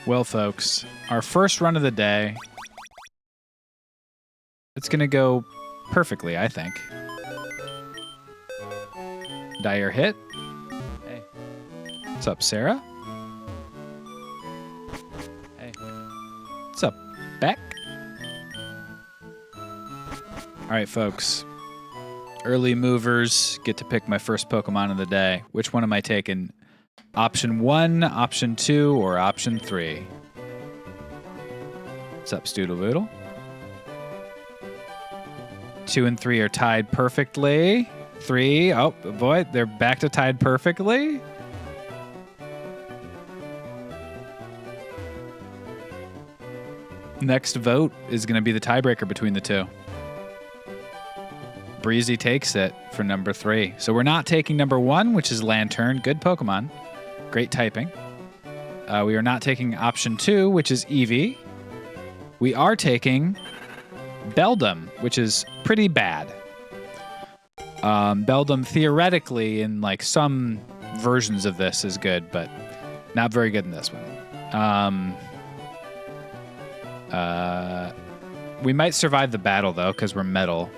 Well, folks, our first run of the day. It's going to go perfectly, I think. Dire hit. Hey. What's up, Sarah? Hey. What's up, Beck? All right, folks. Early movers get to pick my first Pokemon of the day. Which one am I taking? Option 1, Option 2, or Option 3? What's up, Stoodle-Boodle? 2 and 3 are tied perfectly. 3, oh boy, they're back to tied perfectly. Next vote is going to be the tiebreaker between the two. Breezy takes it for number 3. So we're not taking number 1, which is Lantern. Good Pokemon. Great typing. We are not taking option 2, which is Eevee. We are taking Beldum, which is pretty bad. Beldum theoretically in like some versions of this is good, but not very good in this one. We might survive the battle though, because we're metal.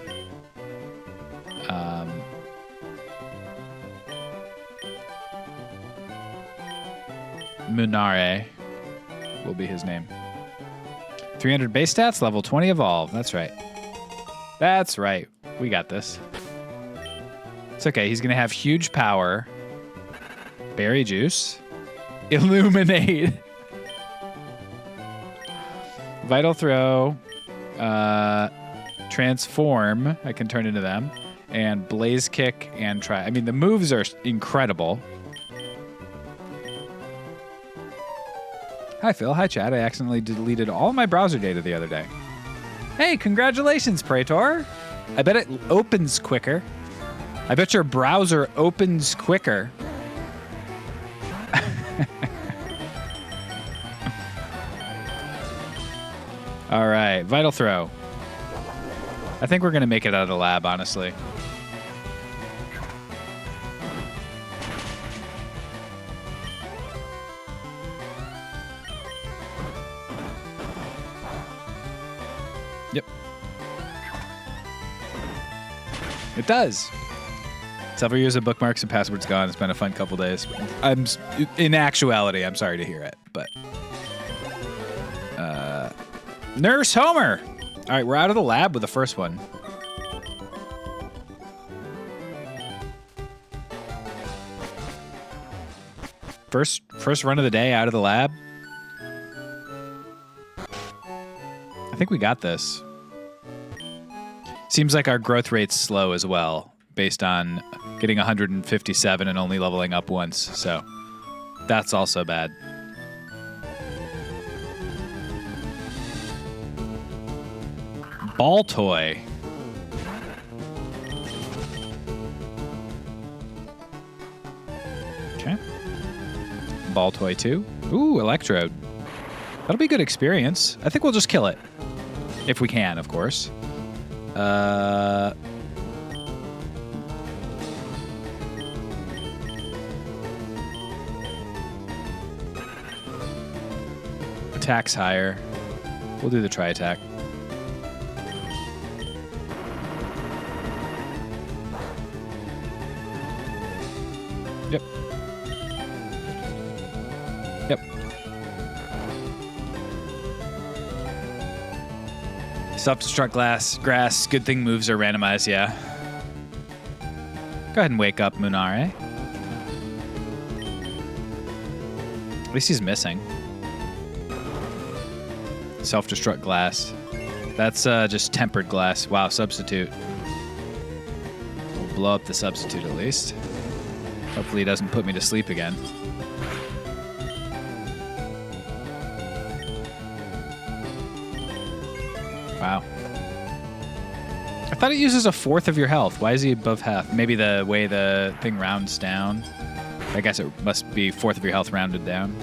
Munare will be his name. 300 base stats, level 20 evolve. That's right. That's right. We got this. It's okay. He's going to have huge power. Berry juice. Illuminate. Vital throw. Transform. I can turn into them. And blaze kick and try. I mean, the moves are incredible. Hi, Phil. Hi, Chad. I accidentally deleted all my browser data the other day. Hey, congratulations, Praetor. I bet it opens quicker. I bet your browser opens quicker. All right, Vital Throw. I think we're going to make it out of the lab, honestly. Yep. It does. Several years of bookmarks and passwords gone. It's been a fun couple days. In actuality, I'm sorry to hear it, but Nurse Homer. All right, we're out of the lab with the first one. First run of the day out of the lab. I think we got this. Seems like our growth rate's slow as well, based on getting 157 and only leveling up once, so that's also bad. Ball toy. Okay. Ball toy 2. Ooh, Electrode. That'll be a good experience. I think we'll just kill it. If we can, of course. Attack's higher. We'll do the tri-attack. Yep. Yep. Self-destruct grass. Good thing moves are randomized, yeah. Go ahead and wake up, Munare. At least he's missing. Self-destruct glass. That's just tempered glass. Wow, substitute. We'll blow up the substitute at least. Hopefully he doesn't put me to sleep again. Wow. I thought it uses a fourth of your health. Why is he above half? Maybe the way the thing rounds down. I guess it must be fourth of your health rounded down.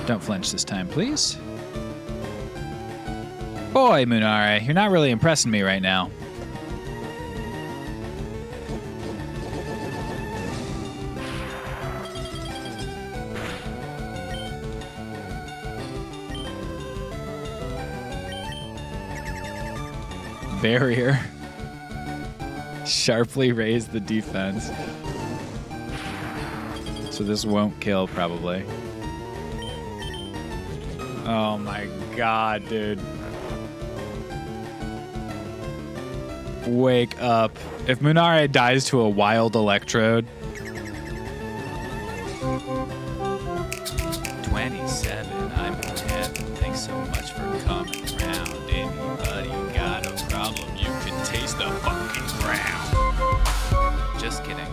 Don't flinch this time, please. Boy, Munare, you're not really impressing me right now. barrier. Sharply raise the defense. So this won't kill, probably. Oh my god, dude. Wake up. If Munare dies to a wild electrode... 27, I'm 10. Thanks so much for coming around. Anybody got a problem, you can taste the fucking ground. Just kidding.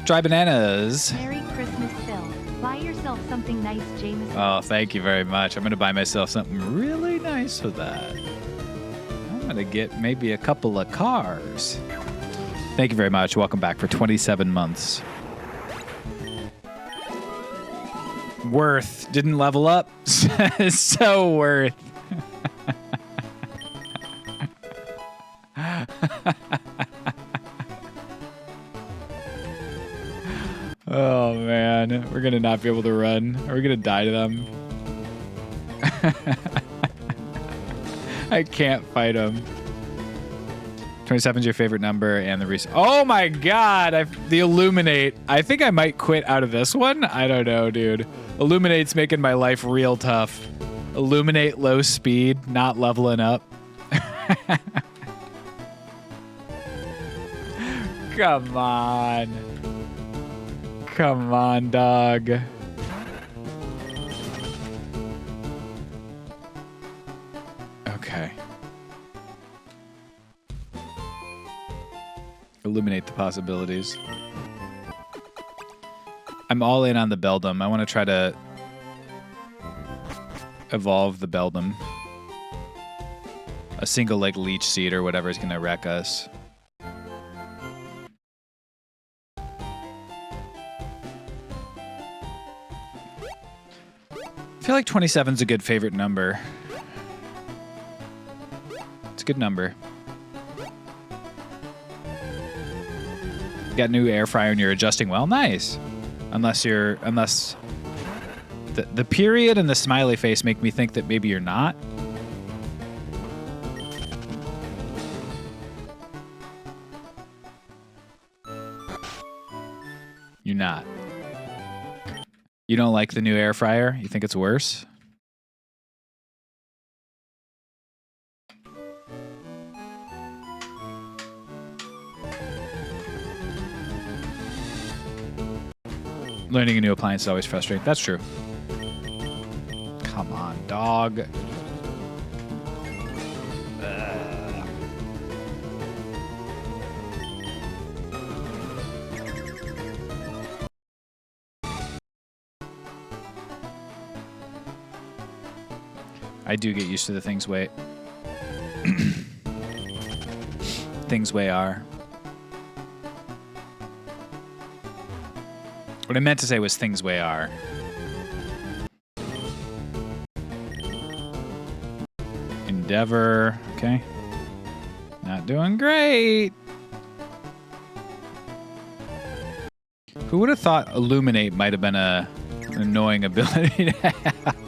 Dry bananas. Merry Christmas, Phil. Buy yourself something nice, Jameson. Oh, thank you very much. I'm going to buy myself something really nice for that. I'm going to get maybe a couple of cars. Thank you very much. Welcome back for 27 months. Worth. Didn't level up. So worth. Oh, man. We're going to not be able to run. Are we going to die to them? I can't fight them. 27 is your favorite number, and the recent... Oh, my God. The Illuminate. I think I might quit out of this one. I don't know, dude. Illuminate's making my life real tough. Illuminate low speed, not leveling up. Come on. Come on, dog. Okay. Illuminate the possibilities. I'm all in on the Beldum. I want to try to evolve the Beldum. A single, like, leech seed or whatever is going to wreck us. I feel like 27 is a good favorite number. It's a good number. You got a new air fryer and you're adjusting well. Nice. Unless the period and the smiley face make me think that maybe you're not. You're not. You don't like the new air fryer? You think it's worse? Learning a new appliance is always frustrating. That's true. Come on, dog. I do get used to the things way... things way are. What I meant to say was things way are. Endeavor. Okay. Not doing great. Who would have thought Illuminate might have been an annoying ability to have?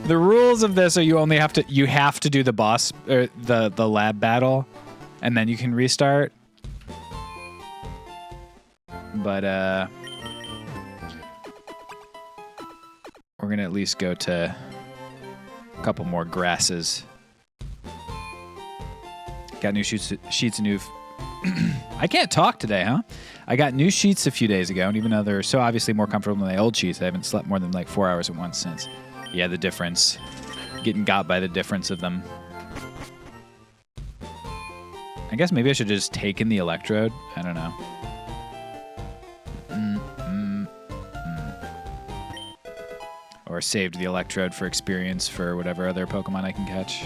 The rules of this are you have to do the boss or the lab battle, and then you can restart. But we're gonna at least go to a couple more grasses. Got new sheets new. I can't talk today, huh? I got new sheets a few days ago, and even though they're so obviously more comfortable than the old sheets, I haven't slept more than like 4 hours at once since. Yeah, the difference. Getting got by the difference of them. I guess maybe I should have just taken the electrode. I don't know. Or saved the electrode for experience for whatever other Pokemon I can catch.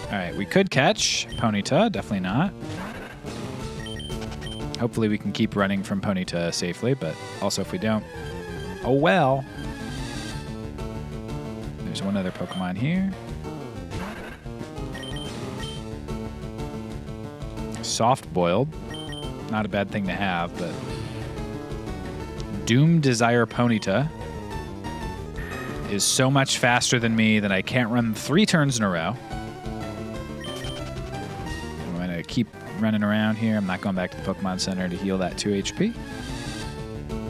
Alright, we could catch Ponyta. Definitely not. Hopefully we can keep running from Ponyta safely, but also if we don't, oh well. There's one other Pokemon here. Soft-boiled. Not a bad thing to have, but... Doom Desire Ponyta is so much faster than me that I can't run 3 turns in a row. I'm going to keep running around here. I'm not going back to the Pokemon Center to heal that 2 HP.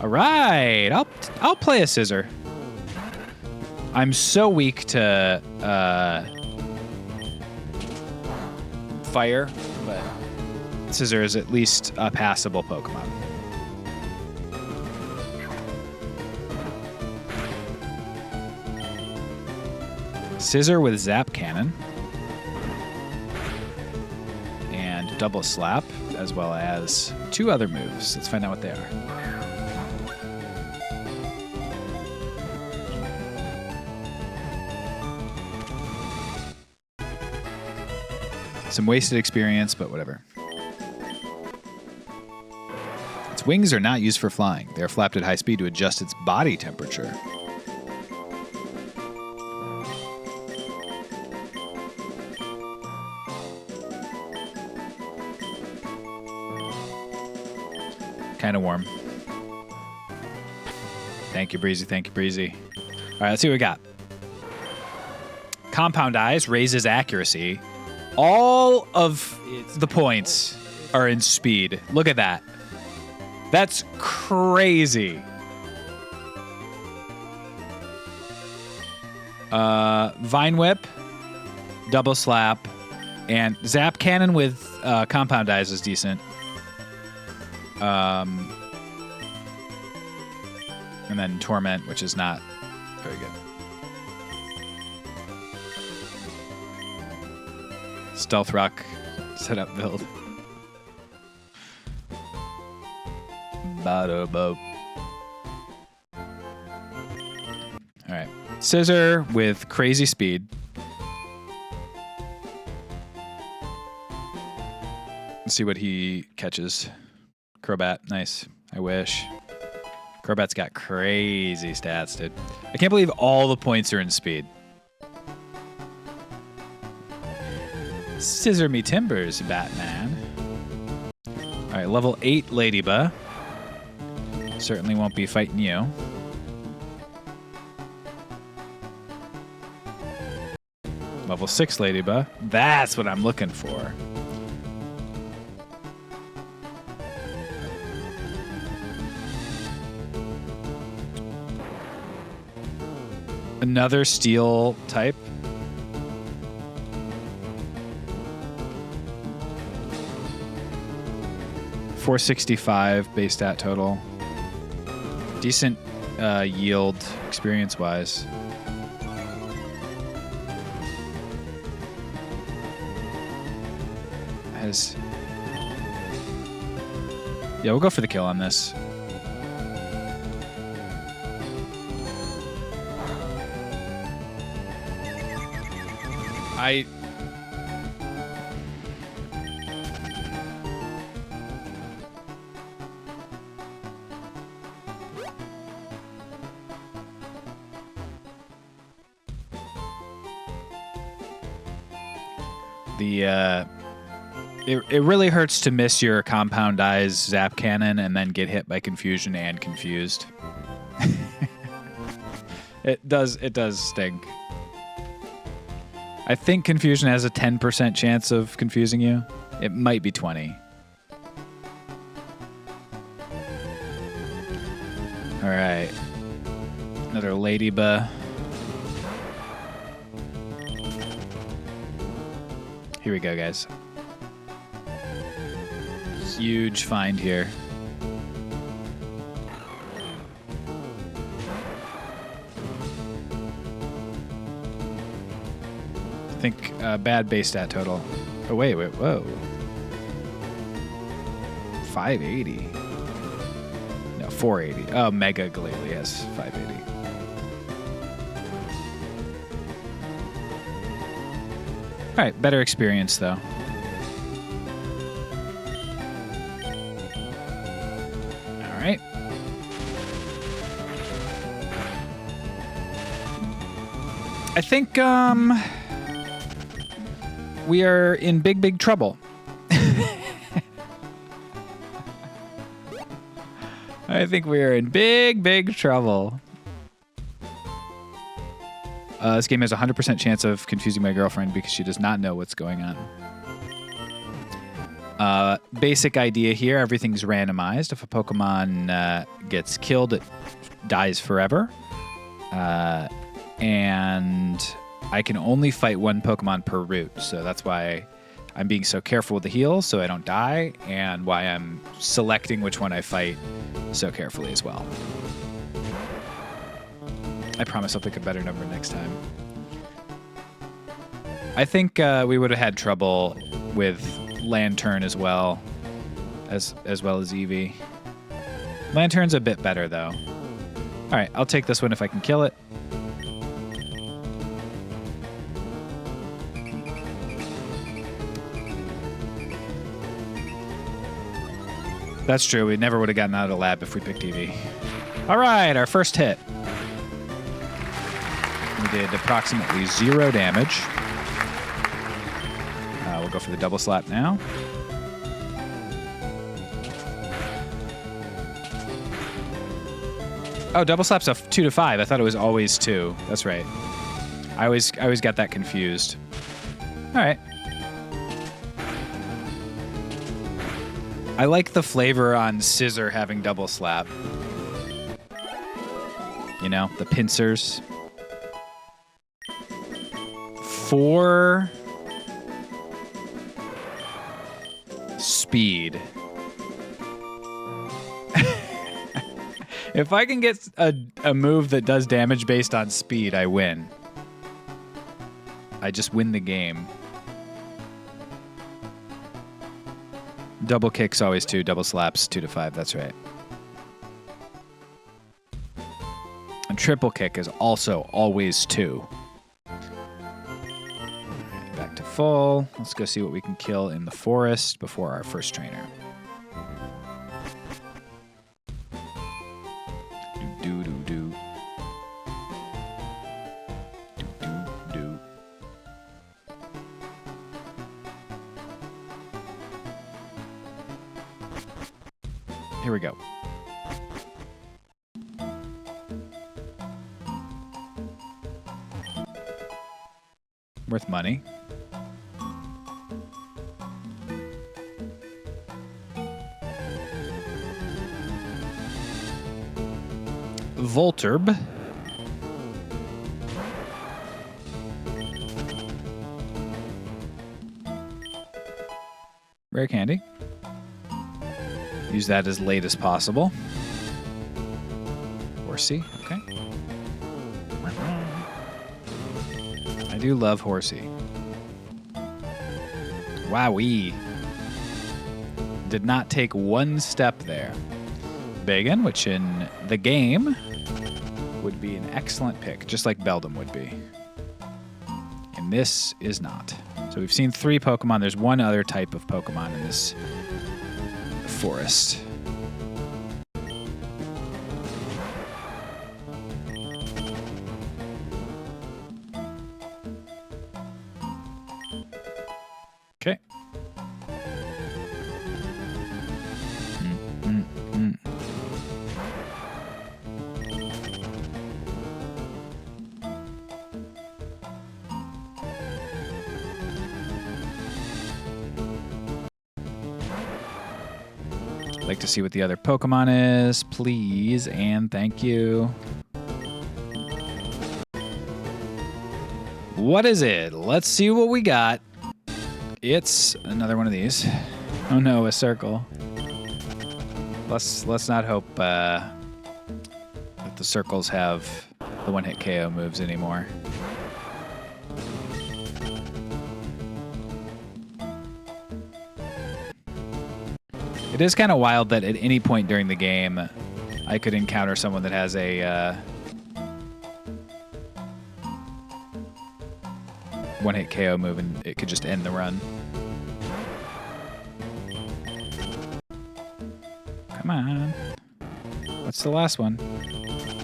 All right, I'll play a Scissor. I'm so weak to fire, but Scissor is at least a passable Pokemon. Scissor with Zap Cannon and Double Slap, as well as 2 other moves. Let's find out what they are. Some wasted experience, but whatever. Its wings are not used for flying. They are flapped at high speed to adjust its body temperature. Kind of warm. Thank you, Breezy. Thank you, Breezy. All right, let's see what we got. Compound Eyes raises accuracy. All of the points are in speed. Look at that. That's crazy. Vine Whip, Double Slap, and Zap Cannon with Compound Eyes is decent. And then Torment, which is not very good. Stealth Rock setup build. Bada-bo. Alright. Scissor with crazy speed. Let's see what he catches. Crobat, nice. I wish. Crobat's got crazy stats, dude. I can't believe all the points are in speed. Scissor me timbers, Batman. All right, level 8 Ladybug. Certainly won't be fighting you. Level 6 Ladybug. That's what I'm looking for. Another steel type. $465 base stat total. Decent yield experience-wise. Yeah, we'll go for the kill on this. It really hurts to miss your Compound Eyes Zap Cannon and then get hit by Confusion and Confused. It does stink. I think Confusion has a 10% chance of confusing you. It might be 20. All right. Another Ladybug. Here we go, guys. Huge find here. I think bad base stat total. Oh, wait, whoa. 580. No, 480. Oh, Mega Glalie, yes, 580. All right, better experience, though. All right. I think we are in big trouble. I think we are in big trouble. This game has a 100% chance of confusing my girlfriend because she does not know what's going on. Basic idea here, everything's randomized. If a Pokemon gets killed, it dies forever. And I can only fight one Pokemon per route, so that's why I'm being so careful with the heals so I don't die, and why I'm selecting which one I fight so carefully as well. I promise I'll pick a better number next time. I think we would have had trouble with Lantern as well as Eevee. Lantern's a bit better though. All right, I'll take this one if I can kill it. That's true. We never would have gotten out of the lab if we picked Eevee. All right, our first hit. We did approximately 0 damage. We'll go for the double slap now. Oh, double slap's a 2 to 5. I thought it was always 2. That's right. I always got that confused. All right. I like the flavor on Scissor having double slap. You know, the pincers. 4 speed. If I can get a move that does damage based on speed, I win. I just win the game. Double kick's always 2, double slaps 2 to 5, that's right. And triple kick is also always 2. Back to full. Let's go see what we can kill in the forest before our first trainer. Do do do. Do do do. Here we go. Worth money. Volturb. Rare candy. Use that as late as possible. Horsey, okay. I do love Horsey. Wowee. Did not take one step there. Bagon, which in the game would be an excellent pick, just like Beldum would be. And this is not. So we've seen 3 Pokemon. There's one other type of Pokemon in this forest. Okay. Like to see what the other Pokemon is, please, and thank you. What is it? Let's see what we got. It's another one of these. Oh no, a circle. Let's not hope that the circles have the one-hit KO moves anymore. It is kind of wild that at any point during the game, I could encounter someone that has a one-hit KO move and it could just end the run. Come on. What's the last one?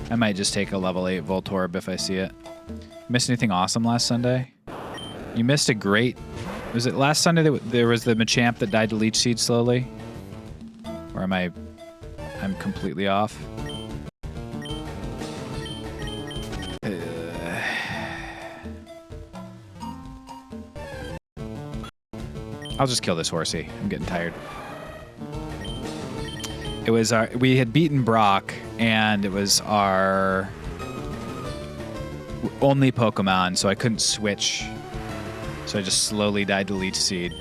I might just take a level 8 Voltorb if I see it. Missed anything awesome last Sunday? You missed a great... Was it last Sunday that there was the Machamp that died to Leech Seed slowly? Or am I'm completely off? I'll just kill this horsey. I'm getting tired. It was we had beaten Brock, and it was our only Pokemon, so I couldn't switch. So I just slowly died to Leech Seed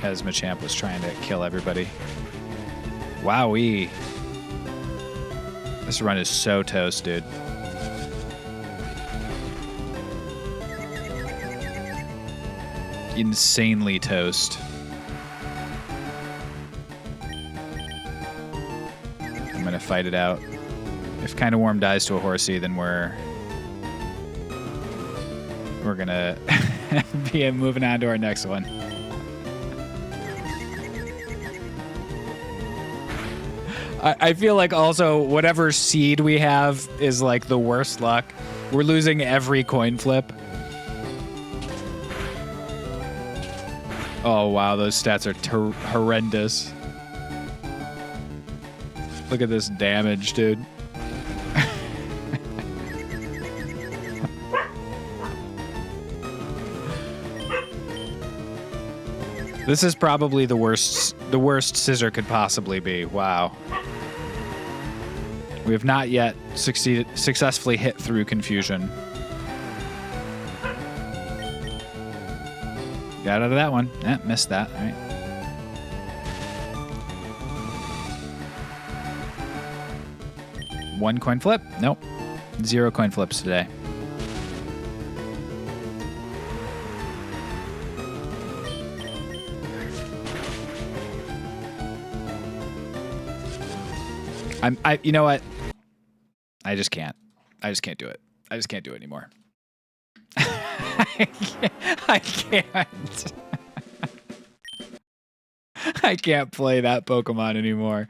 as Machamp was trying to kill everybody. Wowee. This run is so toast, dude. Insanely toast. I'm gonna fight it out. If Kinda Warm dies to a horsey, then we're gonna be moving on to our next one. I feel like also whatever seed we have is like the worst luck. We're losing every coin flip. Oh wow, those stats are horrendous. Look at this damage, dude. This is probably the worst Scissor could possibly be. Wow. We have not yet successfully hit through Confusion. Got out of that one. Missed that. All right. One coin flip? Nope. 0 coin flips today. You know what? I just can't do it. I just can't do it anymore. I can't. I can't play that Pokemon anymore.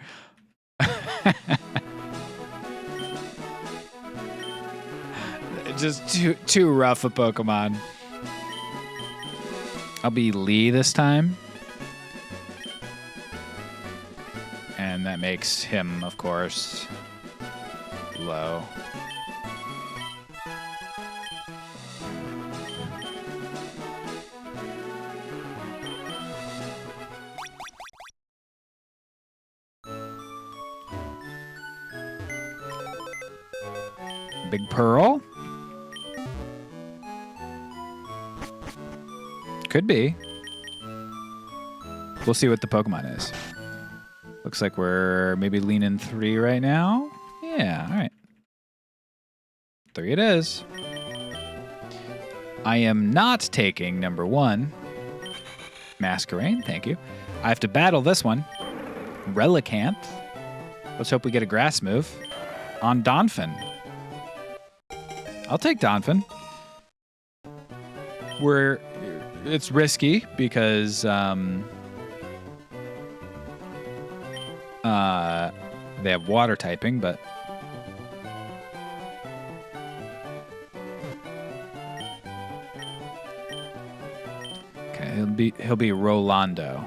Just too rough a Pokemon. I'll be Lee this time. And that makes him, of course, low. Big Pearl? Could be. We'll see what the Pokemon is. Looks like we're maybe leaning 3 right now. Yeah, all right. 3 it is. I am not taking number 1. Masquerain, thank you. I have to battle this one. Relicanth. Let's hope we get a grass move. On Donphin. I'll take Donphin. It's risky because they have water typing, but okay, he'll be Rolando.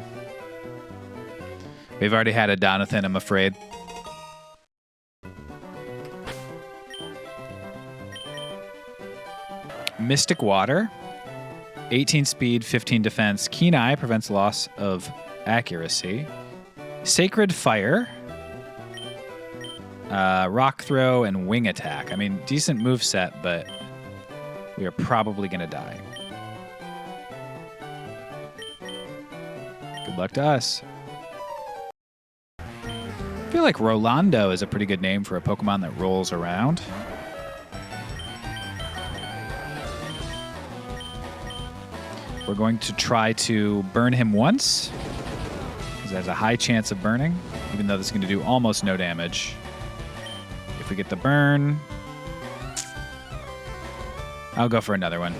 We've already had a Donathan, I'm afraid. Mystic Water, 18 speed, 15 defense. Keen Eye prevents loss of accuracy. Sacred Fire, Rock Throw, and Wing Attack. I mean, decent moveset, but we are probably going to die. Good luck to us. I feel like Rolando is a pretty good name for a Pokemon that rolls around. We're going to try to burn him once, because there's a high chance of burning, even though this is going to do almost no damage. If we get the burn, I'll go for another one.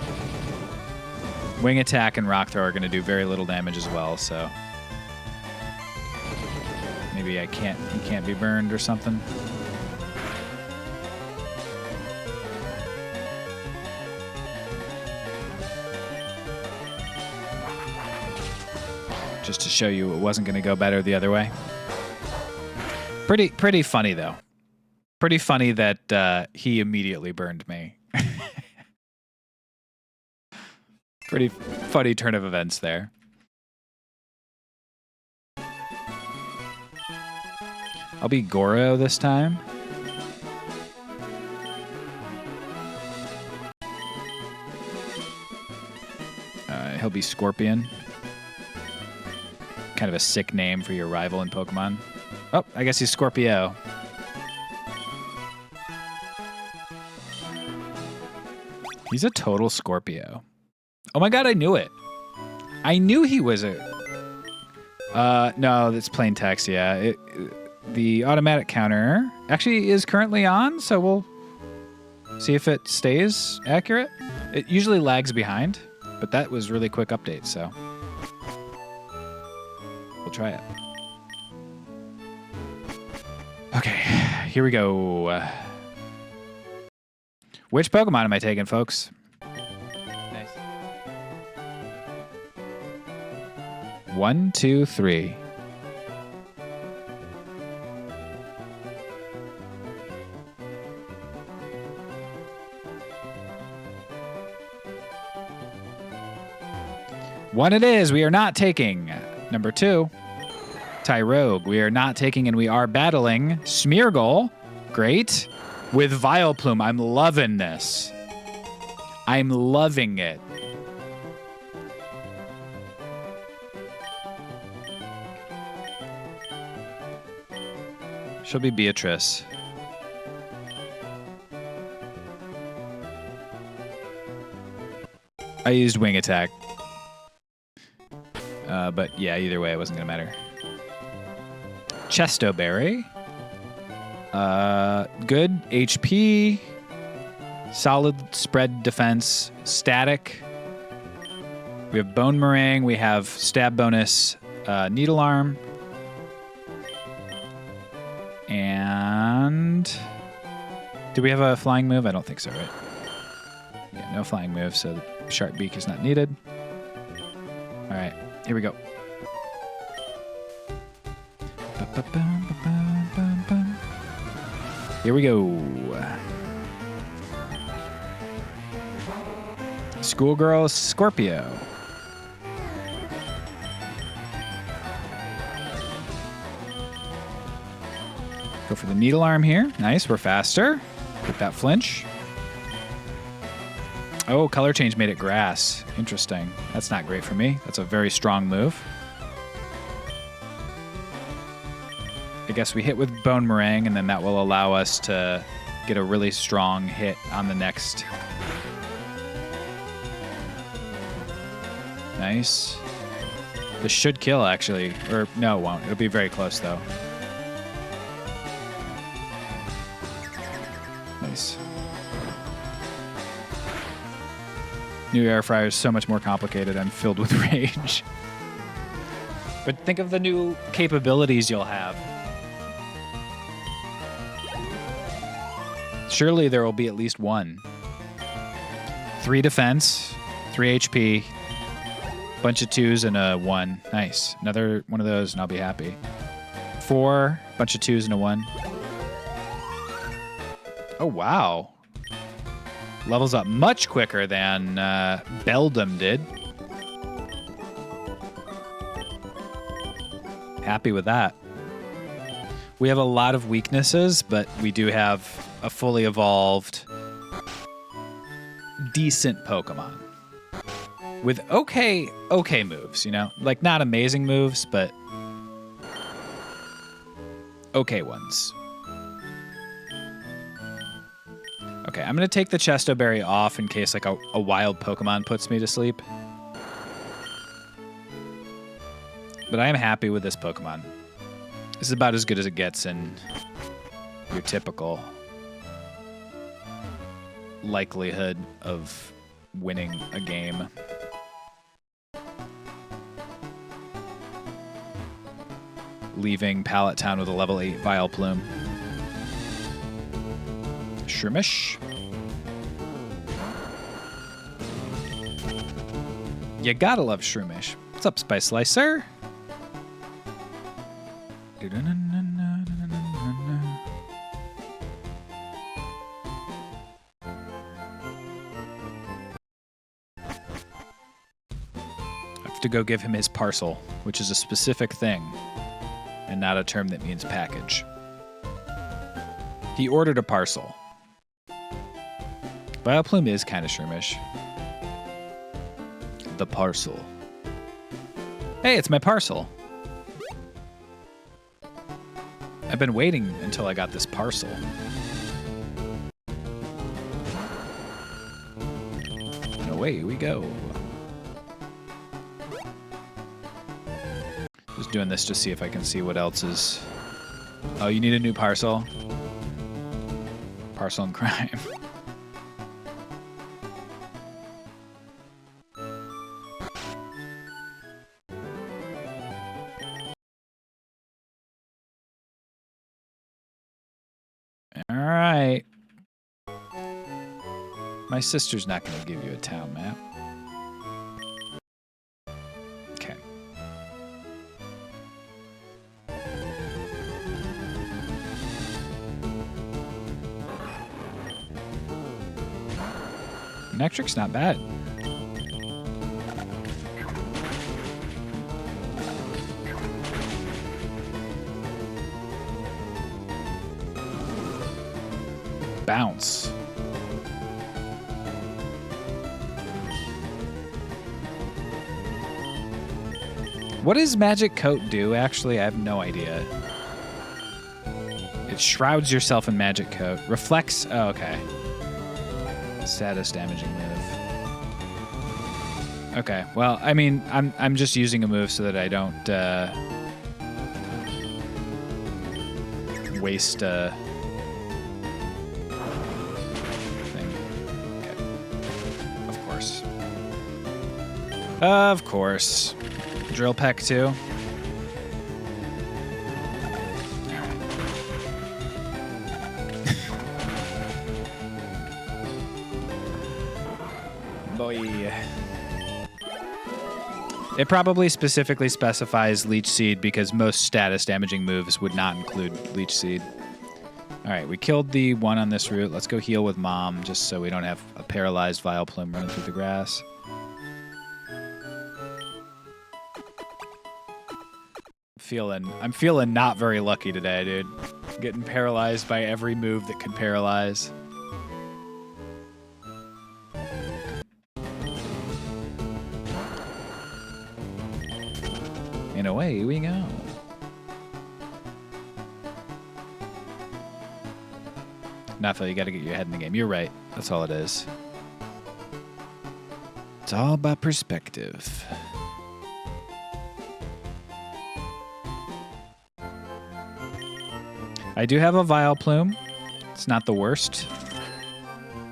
Wing Attack and Rock Throw are going to do very little damage as well, so maybe he can't be burned or something. Just to show you it wasn't going to go better the other way. Pretty funny, though. Pretty funny that he immediately burned me. Pretty funny turn of events there. I'll be Goro this time. He'll be Scorpion. Kind of a sick name for your rival in Pokemon. Oh, I guess he's Scorpio. He's a total Scorpio. Oh my god, I knew it. I knew he was a... no, that's plain text, yeah. The automatic counter actually is currently on, so we'll see if it stays accurate. It usually lags behind, but that was really quick update, so we'll try it. Okay, here we go. Which Pokemon am I taking, folks? Nice. 1, 2, 3. One it is. We are not taking. Number 2. Tyrogue. We are not taking, and we are battling Smeargle. Great. With Vileplume. I'm loving this. I'm loving it. She'll be Beatrice. I used Wing Attack. But yeah, either way, it wasn't going to matter. Chestoberry. Good HP. Solid spread defense. Static. We have Bone Meringue. We have Stab Bonus. Needle Arm. And... do we have a flying move? I don't think so, right? Yeah, no flying move, so the Sharp Beak is not needed. All right, here we go. Here we go. Schoolgirl Scorpio. Go for the Needle Arm here. Nice, we're faster. Get that flinch. Oh, color change made it grass. Interesting. That's not great for me. That's a very strong move. I guess we hit with Bone Meringue, and then that will allow us to get a really strong hit on the next. Nice. This should kill, actually. Or, no, it won't. It'll be very close, though. Nice. New air fryer is so much more complicated. I'm filled with rage. But think of the new capabilities you'll have. Surely there will be at least one. 3 defense, 3 HP, bunch of 2s and a 1. Nice. Another one of those and I'll be happy. 4, bunch of 2s and a 1. Oh, wow. Levels up much quicker than Beldum did. Happy with that. We have a lot of weaknesses, but we do have a fully evolved, decent Pokemon. With okay moves, you know? Like, not amazing moves, but okay ones. Okay, I'm going to take the Chestoberry off in case like a wild Pokemon puts me to sleep. But I am happy with this Pokemon. This is about as good as it gets in your typical likelihood of winning a game. Leaving Pallet Town with a level 8 Vileplume. Shroomish. You gotta love Shroomish. What's up, Spice Slicer? I have to go give him his parcel, which is a specific thing and not a term that means package. He ordered a parcel. Vileplume is kind of shroomish. The parcel. Hey, it's my parcel. I've been waiting until I got this parcel. And away we go. Just doing this to see if I can see what else is... Oh, you need a new parcel? Parcel and crime. All right. My sister's not going to give you a town map. Okay. Nectric's not bad. Bounce. What does Magic Coat do, actually? I have no idea. It shrouds yourself in Magic Coat. Reflects... Oh, okay. Status damaging move. Okay, well, I mean, I'm just using a move so that I don't waste thing. Okay. Of course. Of course. Drill Peck too. Boy. It probably specifically specifies Leech Seed because most status damaging moves would not include Leech Seed. All right, we killed the one on this route. Let's go heal with Mom just so we don't have a paralyzed Vileplume running through the grass. I'm feeling not very lucky today, dude. Getting paralyzed by every move that could paralyze. And away we go. Nafa, you gotta get your head in the game. You're right. That's all it is. It's all about perspective. I do have a Vileplume. It's not the worst.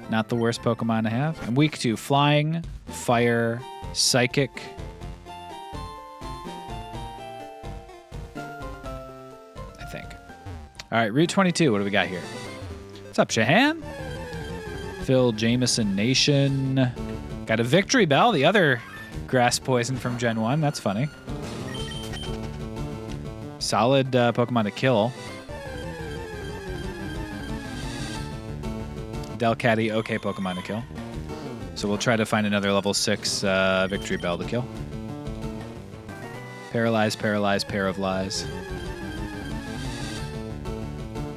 Not the worst Pokemon to have. I'm weak to Flying, Fire, Psychic. I think. All right, Route 22. What do we got here? What's up, Shahan? Phil Jameson Nation. Got a Victory Bell, the other grass poison from Gen 1. That's funny. Solid Pokemon to kill. Delcatty, okay Pokemon to kill. So we'll try to find another level 6 Victory Bell to kill. Paralyze, Paralyze, Pair of Lies.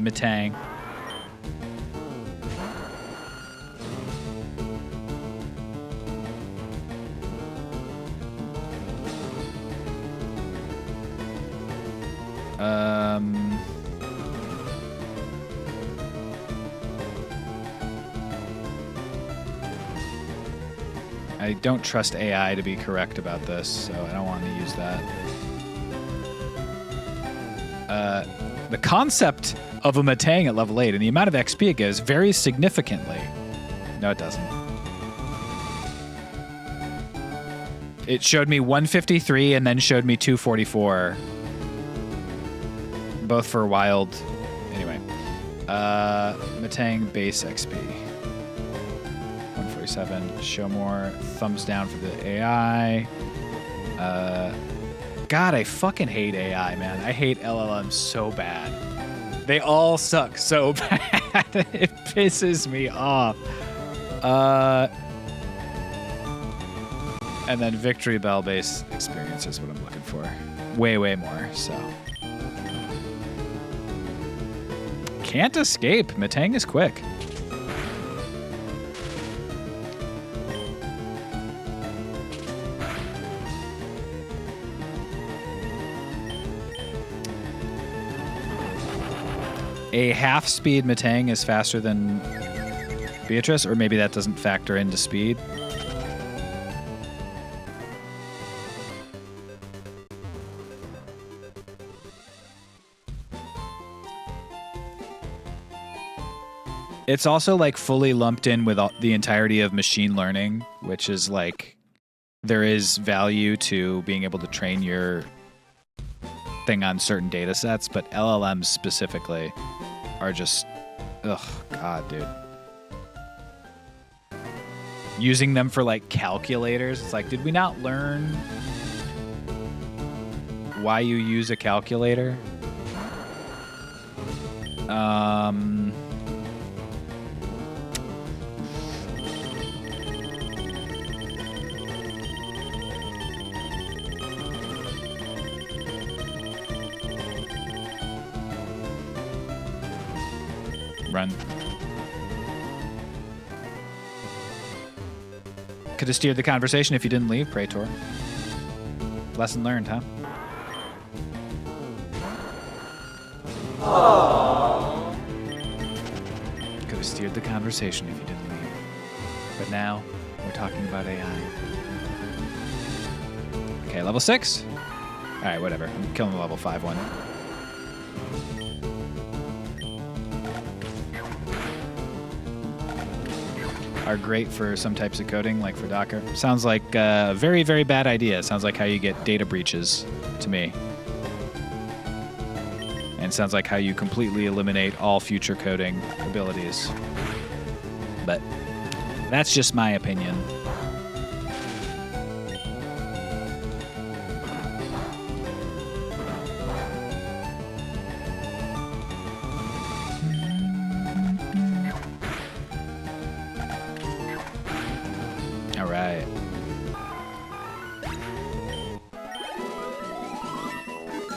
Metang. I don't trust AI to be correct about this, so I don't want to use that. The concept of a Metang at level 8 and the amount of XP it gives varies significantly. No, it doesn't. It showed me 153 and then showed me 244. Both for wild. Anyway. Metang base XP. 147. Show more. Thumbs down for the AI. God, I fucking hate AI, man. I hate LLMs so bad. They all suck so bad. It pisses me off. And then Victory Bell base experience is what I'm looking for. Way, way more, so. can't escape. Metang is quick. A half-speed Metang is faster than Beatrice, or maybe that doesn't factor into speed. It's also like fully lumped in with the entirety of machine learning, which is like there is value to being able to train your thing on certain data sets, but LLMs specifically are just, ugh, God, dude. Using them for like calculators, it's like, did we not learn why you use a calculator? Run. Could have steered the conversation if you didn't leave, Praetor. Lesson learned, huh? Aww. Could have steered the conversation if you didn't leave. But now, we're talking about AI. Okay, level 6? Alright, whatever. I'm killing the level 5 one. Are great for some types of coding, like for Docker. Sounds like a very, very bad idea. Sounds like how you get data breaches to me. And sounds like how you completely eliminate all future coding abilities. But that's just my opinion.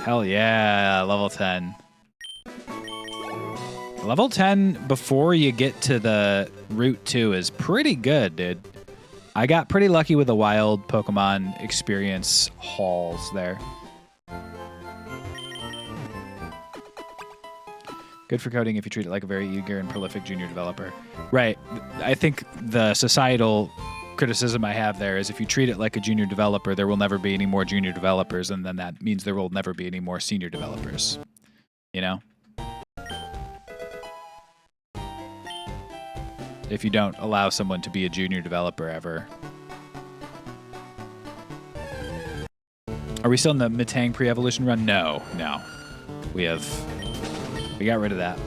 Hell yeah, level 10. Level 10 before you get to the Route 2 is pretty good, dude. I got pretty lucky with the wild Pokemon experience hauls there. Good for coding if you treat it like a very eager and prolific junior developer. Right. I think the societal criticism I have there is if you treat it like a junior developer, there will never be any more junior developers, and then that means there will never be any more senior developers. You know? If you don't allow someone to be a junior developer ever. Are we still in the Metang pre-evolution run? No. We got rid of that.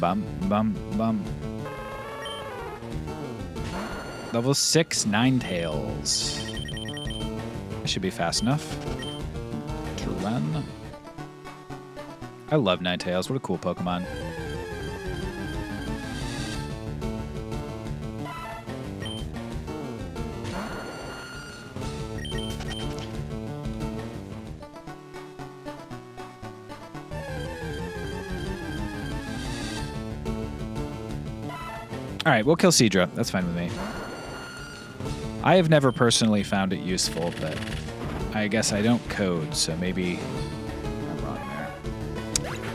Bum, bum, bum. Level 6, Ninetales. Should be fast enough to run. I love Ninetales. What a cool Pokemon. All right, we'll kill Seadra. That's fine with me. I have never personally found it useful, but I guess I don't code, so maybe I'm wrong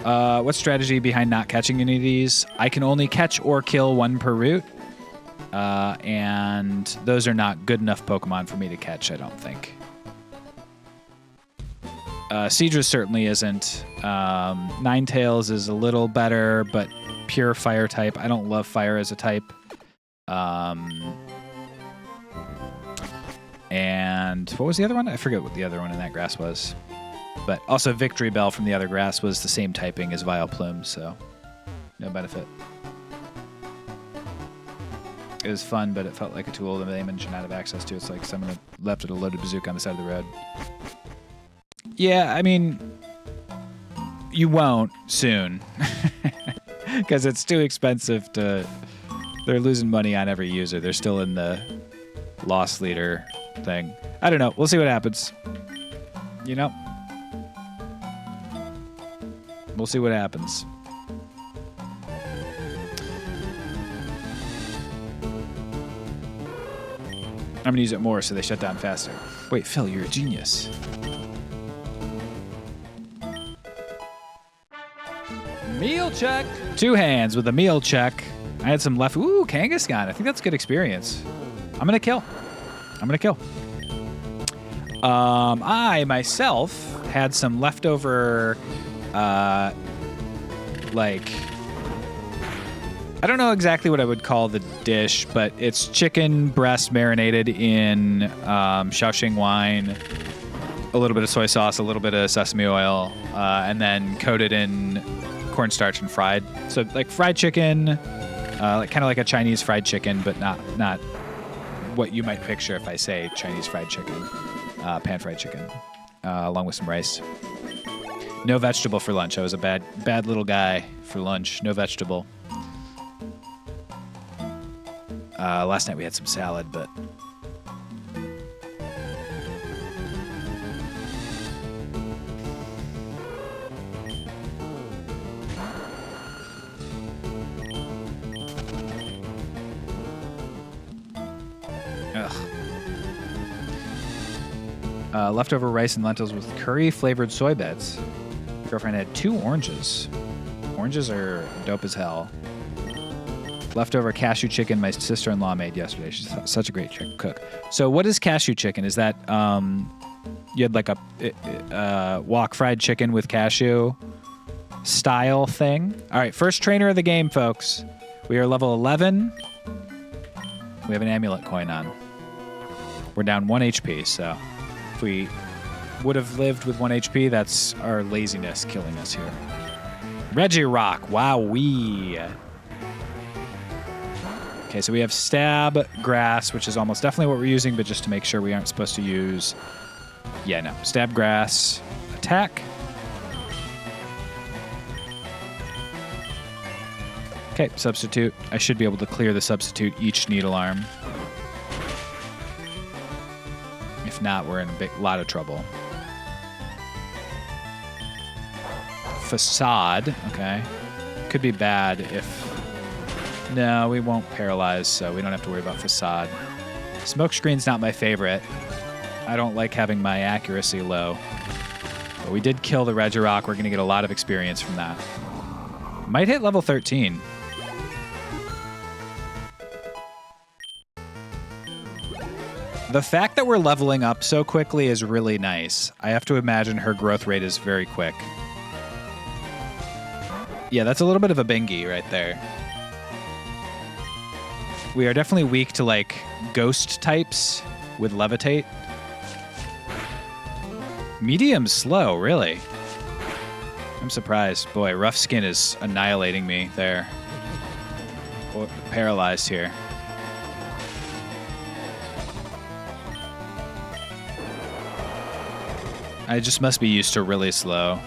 there. What strategy behind not catching any of these? I can only catch or kill one per route, and those are not good enough Pokemon for me to catch, I don't think. Seadra certainly isn't. Ninetales is a little better, but pure fire type. I don't love fire as a type. And what was the other one? I forget what the other one in that grass was. But also Victory Bell from the other grass was the same typing as Vileplume, so no benefit. It was fun, but it felt like a tool that Layman should not have access to. It's like someone left with a loaded bazooka on the side of the road. Yeah, I mean, you won't soon. Because it's too expensive to They're losing money on every user. They're still in the loss leader thing. I don't know. We'll see what happens. You know? We'll see what happens. I'm going to use it more so they shut down faster. Wait, Phil, you're a genius. Meal check. 2 hands with a meal check. I had some left. Ooh, Kangaskhan. I think that's good experience. I'm going to kill. I, myself, had some leftover, like... I don't know exactly what I would call the dish, but it's chicken breast marinated in Shaoxing wine, a little bit of soy sauce, a little bit of sesame oil, and then coated in cornstarch and fried. So like fried chicken, like kind of like a Chinese fried chicken, but not what you might picture if I say Chinese fried chicken, pan fried chicken, along with some rice. No vegetable for lunch. I was a bad little guy for lunch. No vegetable. Last night we had some salad, but... leftover rice and lentils with curry-flavored soy bits. Girlfriend had 2 oranges. Oranges are dope as hell. Leftover cashew chicken my sister-in-law made yesterday. She's such a great cook. So what is cashew chicken? Is that you had like a wok fried chicken with cashew style thing? All right, first trainer of the game, folks. We are level 11. We have an amulet coin on. We're down 1 HP, so if we would have lived with 1 HP, that's our laziness killing us here. Regirock, wowee. Okay, so we have stab, grass, which is almost definitely what we're using, but just to make sure we aren't supposed to use... Yeah, no. Stab, grass, attack. Okay, substitute. I should be able to clear the substitute each needle arm. If not, we're in a lot of trouble. Facade, okay. Could be bad if... No, we won't paralyze, so we don't have to worry about facade. Smoke screen's not my favorite. I don't like having my accuracy low. But we did kill the Regirock. We're going to get a lot of experience from that. Might hit level 13. The fact that we're leveling up so quickly is really nice. I have to imagine her growth rate is very quick. Yeah, that's a little bit of a bingy right there. We are definitely weak to, like, ghost types with levitate. Medium slow, really. I'm surprised. Boy, rough skin is annihilating me there. Paralyzed here. I just must be used to really slow.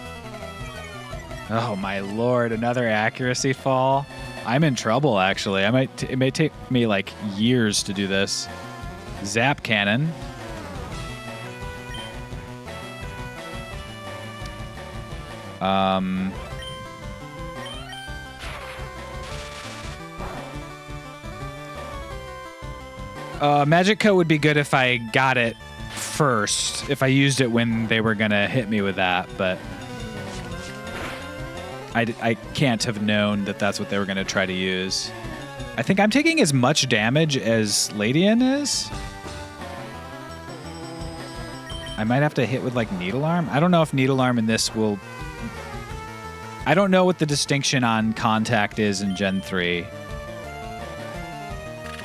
Oh my lord, another accuracy fall. I'm in trouble, actually. It may take me like years to do this. Zap cannon. Magic Coat would be good if I got it first. If I used it when they were gonna hit me with that, but I can't have known that that's what they were going to try to use. I think I'm taking as much damage as Ladian is. I might have to hit with, like, Needle Arm. I don't know if Needle Arm in this will... I don't know what the distinction on contact is in Gen 3.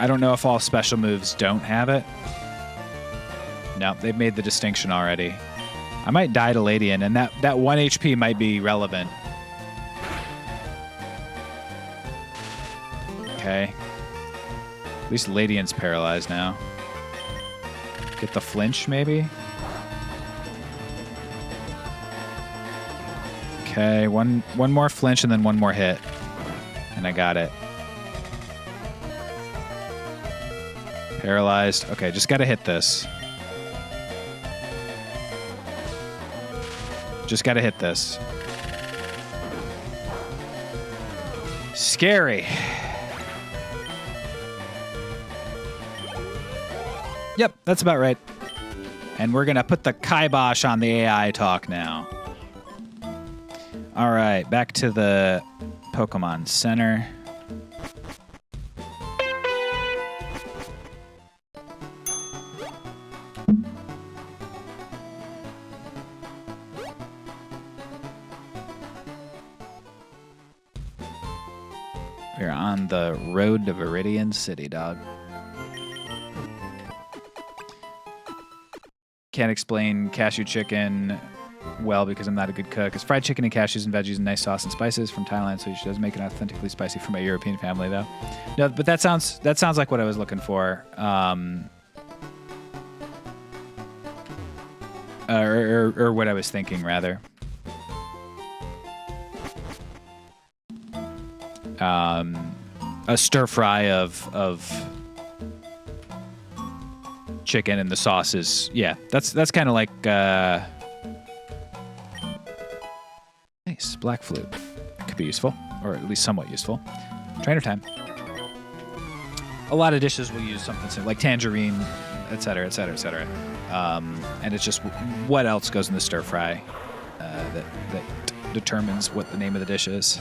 I don't know if all special moves don't have it. No, they've made the distinction already. I might die to Ladian, and that 1 HP might be relevant. Okay. At least Ladian's paralyzed now. Get the flinch, maybe? Okay, one more flinch and then one more hit. And I got it. Paralyzed. Okay, just got to hit this. Just got to hit this. Scary. Yep, that's about right. And we're going to put the kibosh on the AI talk now. All right, back to the Pokemon Center. We're on the road to Viridian City, dog. Can't explain cashew chicken well because I'm not a good cook. It's fried chicken and cashews and veggies and nice sauce and spices from Thailand, so she does make it authentically spicy for my European family, though. No, but that sounds like what I was looking for. Or what I was thinking, rather. A stir fry of chicken and the sauce is, yeah, that's kind of like nice black flute. Could be useful, or at least somewhat useful. Trainer time. A lot of dishes will use something similar, like tangerine, etc., etc., etc. And it's just what else goes in the stir fry that determines what the name of the dish is.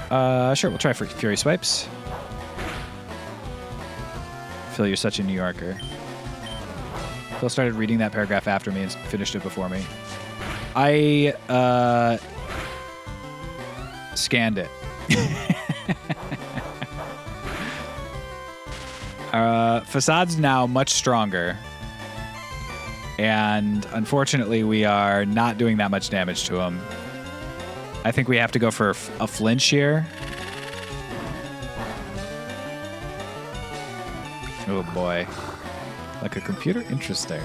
Sure, we'll try for Fury Swipes. Phil, you're such a New Yorker. Phil started reading that paragraph after me and finished it before me. I scanned it. Facade's now much stronger. And unfortunately, we are not doing that much damage to him. I think we have to go for a flinch here. Oh boy. Like a computer? Interesting.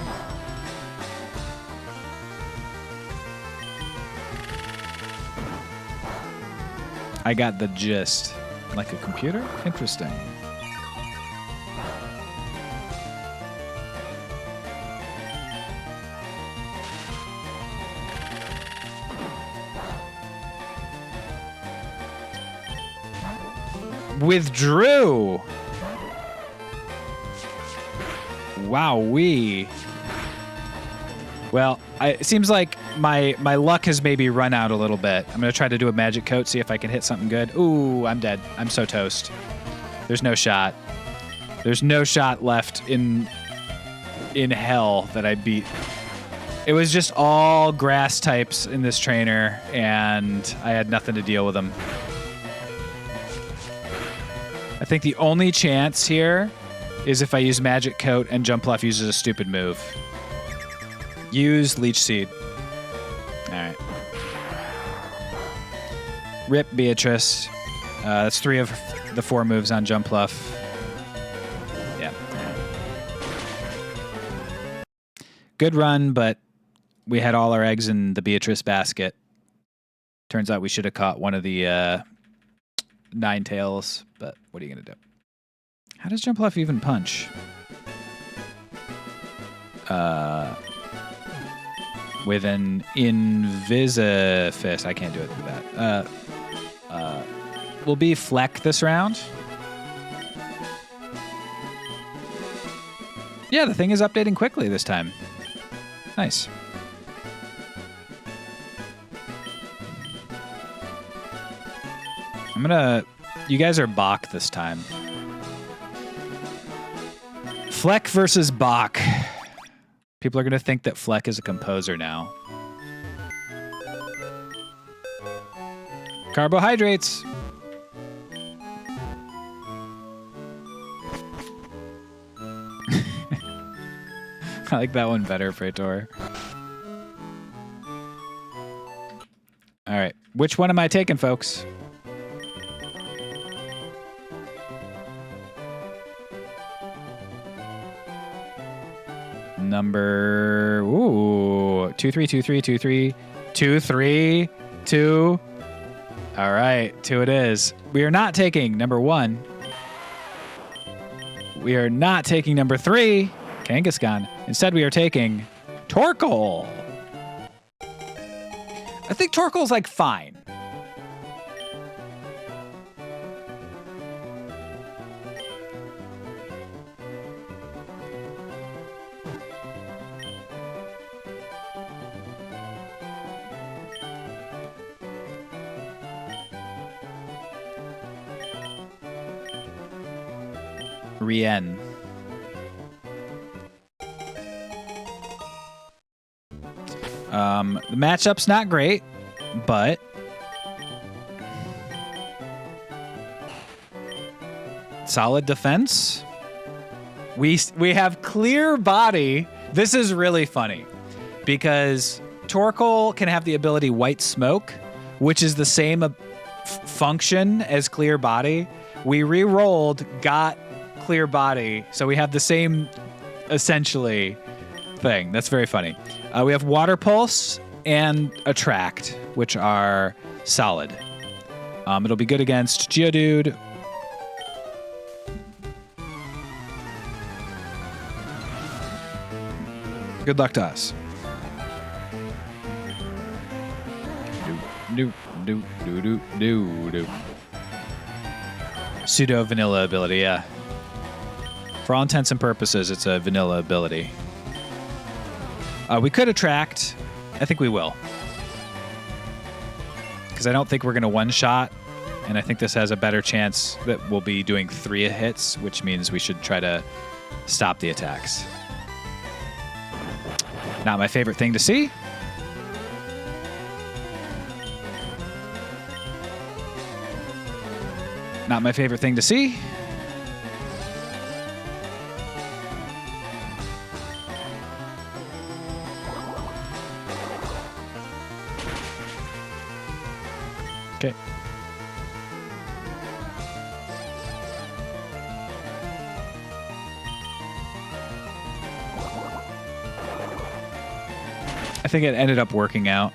I got the gist. Like a computer? Interesting. Withdrew. Wowee. Well, it seems like my luck has maybe run out a little bit. I'm going to try to do a magic coat, see if I can hit something good. Ooh, I'm dead. I'm so toast. There's no shot. There's no shot left in hell that I beat. It was just all grass types in this trainer, and I had nothing to deal with them. I think the only chance here is if I use Magic Coat and Jumpluff uses a stupid move. Use Leech Seed. Alright. Rip Beatrice. That's 3 of the 4 moves on Jumpluff. Yeah. Good run, but we had all our eggs in the Beatrice basket. Turns out we should have caught one of the Ninetales, but what are you going to do? How does Jumpluff even punch? With an Invisifist. I can't do it with that. Will be Fleck this round. Yeah, the thing is updating quickly this time. Nice. You guys are Bach this time. Fleck versus Bach. People are going to think that Fleck is a composer now. Carbohydrates. I like that one better, Praetor. All right. Which one am I taking, folks? Number 2 3 2 3 2 3 2 3 2. All right, 2 it is. We are not taking number 1. We are not taking number 3, Kangaskhan. Instead, we are taking Torkoal. I think Torkoal's like fine. Rien. The matchup's not great, but solid defense. We have clear body. This is really funny because Torkoal can have the ability White Smoke, which is the same function as clear body. We re-rolled, got clear body, so we have the same essentially thing. That's very funny. We have Water Pulse and Attract, which are solid. It'll be good against Geodude. Good luck to us. Pseudo vanilla ability, yeah. For all intents and purposes, it's a vanilla ability. We could Attract. I think we will. Because I don't think we're going to one-shot, and I think this has a better chance that we'll be doing 3 hits, which means we should try to stop the attacks. Not my favorite thing to see. Not my favorite thing to see. Okay. I think it ended up working out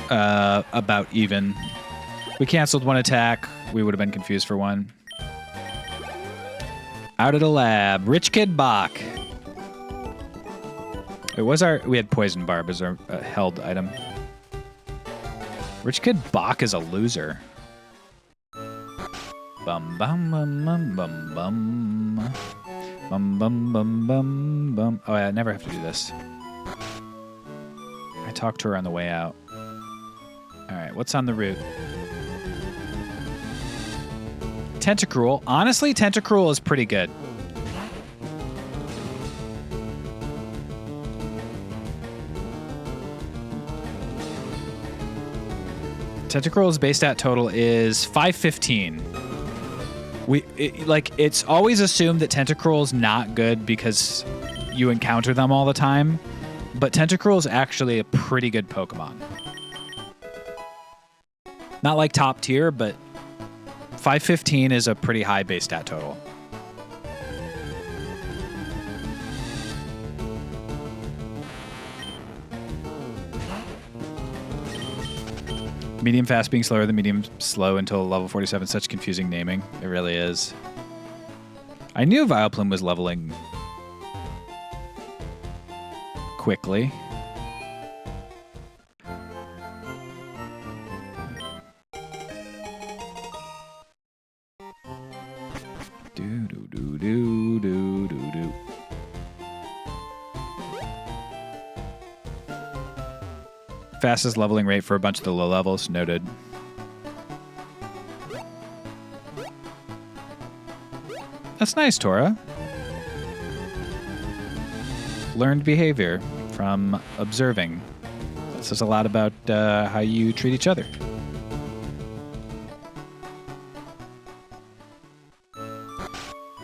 about even. We canceled 1 attack. We would have been confused for 1. Out of the lab. Rich Kid Bach. We had Poison Barb as our held item. Rich Kid Bach is a loser. Bum bum bum bum bum bum. Bum bum bum bum bum. Oh, I never have to do this. I talked to her on the way out. All right, what's on the route? Tentacruel. Honestly, Tentacruel is pretty good. Tentacruel's base stat total is 515. It's always assumed that Tentacruel's not good because you encounter them all the time, but Tentacruel is actually a pretty good Pokemon. Not like top tier, but 515 is a pretty high base stat total. Medium fast being slower than medium slow until level 47. Such confusing naming. It really is. I knew Vileplume was leveling quickly. Fastest leveling rate for a bunch of the low levels. Noted. That's nice, Tora. Learned behavior from observing. That says a lot about how you treat each other.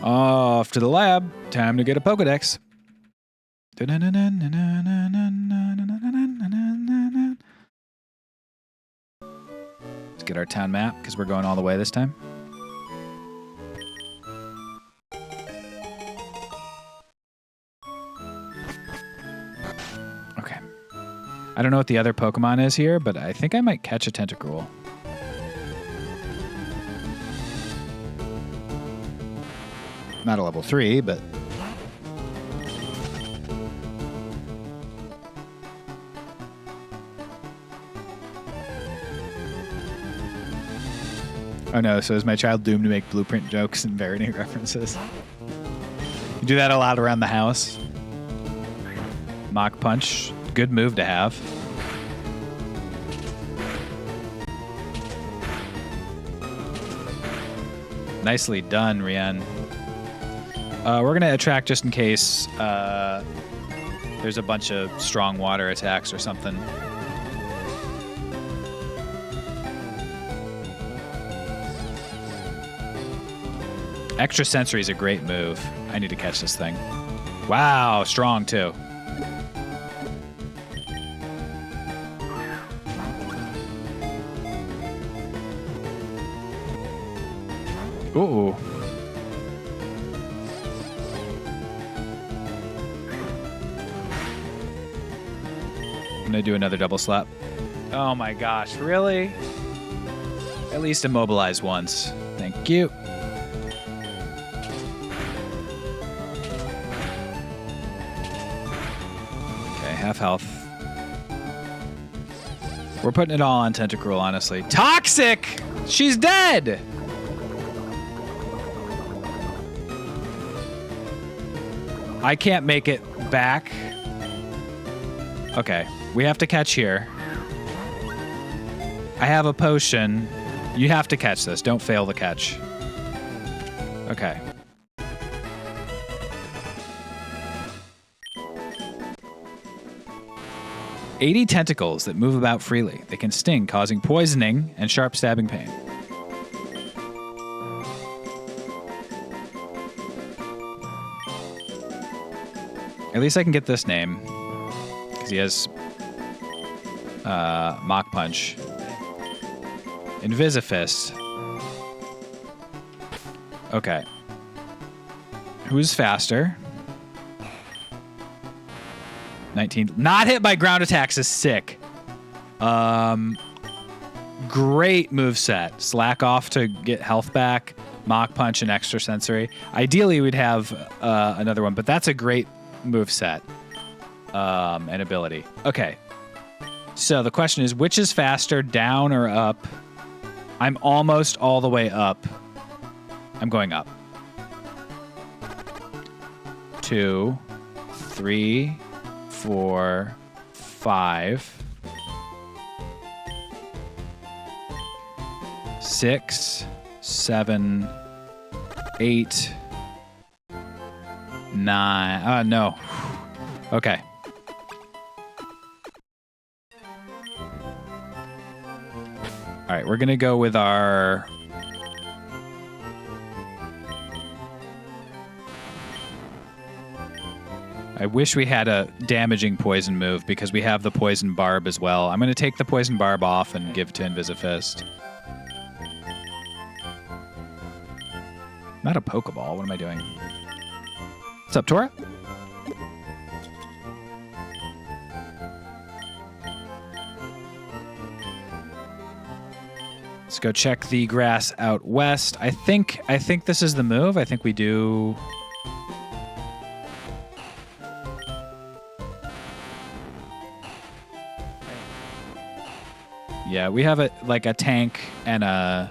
Off to the lab. Time to get a Pokedex. Let's get our town map because we're going all the way this time. Okay. I don't know what the other Pokemon is here, but I think I might catch a Tentacruel. Not a level 3, but Oh no, so is my child doomed to make blueprint jokes and marinate references? You do that a lot around the house. Mach punch. Good move to have. Nicely done, Rian. We're going to attract just in case there's a bunch of strong water attacks or something. Extra sensory is a great move. I need to catch this thing. Wow, strong too. Ooh. I'm gonna do another double slap. Oh my gosh, really? At least immobilize once. Thank you. Okay, half health. We're putting it all on Tentacruel, honestly. Toxic! She's dead! I can't make it back. Okay, we have to catch here. I have a potion. You have to catch this. Don't fail the catch. Okay. "80 tentacles that move about freely. They can sting, causing poisoning and sharp stabbing pain. At least I can get this name. Because he has Mach Punch. Invisifist. Okay. Who's faster? 19. Not hit by ground attacks is sick. Great moveset. Slack off to get health back. Mach Punch and extra sensory. Ideally, we'd have another one, but that's a great moveset and ability. Okay. So the question is, which is faster, down or up? I'm almost all the way up. I'm going up. 2, 3, 4, 5, 6, 7, 8, 9. No. Okay. All right, we're going to go with our... I wish we had a damaging poison move because we have the poison barb as well. I'm going to take the poison barb off and give to Invisifist. Not a Pokeball. What am I doing? What's up, Tora? Let's go check the grass out west. I think this is the move. I think we do. Yeah, we have like a tank and a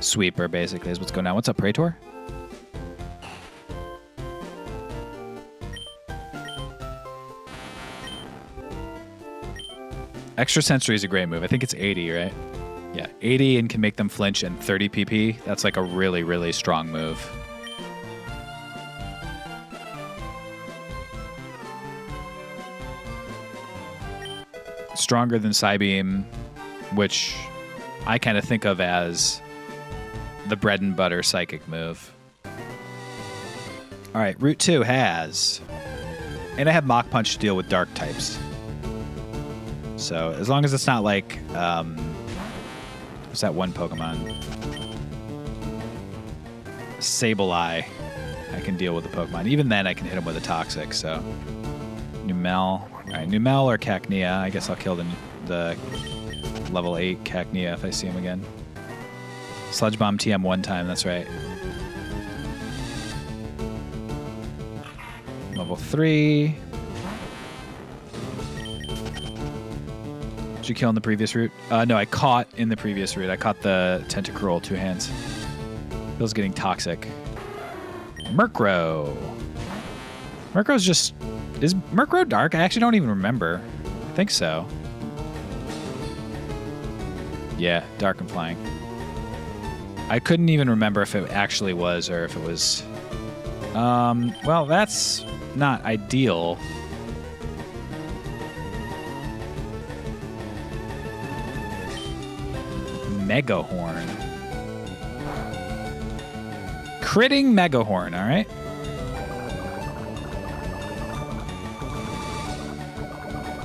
sweeper, basically, is what's going on. What's up, Praetor? Extra sensory is a great move. I think it's 80, right? Yeah, 80 and can make them flinch and 30 PP. That's like a really, really strong move. Stronger than Psybeam, which I kind of think of as the bread and butter psychic move. All right, Route 2 has... And I have Mach Punch to deal with dark types. So as long as it's not like... what's that one Pokemon? Sableye. I can deal with the Pokemon. Even then, I can hit him with a Toxic, so... Numel. All right, Numel or Cacnea. I guess I'll kill the level 8 Cacnea if I see him again. Sludge Bomb TM one time, that's right. Level 3. Did you kill in the previous route? No, I caught in the previous route. I caught the Tentacruel 2 hands. Feels getting toxic. Murkrow. Murkrow's just... Is Murkrow dark? I actually don't even remember. I think so. Yeah, dark and flying. I couldn't even remember if it actually was or if it was... well, that's not ideal. Megahorn. Critting Megahorn, all right?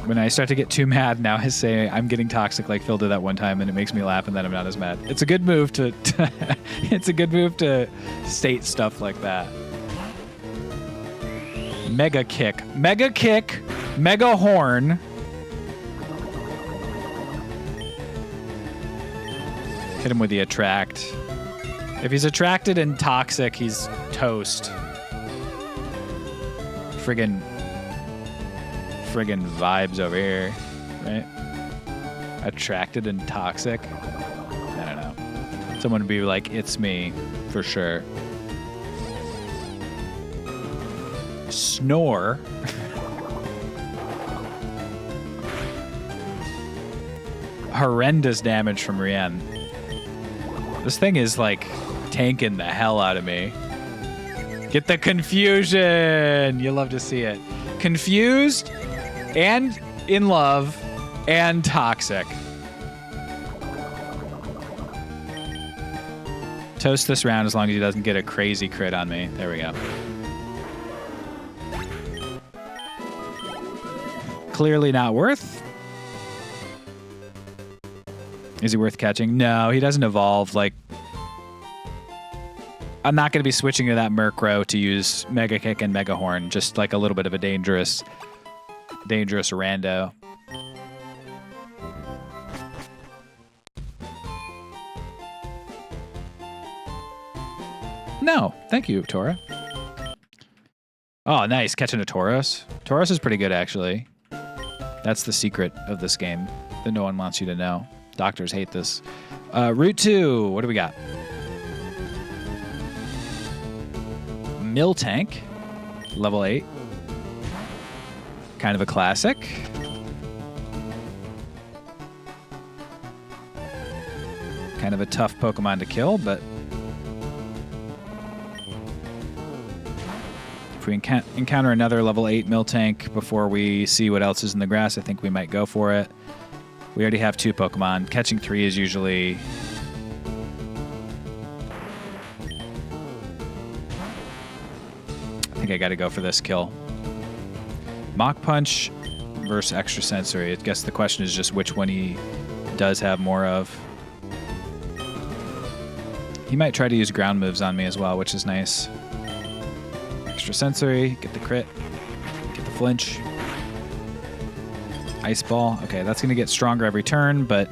When I start to get too mad, now I say I'm getting toxic like Phil did that one time, and it makes me laugh, and then I'm not as mad. It's a good move to it's a good move to state stuff like that. Mega kick. Mega kick. Mega horn. Hit him with the attract. If he's attracted and toxic, he's toast. Friggin' vibes over here, right? Attracted and toxic. I don't know. Someone would be like, it's me, for sure. Snore. Horrendous damage from Rien. This thing is like tanking the hell out of me. Get the confusion. You love to see it. Confused and in love and toxic. Toast this round as long as he doesn't get a crazy crit on me. There we go. Clearly not worth. Is he worth catching? No, he doesn't evolve. Like, I'm not going to be switching to that Murkrow to use Mega Kick and Mega Horn. Just like a little bit of a dangerous rando. No, thank you, Tora. Oh, nice. Catching a Tauros. Tauros is pretty good, actually. That's the secret of this game that no one wants you to know. Doctors hate this. Route 2. What do we got? Miltank. Level 8. Kind of a classic. Kind of a tough Pokemon to kill, but if we encounter another level 8 Miltank before we see what else is in the grass, I think we might go for it. We already have 2 Pokemon. Catching 3 is usually... I think I gotta go for this kill. Mach Punch versus Extrasensory. I guess the question is just which one he does have more of. He might try to use ground moves on me as well, which is nice. Extrasensory, get the crit, get the flinch. Ice Ball. Okay, that's going to get stronger every turn, but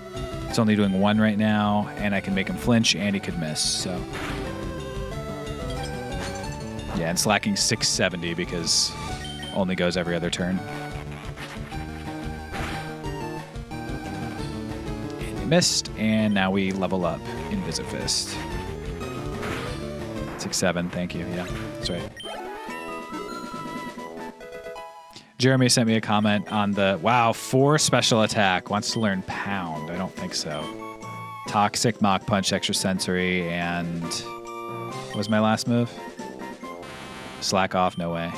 it's only doing 1 right now, and I can make him flinch, and he could miss, so... Yeah, and slacking 670 because only goes every other turn. And he missed, and now we level up Invisifist. 6-7, thank you. Yeah, that's right. Jeremy sent me a comment on the, wow, 4 special attack. Wants to learn Pound. I don't think so. Toxic, Mach Punch, Extrasensory, and what was my last move? Slack off, no way.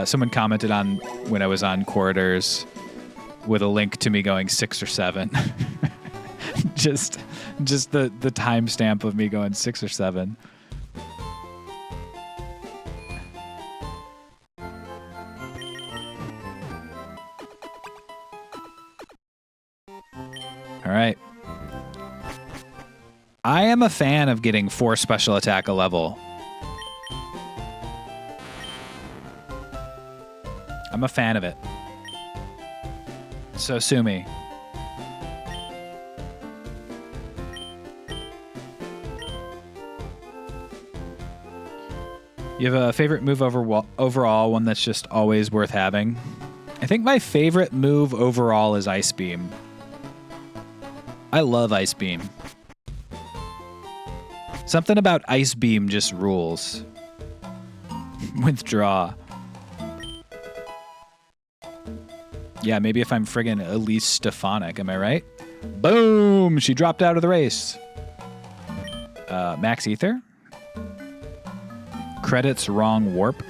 Someone commented on when I was on Corridors with a link to me going 6 or 7. just the timestamp of me going 6 or 7. All right. I am a fan of getting 4 special attack a level. I'm a fan of it. So sue me. You have a favorite move overall, one that's just always worth having? I think my favorite move overall is Ice Beam. I love Ice Beam. Something about Ice Beam just rules. Withdraw. Yeah, maybe if I'm friggin' Elise Stefanik, am I right? Boom! She dropped out of the race. Max Ether. Credits wrong warp.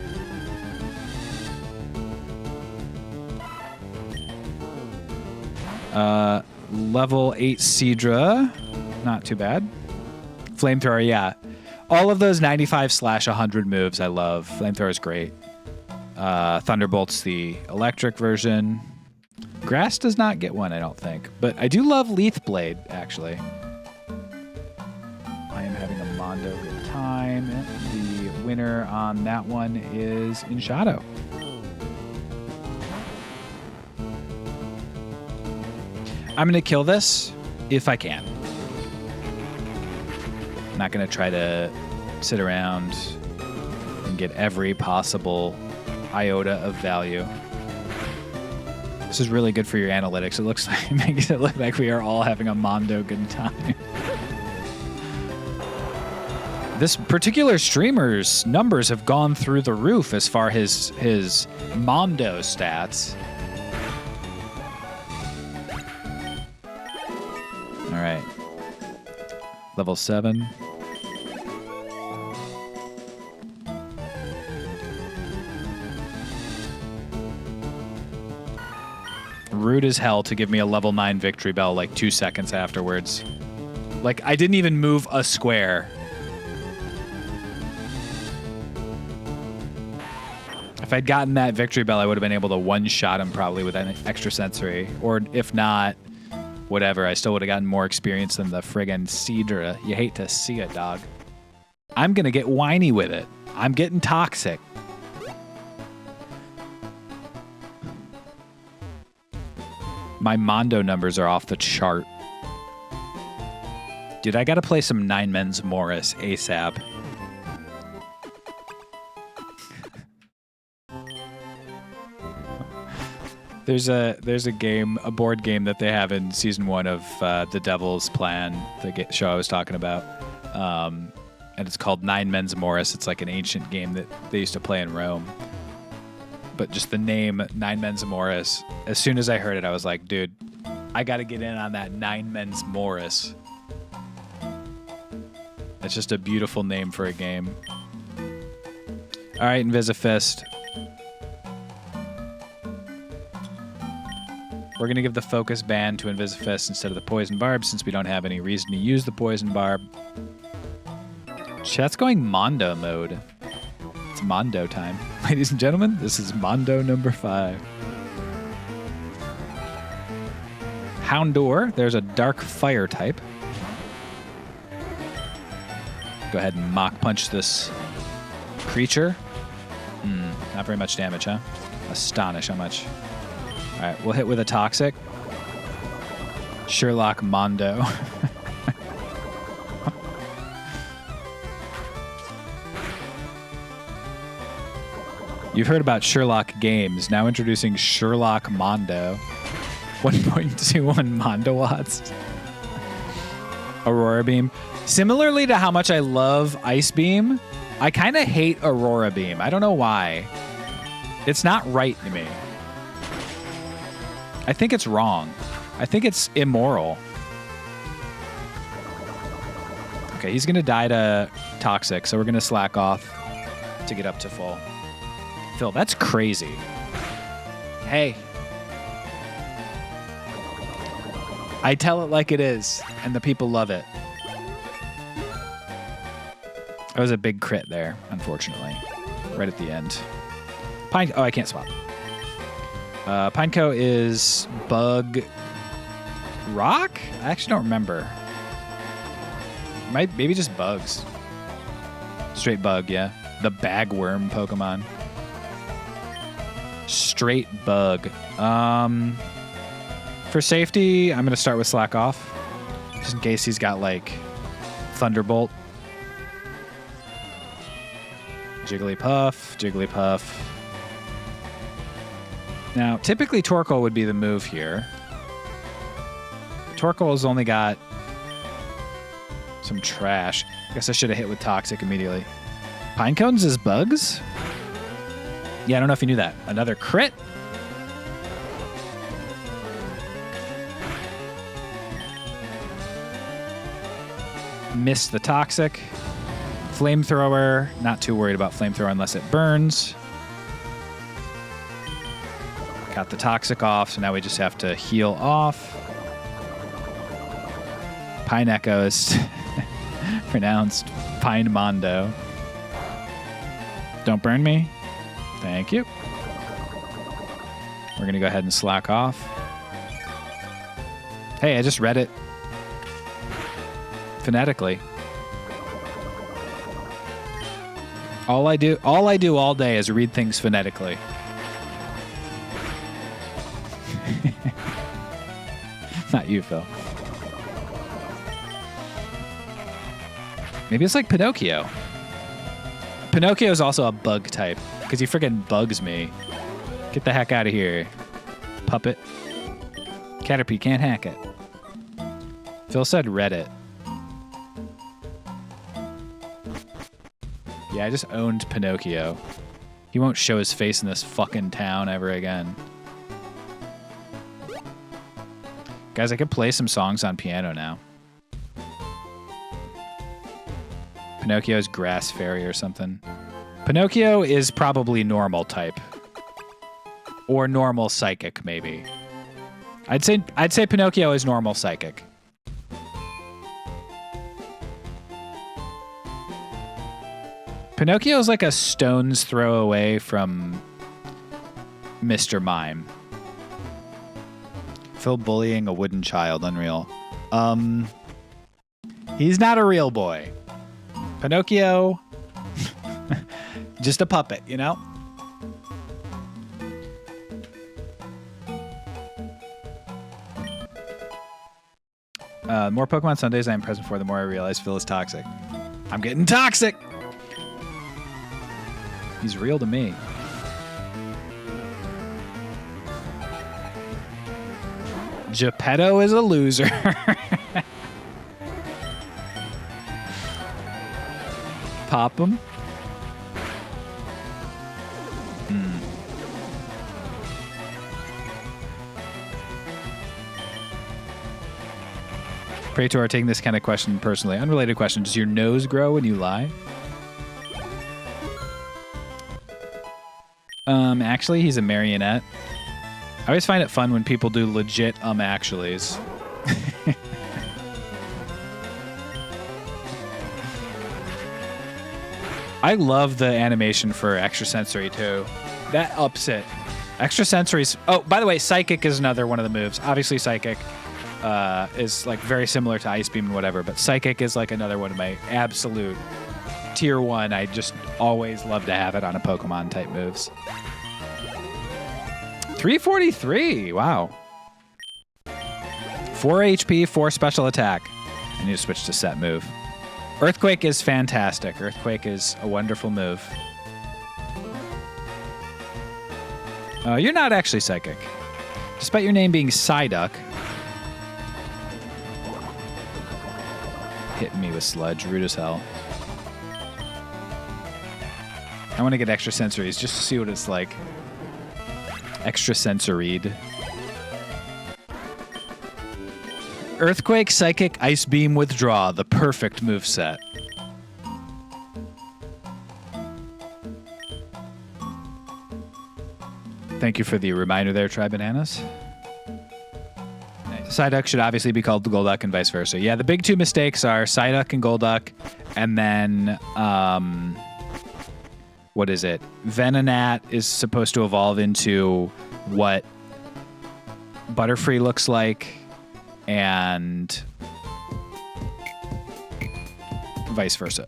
Level 8 Seadra. Not too bad. Flamethrower, yeah. All of those 95/100 moves I love. Flamethrower is great. Thunderbolt's the electric version. Grass does not get one, I don't think. But I do love Leaf Blade, actually. I am having a Mondo good time. The winner on that one is In Shadow. I'm going to kill this if I can. I'm not going to try to sit around and get every possible iota of value. This is really good for your analytics. It looks like, it makes it look like we are all having a Mondo good time. This particular streamer's numbers have gone through the roof as far as his Mondo stats. All right. Level 7. Rude as hell to give me a level 9 victory bell like 2 seconds afterwards. Like, I didn't even move a square. If I'd gotten that victory bell, I would have been able to one-shot him probably with an extra sensory. Or if not, whatever. I still would have gotten more experience than the friggin' Seadra. You hate to see it, dog. I'm going to get whiny with it. I'm getting toxic. My Mondo numbers are off the chart. Dude, I gotta play some Nine Men's Morris ASAP. There's a game, a board game that they have in season 1 of The Devil's Plan, the show I was talking about. And it's called Nine Men's Morris. It's like an ancient game that they used to play in Rome. But just the name Nine Men's Morris, as soon as I heard it, I was like, dude, I got to get in on that Nine Men's Morris. It's just a beautiful name for a game. All right, Invisifist. We're going to give the Focus Band to Invisifist instead of the Poison Barb since we don't have any reason to use the Poison Barb. Chat's going Mondo mode. It's Mondo time. Ladies and gentlemen, this is Mondo number 5. Houndour, there's a dark fire type. Go ahead and Mach Punch this creature. Not very much damage, huh? Astonish how much. All right, we'll hit with a Toxic. Sherlock Mondo. You've heard about Sherlock Games. Now introducing Sherlock Mondo. 1.21 Mondo watts. Aurora Beam. Similarly to how much I love Ice Beam, I kind of hate Aurora Beam. I don't know why. It's not right to me. I think it's wrong. I think it's immoral. Okay, he's going to die to Toxic, so we're going to slack off to get up to full. Phil, that's crazy. Hey. I tell it like it is, and the people love it. That was a big crit there, unfortunately. Right at the end. Pine. Oh, I can't swap. Pineco is Bug Rock? I actually don't remember. Maybe just Bugs. Straight Bug, yeah. The Bagworm Pokemon. Straight Bug. For safety, I'm going to start with Slack Off. Just in case he's got, like, Thunderbolt. Jigglypuff, Jigglypuff. Now, typically Torkoal would be the move here. Torkoal's only got some trash. I guess I should have hit with Toxic immediately. Pine Cones is bugs? Yeah, I don't know if you knew that. Another crit? Missed the Toxic. Flamethrower. Not too worried about Flamethrower unless it burns. Got the Toxic off, so now we just have to heal off. Pine Echo is pronounced Pine Mondo. Don't burn me. Thank you. We're going to go ahead and slack off. Hey, I just read it phonetically. All I do all day is read things phonetically. Not you, Phil. Maybe it's like Pinocchio. Pinocchio is also a bug type because he freaking bugs me. Get the heck out of here, puppet. Caterpie can't hack it. Phil said Reddit. Yeah, I just owned Pinocchio. He won't show his face in this fucking town ever again. Guys, I could play some songs on piano now. Pinocchio's Grass Fairy or something. Pinocchio is probably normal type. Or normal psychic, maybe. I'd say Pinocchio is normal psychic. Pinocchio is like a stone's throw away from Mr. Mime. Phil bullying a wooden child, unreal. He's not a real boy. Pinocchio, just a puppet, you know? The more Pokemon Sundays I am present for, the more I realize Phil is toxic. I'm getting toxic! He's real to me. Geppetto is a loser. Pop him. Praetor taking this kind of question personally. Unrelated question. Does your nose grow when you lie? Actually, he's a marionette. I always find it fun when people do legit actuallys. I love the animation for extrasensory too. That ups it. Extrasensory's... Oh, by the way, Psychic is another one of the moves. Obviously, Psychic is like very similar to Ice Beam and whatever, but Psychic is like another one of my absolute tier 1. I just always love to have it on a Pokemon type moves. 343. Wow. 4 HP, 4 special attack. I need to switch to set move. Earthquake is fantastic. Earthquake is a wonderful move. You're not actually Psychic. Despite your name being Psyduck. Hitting me with Sludge. Rude as hell. I want to get extrasensories just to see what it's like. Extrasensoried. Earthquake, Psychic, Ice Beam, Withdraw. The perfect moveset. Thank you for the reminder there, Try Bananas. Nice. Psyduck should obviously be called Golduck and vice versa. Yeah, the big two mistakes are Psyduck and Golduck, and then, what is it? Venonat is supposed to evolve into what Butterfree looks like, and vice versa.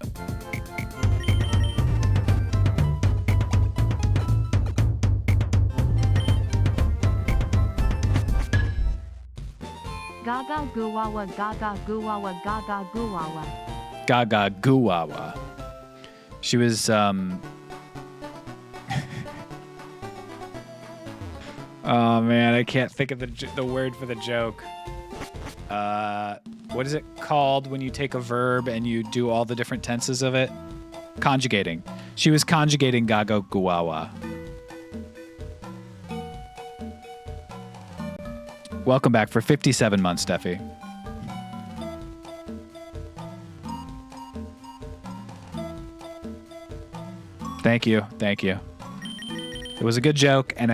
Gaga Guwawa, Gaga Guwawa, Gaga Guwawa. Gaga Guwawa. She was, Oh man, I can't think of the word for the joke. What is it called when you take a verb and you do all the different tenses of it? Conjugating. She was conjugating Gago Guawa. Welcome back for 57 months, Steffi. Thank you. Thank you. It was a good joke, and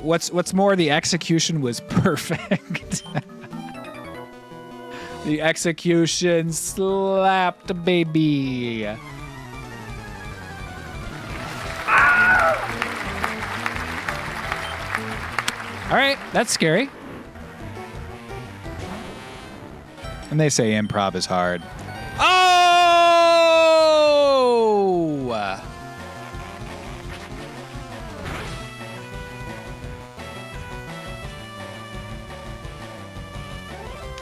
what's more, the execution was perfect. The execution slapped, baby. All right, that's scary. And they say improv is hard. Oh!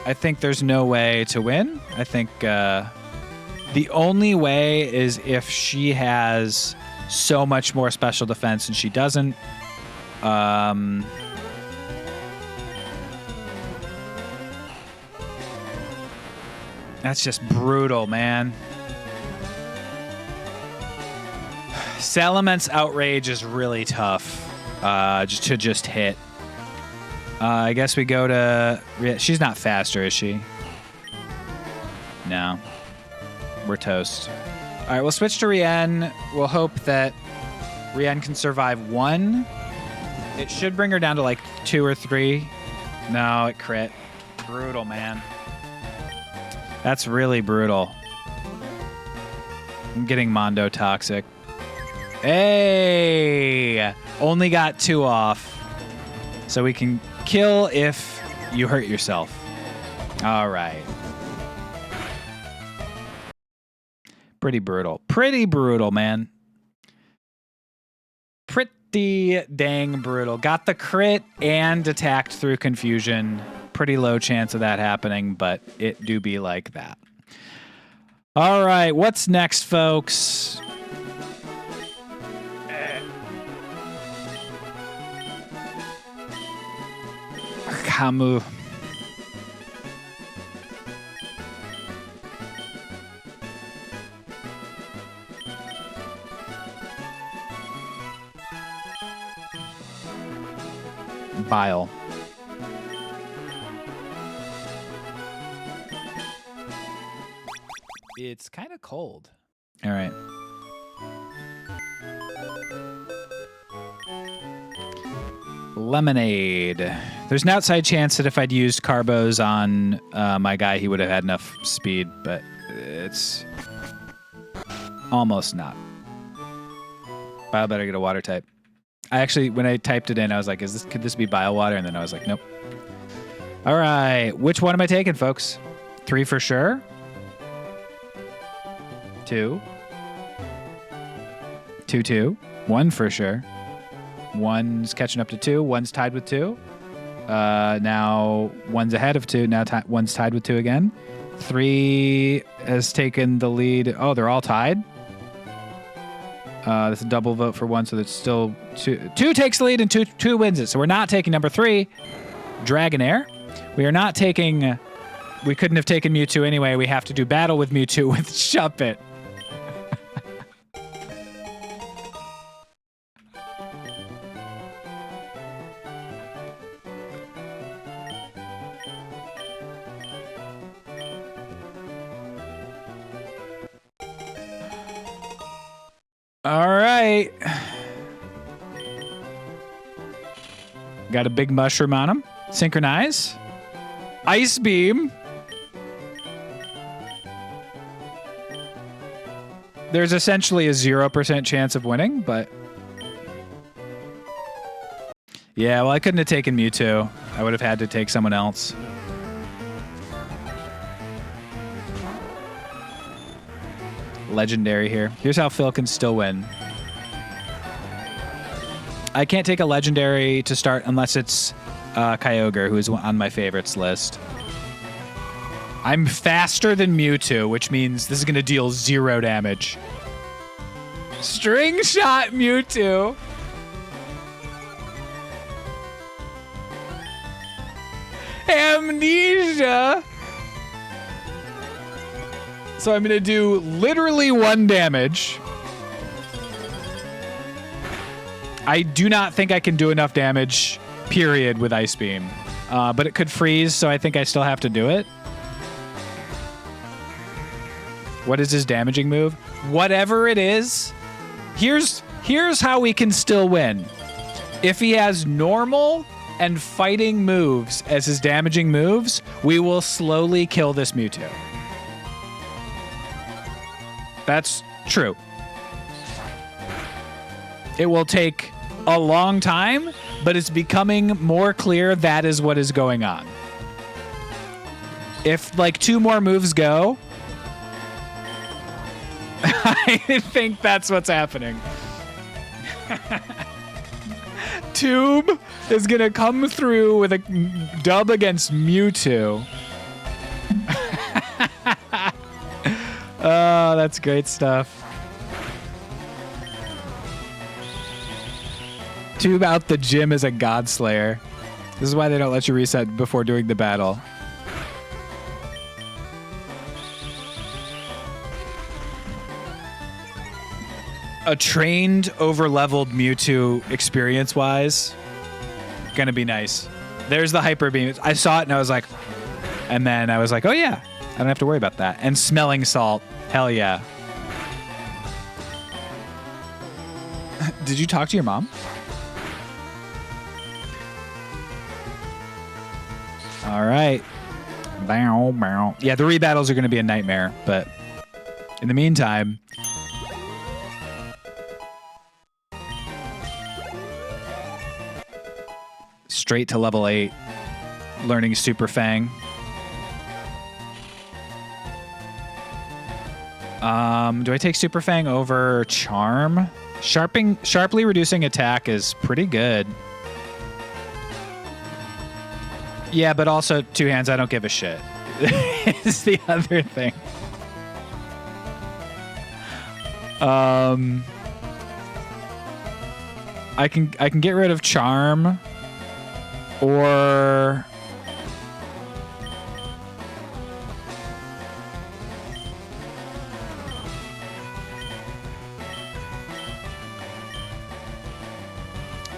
I think there's no way to win. I think the only way is if she has so much more special defense and she doesn't. That's just brutal, man. Salament's outrage is really tough just hit. I guess we go to... She's not faster, is she? No. We're toast. All right, we'll switch to Rien. We'll hope that Rien can survive 1. It should bring her down to like 2 or 3. No, it crit. Brutal, man. That's really brutal. I'm getting Mondo toxic. Hey! Only got 2 off. So we can kill if you hurt yourself. All right. Pretty brutal. Pretty brutal, man. Pretty dang brutal. Got the crit and attacked through confusion. Pretty low chance of that happening, but it do be like that. All right, what's next, folks? Camus. Bile. It's kind of cold. All right. Lemonade. There's an outside chance that if I'd used carbos on my guy, he would have had enough speed, but it's almost not. Bile better get a water type. I actually, when I typed it in, I was like, could this be bile water? And then I was like, nope. All right. Which one am I taking, folks? 3 for sure. 2. 2, 2. 1 for sure. 1's catching up to 2. 1's tied with 2. Now 1's ahead of 2. Now 1's tied with 2 again. 3 has taken the lead. Oh, they're all tied. That's a double vote for 1, so that's still 2. 2 takes the lead and 2 wins it. So we're not taking number 3, Dragonair. We are not taking... we couldn't have taken Mewtwo anyway. We have to do battle with Mewtwo with Shuppet. All right. Got a big mushroom on him. Synchronize. Ice beam. There's essentially a 0% chance of winning, but... yeah, well, I couldn't have taken Mewtwo. I would have had to take someone else. Legendary here. Here's how Phil can still win. I can't take a legendary to start unless it's Kyogre, who is on my favorites list. I'm faster than Mewtwo, which means this is going to deal 0 damage. String shot Mewtwo. amnesia. So I'm going to do literally 1 damage. I do not think I can do enough damage, period, with Ice Beam. But it could freeze, so I think I still have to do it. What is his damaging move? Whatever it is, here's how we can still win. If he has normal and fighting moves as his damaging moves, we will slowly kill this Mewtwo. That's true. It will take a long time, but it's becoming more clear that is what is going on. If like 2 more moves go, I think that's what's happening. Tube is going to come through with a dub against Mewtwo. Oh, that's great stuff. Tube out the gym as a God Slayer. This is why they don't let you reset before doing the battle. A trained, over-leveled Mewtwo experience-wise, gonna be nice. There's the Hyper Beam. I saw it and I was like, and then I was like, oh yeah, I don't have to worry about that. And Smelling Salt, hell yeah. Did you talk to your mom? All right. Bow, bow. Yeah, the rebattles are gonna be a nightmare, but in the meantime, straight to level 8, learning Super Fang. Do I take Super Fang over Charm? Sharply reducing attack is pretty good. Yeah, but also 2 hands, I don't give a shit. Is the other thing. I can get rid of Charm, or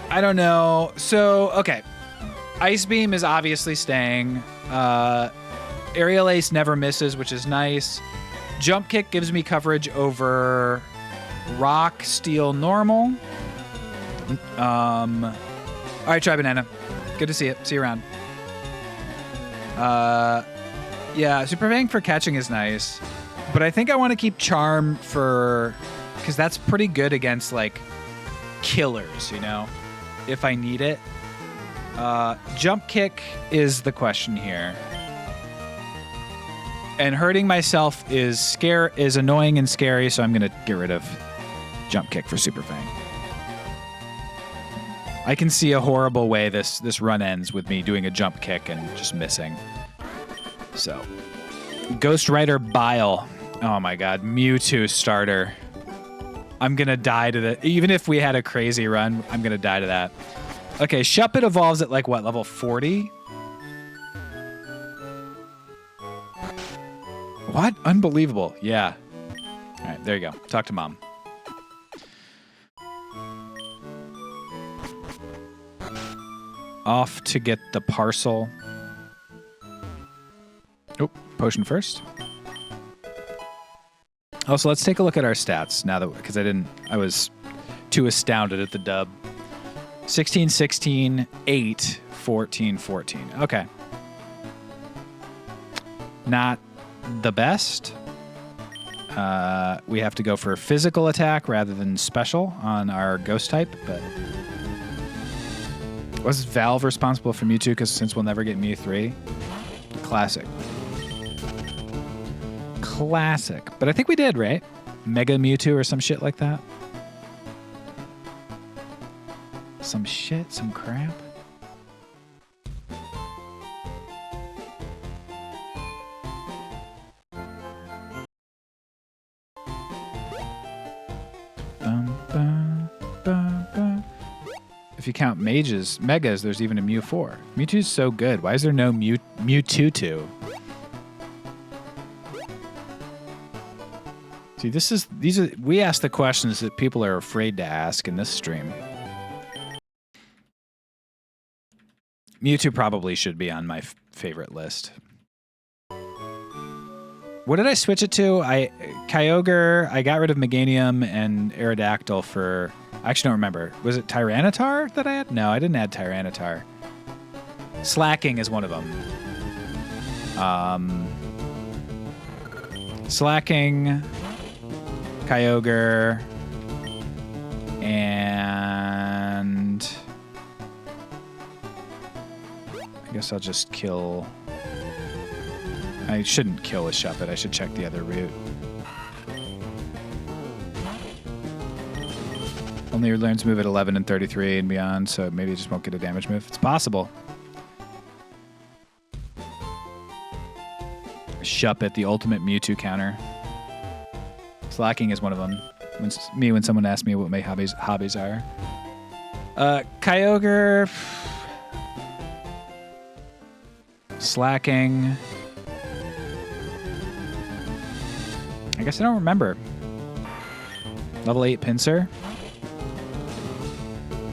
I don't know. So, okay. Ice Beam is obviously staying. Aerial Ace never misses, which is nice. Jump Kick gives me coverage over Rock, Steel, Normal. All right, Try Banana. Good to see it. See you around. Yeah, Super Fang for catching is nice. But I think I want to keep Charm for... because that's pretty good against, like, killers, you know? If I need it. Jump Kick is the question here. And hurting myself is annoying and scary, so I'm going to get rid of Jump Kick for Super Fang. I can see a horrible way this run ends with me doing a Jump Kick and just missing. So, Ghost Rider Bile. Oh my god, Mewtwo starter. I'm going to die to the... even if we had a crazy run, I'm going to die to that. Okay, Shuppet evolves at like what, level 40? What? Unbelievable. Yeah. All right, there you go. Talk to mom. Off to get the parcel. Oh, potion first. Also, let's take a look at our stats now that, because I was too astounded at the dub. 16, 16, 8, 14, 14. Okay. Not the best. We have to go for physical attack rather than special on our ghost type, but was Valve responsible for Mewtwo because since we'll never get Mew 3? Classic. Classic. But I think we did, right? Mega Mewtwo or some shit like that. Some shit, some crap. If you count megas, there's even a Mew 4. Mewtwo's so good. Why is there no Mewtwo? See, we ask the questions that people are afraid to ask in this stream. Mewtwo probably should be on my favorite list. What did I switch it to? Kyogre, I got rid of Meganium and Aerodactyl for... I actually don't remember. Was it Tyranitar that I had? No, I didn't add Tyranitar. Slacking is one of them. Slacking, Kyogre, and... I guess I'll just kill... I shouldn't kill a Shuppet. I should check the other route. Only learns move at 11 and 33 and beyond, so maybe it just won't get a damage move. It's possible. Shuppet, the ultimate Mewtwo counter. Slacking is one of them. When someone asks me what my hobbies are. Kyogre. Slacking. I guess I don't remember. Level 8 Pinsir.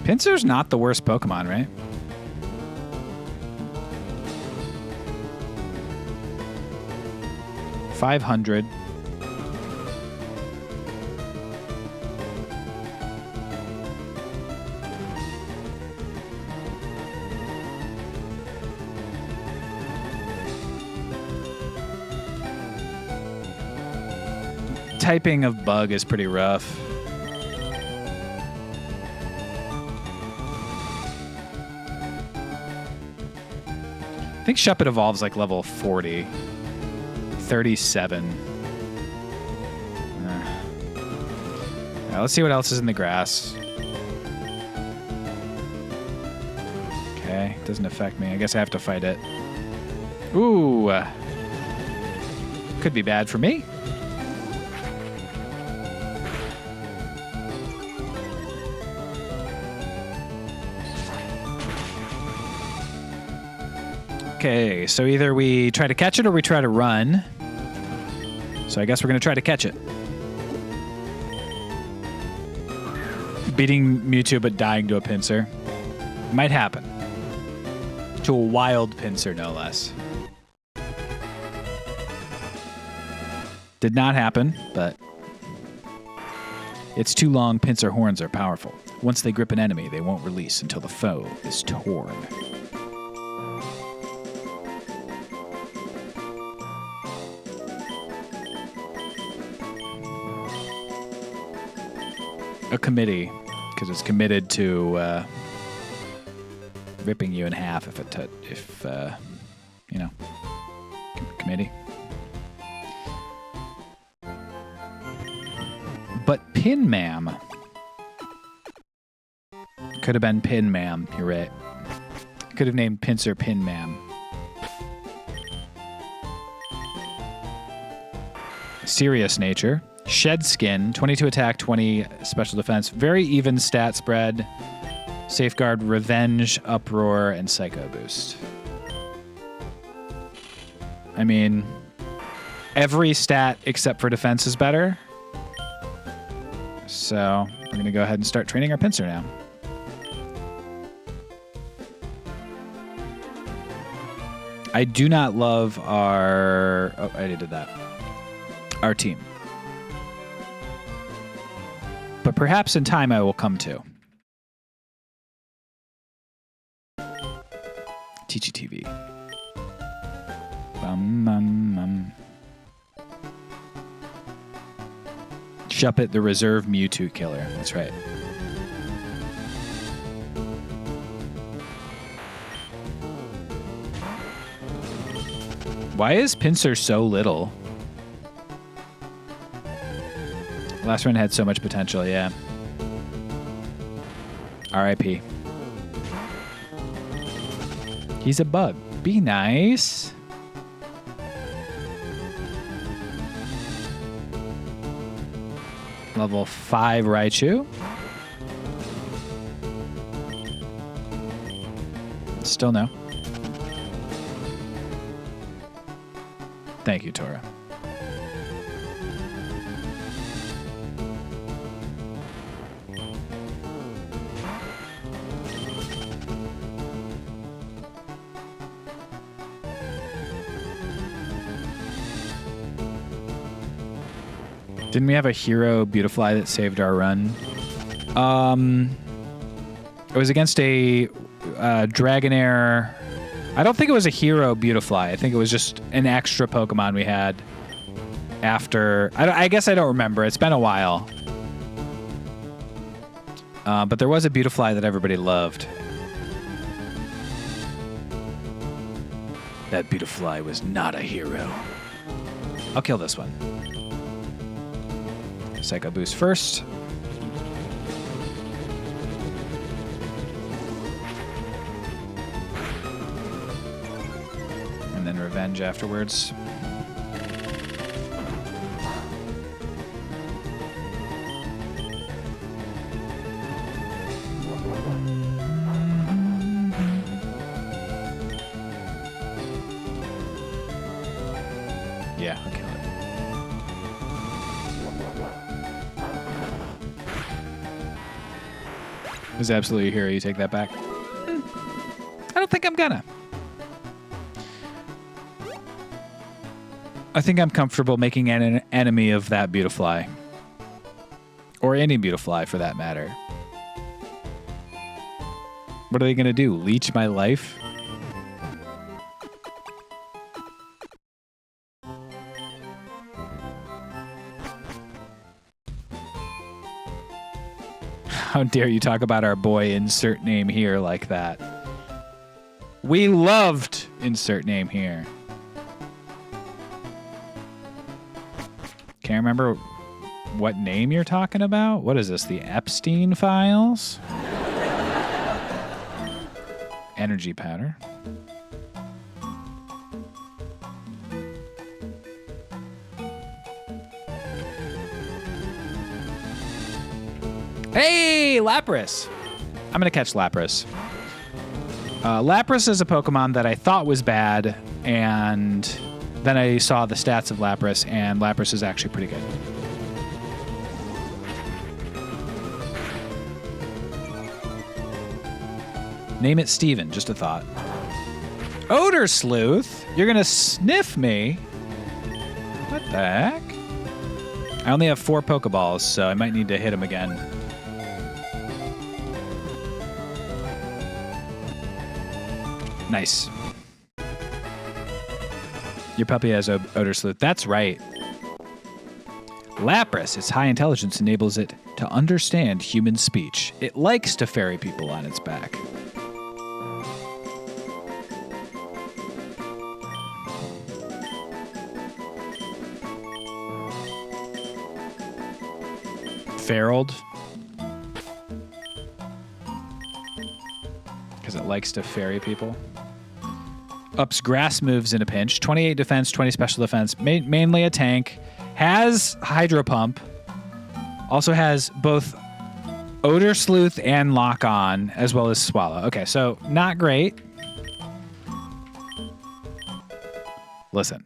Pinsir's not the worst Pokemon, right? $500. Typing of bug is pretty rough. I think Shuppet evolves like level 40. 37. Let's see what else is in the grass. Okay, doesn't affect me. I guess I have to fight it. Ooh. Could be bad for me. Okay, so either we try to catch it or we try to run. So I guess we're going to try to catch it. Beating Mewtwo but dying to a Pinsir. Might happen. To a wild Pinsir, no less. Did not happen, but... Its too long Pinsir horns are powerful. Once they grip an enemy, they won't release until the foe is torn. A committee, because it's committed to ripping you in half if you know, committee. But Pinmam could have been Pinmam. You're right. Could have named Pinsir Pinmam. Serious nature. Shed Skin, 22 attack, 20 special defense. Very even stat spread. Safeguard, Revenge, Uproar, and Psycho Boost. I mean, every stat except for defense is better. So we're going to go ahead and start training our Pinsir now. I do not love our... Oh, I already did that. Our team. But perhaps in time I will come to. TGTV. Shuppet, the reserve Mewtwo killer. That's right. Why is Pinsir so little? Last run had so much potential, yeah. R.I.P. He's a bug. Be nice. Level 5 Raichu. Still no. Thank you, Tora. Didn't we have a hero Beautifly that saved our run? It was against a Dragonair. I don't think it was a hero Beautifly. I think it was just an extra Pokemon we had after. I guess I don't remember. It's been a while. But there was a Beautifly that everybody loved. That Beautifly was not a hero. I'll kill this one. Psycho Boost first. And then Revenge afterwards. Yeah, I'll kill it. Is absolutely a hero. You take that back? I don't think I'm gonna. I think I'm comfortable making an enemy of that Beautifly. Or any Beautifly for that matter. What are they gonna do? Leech my life? How dare you talk about our boy insert name here like that? We loved insert name here. Can't remember what name you're talking about. What is this? The Epstein files? Energy powder. Hey, Lapras! I'm going to catch Lapras. Lapras is a Pokemon that I thought was bad, and then I saw the stats of Lapras, and Lapras is actually pretty good. Name it Steven, just a thought. Odor Sleuth? You're going to sniff me? What the heck? I only have 4 Pokeballs, so I might need to hit him again. Nice. Your puppy has Odor Sleuth. That's right. Lapras, its high intelligence enables it to understand human speech. It likes to ferry people on its back. Feraled. Because it likes to ferry people. Ups grass moves in a pinch. 28 defense, 20 special defense. Mainly a tank. Has Hydro Pump. Also has both Odor Sleuth and Lock On, as well as Swallow. Okay, so not great. Listen.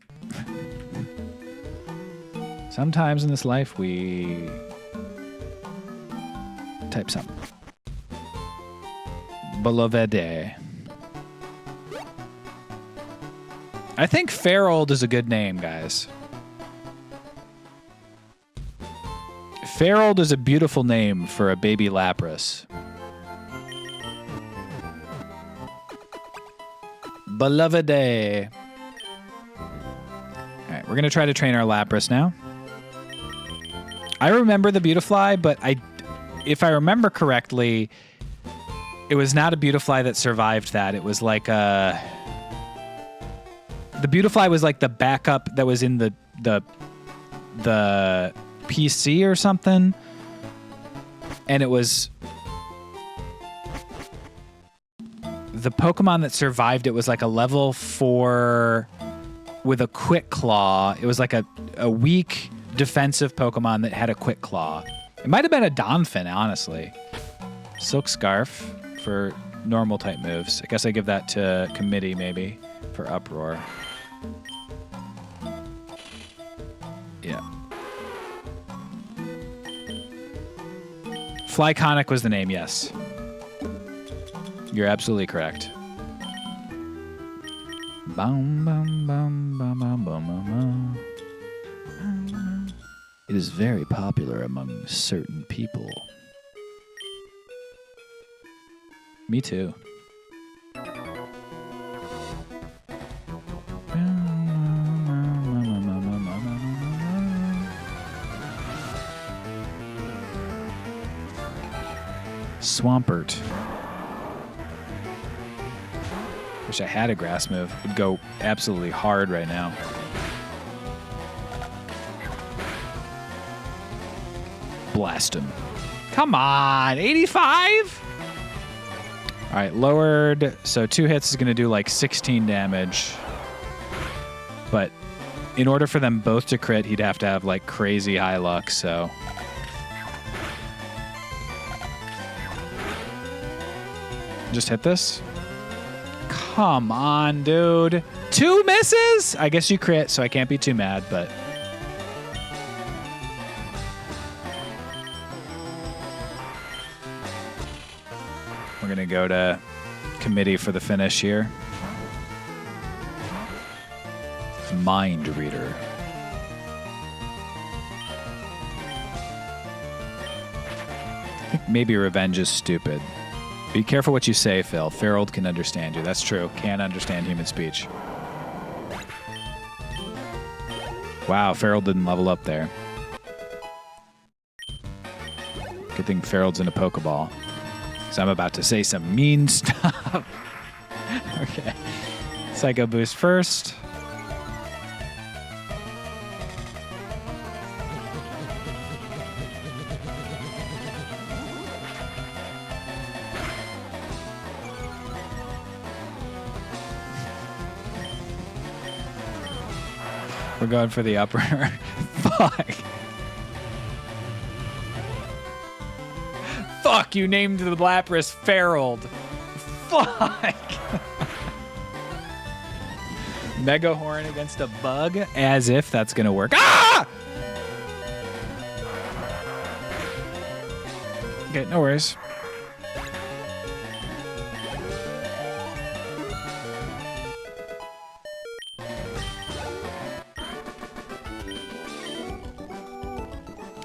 Sometimes in this life we type something. Beloved. I think Ferald is a good name, guys. Ferald is a beautiful name for a baby Lapras. Beloved. All right, we're going to try to train our Lapras now. I remember the Beautifly, but if I remember correctly, it was not a Beautifly that survived that. It was like a... The Beautifly was like the backup that was in the PC or something. And it was... The Pokemon that survived it was like a level 4 with a Quick Claw. It was like a weak defensive Pokemon that had a Quick Claw. It might have been a Donphin, honestly. Silk Scarf for normal type moves. I guess I give that to committee maybe for uproar. Yeah. Flyconic was the name, yes. You're absolutely correct. Bum, bum, bum, bum, bum, bum, bum. It is very popular among certain people. Me too. Swampert. Wish I had a grass move. Would go absolutely hard right now. Blast him. Come on, 85? All right, lowered. So 2 hits is going to do like 16 damage. But in order for them both to crit, he'd have to have like crazy high luck, so. Just hit this. Come on, dude. 2 misses? I guess you crit, so I can't be too mad, but. We're going to go to committee for the finish here. Mind Reader. I think maybe revenge is stupid. Be careful what you say, Phil. Ferold can understand you. That's true. Can understand human speech. Wow, Ferold didn't level up there. Good thing Ferold's in a Pokeball. Because I'm about to say some mean stuff. Okay. Psycho Boost first. We're going for the upper. Fuck. Fuck, you named the Lapras Ferold. Fuck. Mega Horn against a bug? As if that's going to work. Ah! Okay, no worries.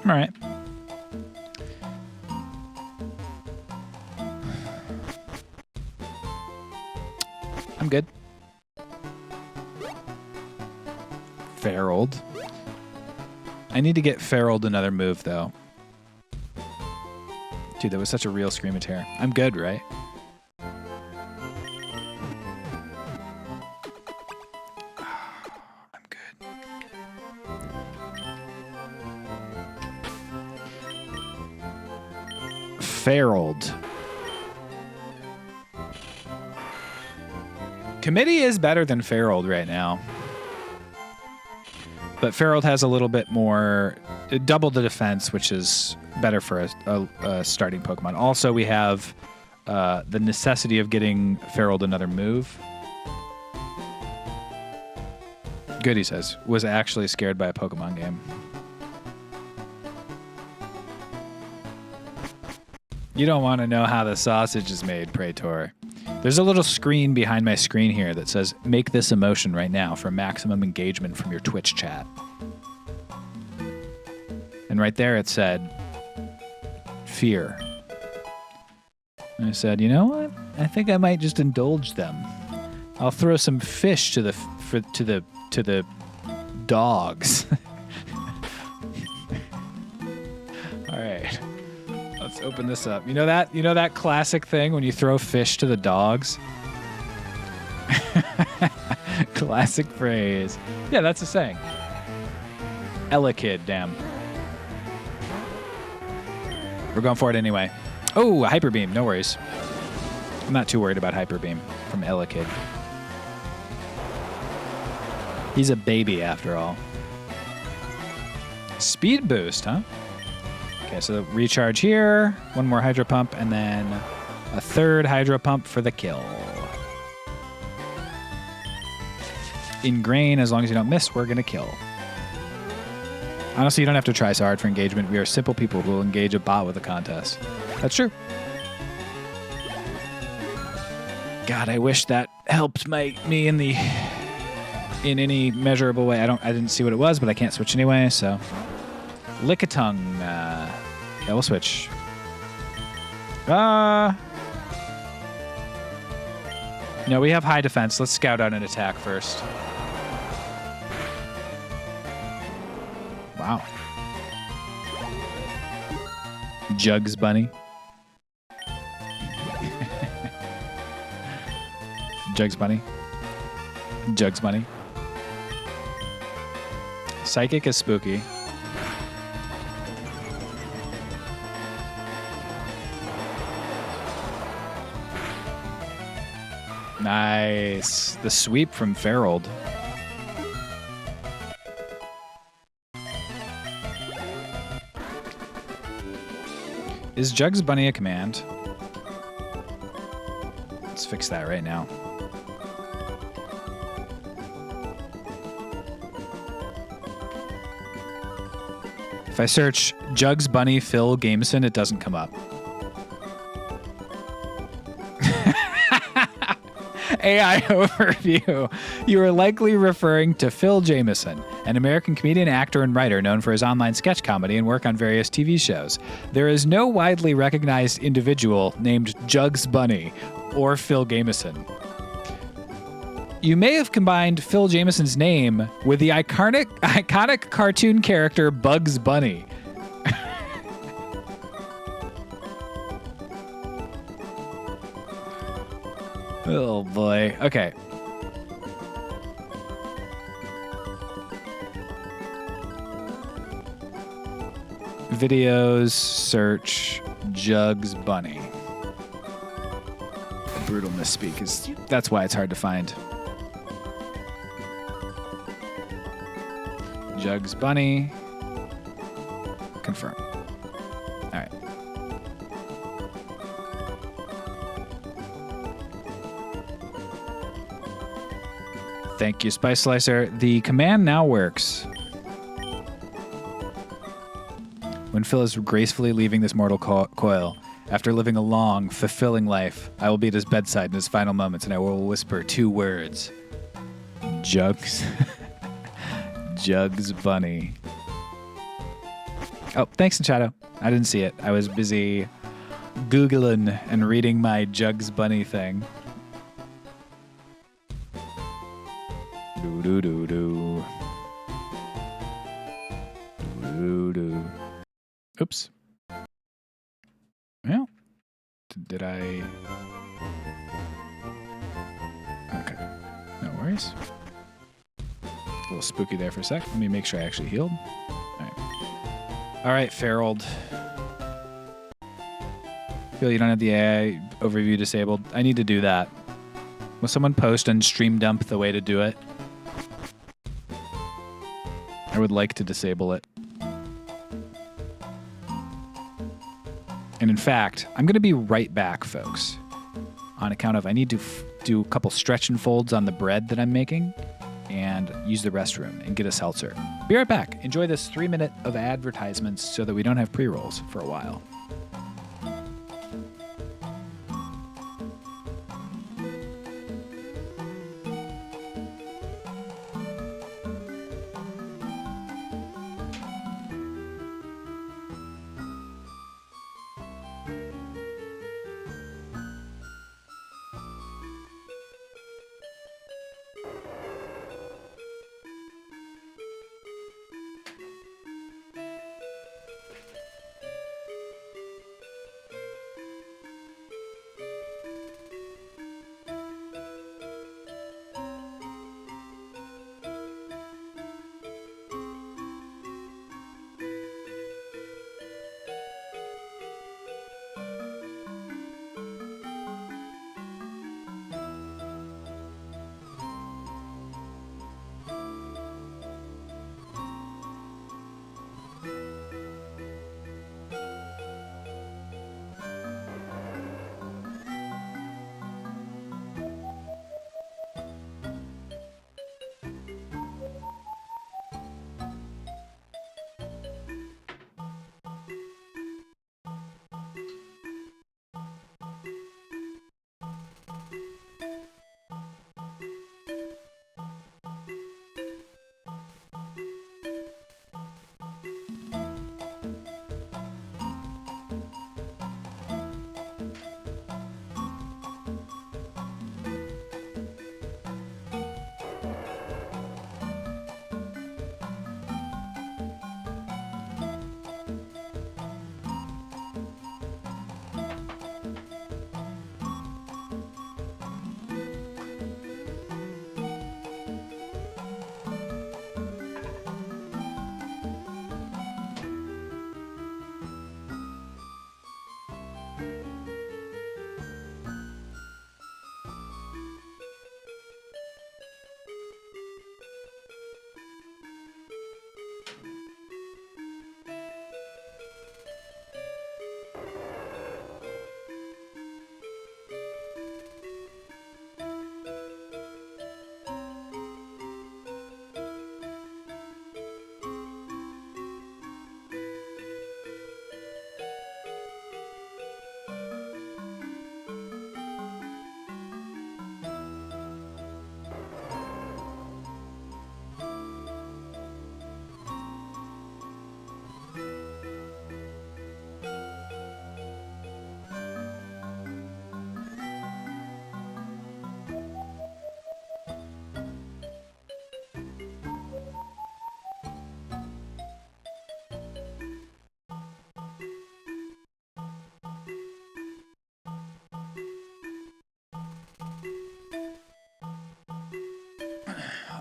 All right. I'm good. Ferold. I need to get Ferold another move, though. Dude, that was such a real Screamatear. I'm good, right? I'm good. Ferold. Committee is better than Ferold right now. But Ferold has a little bit more, double the defense, which is better for a starting Pokemon. Also, we have the necessity of getting Ferold another move. Good, he says. Was actually scared by a Pokemon game. You don't want to know how the sausage is made, Praetor. There's a little screen behind my screen here that says, make this emotion right now for maximum engagement from your Twitch chat. And right there it said, fear. And I said, you know what? I think I might just indulge them. I'll throw some fish to the dogs. All right. Let's open this up. You know that classic thing when you throw fish to the dogs? Classic phrase. Yeah, that's a saying. Elekid, damn. We're going for it anyway. Oh, a Hyper Beam. No worries. I'm not too worried about Hyper Beam from Elekid. He's a baby after all. Speed boost, huh? Okay, so recharge here, one more Hydro Pump, and then A third hydro pump for the kill. In grain, as long as you don't miss, we're going to kill. Honestly, you don't have to try so hard for engagement. We are simple people who will engage a bot with a contest. That's true. God, I wish that helped me in any measurable way. I didn't see what it was, but I can't switch anyway, so. Lickitung. Yeah, we'll switch. No, we have high defense. Let's scout out an attack first. Wow. Jugs Bunny. Jugs Bunny. Jugs Bunny. Psychic is spooky. Nice. The sweep from Ferold. Is Jugs Bunny a command? Let's fix that right now. If I search Jugs Bunny Phil Gameson, it doesn't come up. AI overview. You are likely referring to Phil Jameson, an American comedian, actor, and writer known for his online sketch comedy and work on various TV shows. There is no widely recognized individual named Jugs Bunny or Phil Jameson. You may have combined Phil Jameson's name with the iconic cartoon character Bugs Bunny. Oh boy. Okay. Videos, search, Jugs Bunny. A brutal misspeak is that's why it's hard to find. Jugs Bunny. Confirm. All right. Thank you, Spice Slicer. The command now works. When Phil is gracefully leaving this mortal coil, after living a long, fulfilling life, I will be at his bedside in his final moments, and I will whisper 2 words. Jugs. Jugs Bunny. Oh, thanks, Shadow. I didn't see it. I was busy Googling and reading my Jugs Bunny thing. Do-do-do-do. Do-do. Oops. Well, did I... Okay. No worries. A little spooky there for a sec. Let me make sure I actually healed. All right, Ferold. Feel you don't have the AI overview disabled. I need to do that. Will someone post and stream dump the way to do it? I would like to disable it. And in fact, I'm going to be right back, folks. On account of I need to do a couple stretch and folds on the bread that I'm making and use the restroom and get a seltzer. Be right back. Enjoy this 3-minute of advertisements so that we don't have pre-rolls for a while.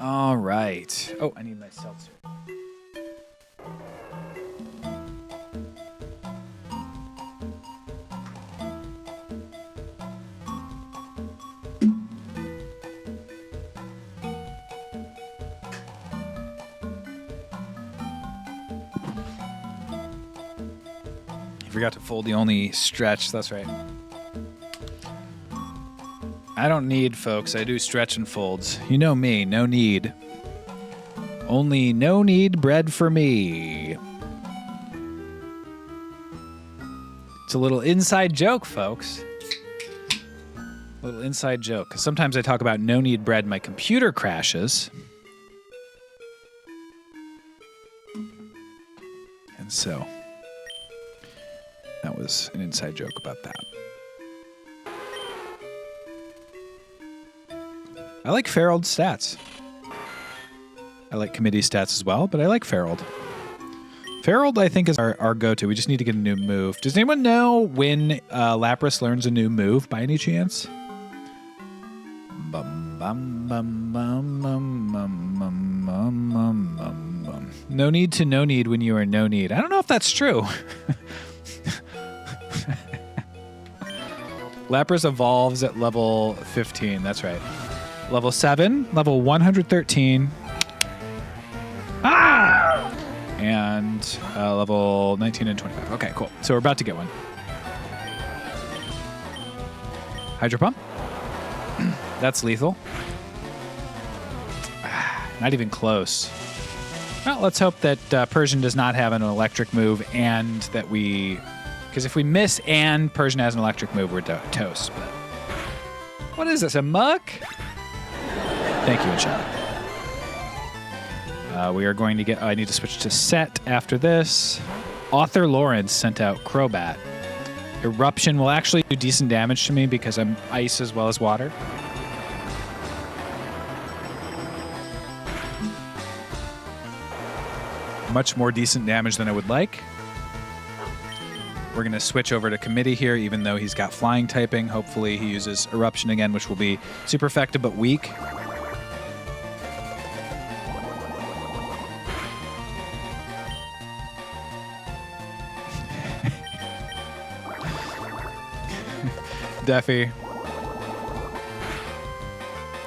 All right. Oh, I need my seltzer. You forgot to fold the only stretch. That's right. I don't need, folks. I do stretch and folds. You know me. No need. Only no need bread for me. It's a little inside joke, folks. A little inside joke. 'Cause sometimes I talk about no need bread. My computer crashes. And so that was an inside joke about that. I like Farrell's stats. I like committee stats as well, but I like Farrell. Farrell, I think, is our go-to. We just need to get a new move. Does anyone know when Lapras learns a new move by any chance? Bum, bum, bum, bum, bum, bum, bum, bum, bum, bum. No need to no need when you are no need. I don't know if that's true. Lapras evolves at level 15. That's right. Level 7, level 113. Ah! And level 19 and 25. Okay, cool. So we're about to get one. Hydro Pump. That's lethal. Not even close. Well, let's hope that Persian does not have an electric move and that we... Because if we miss and Persian has an electric move, we're toast. But what is this, a muck? Thank you, Inshad. We are going to get... I need to switch to set after this. Author Lawrence sent out Crobat. Eruption will actually do decent damage to me because I'm ice as well as water. Much more decent damage than I would like. We're going to switch over to committee here, even though he's got flying typing. Hopefully he uses Eruption again, which will be super effective but weak. Deafy.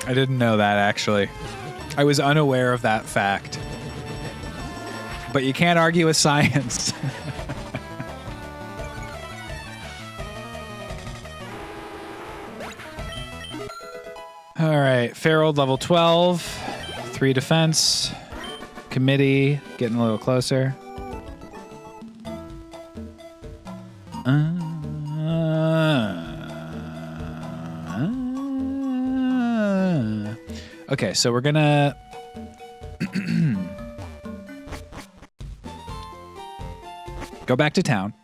I didn't know that, actually. I was unaware of that fact. But you can't argue with science. All right, Farrell level 12, 3 defense, committee getting a little closer. Okay, so we're gonna go back to town.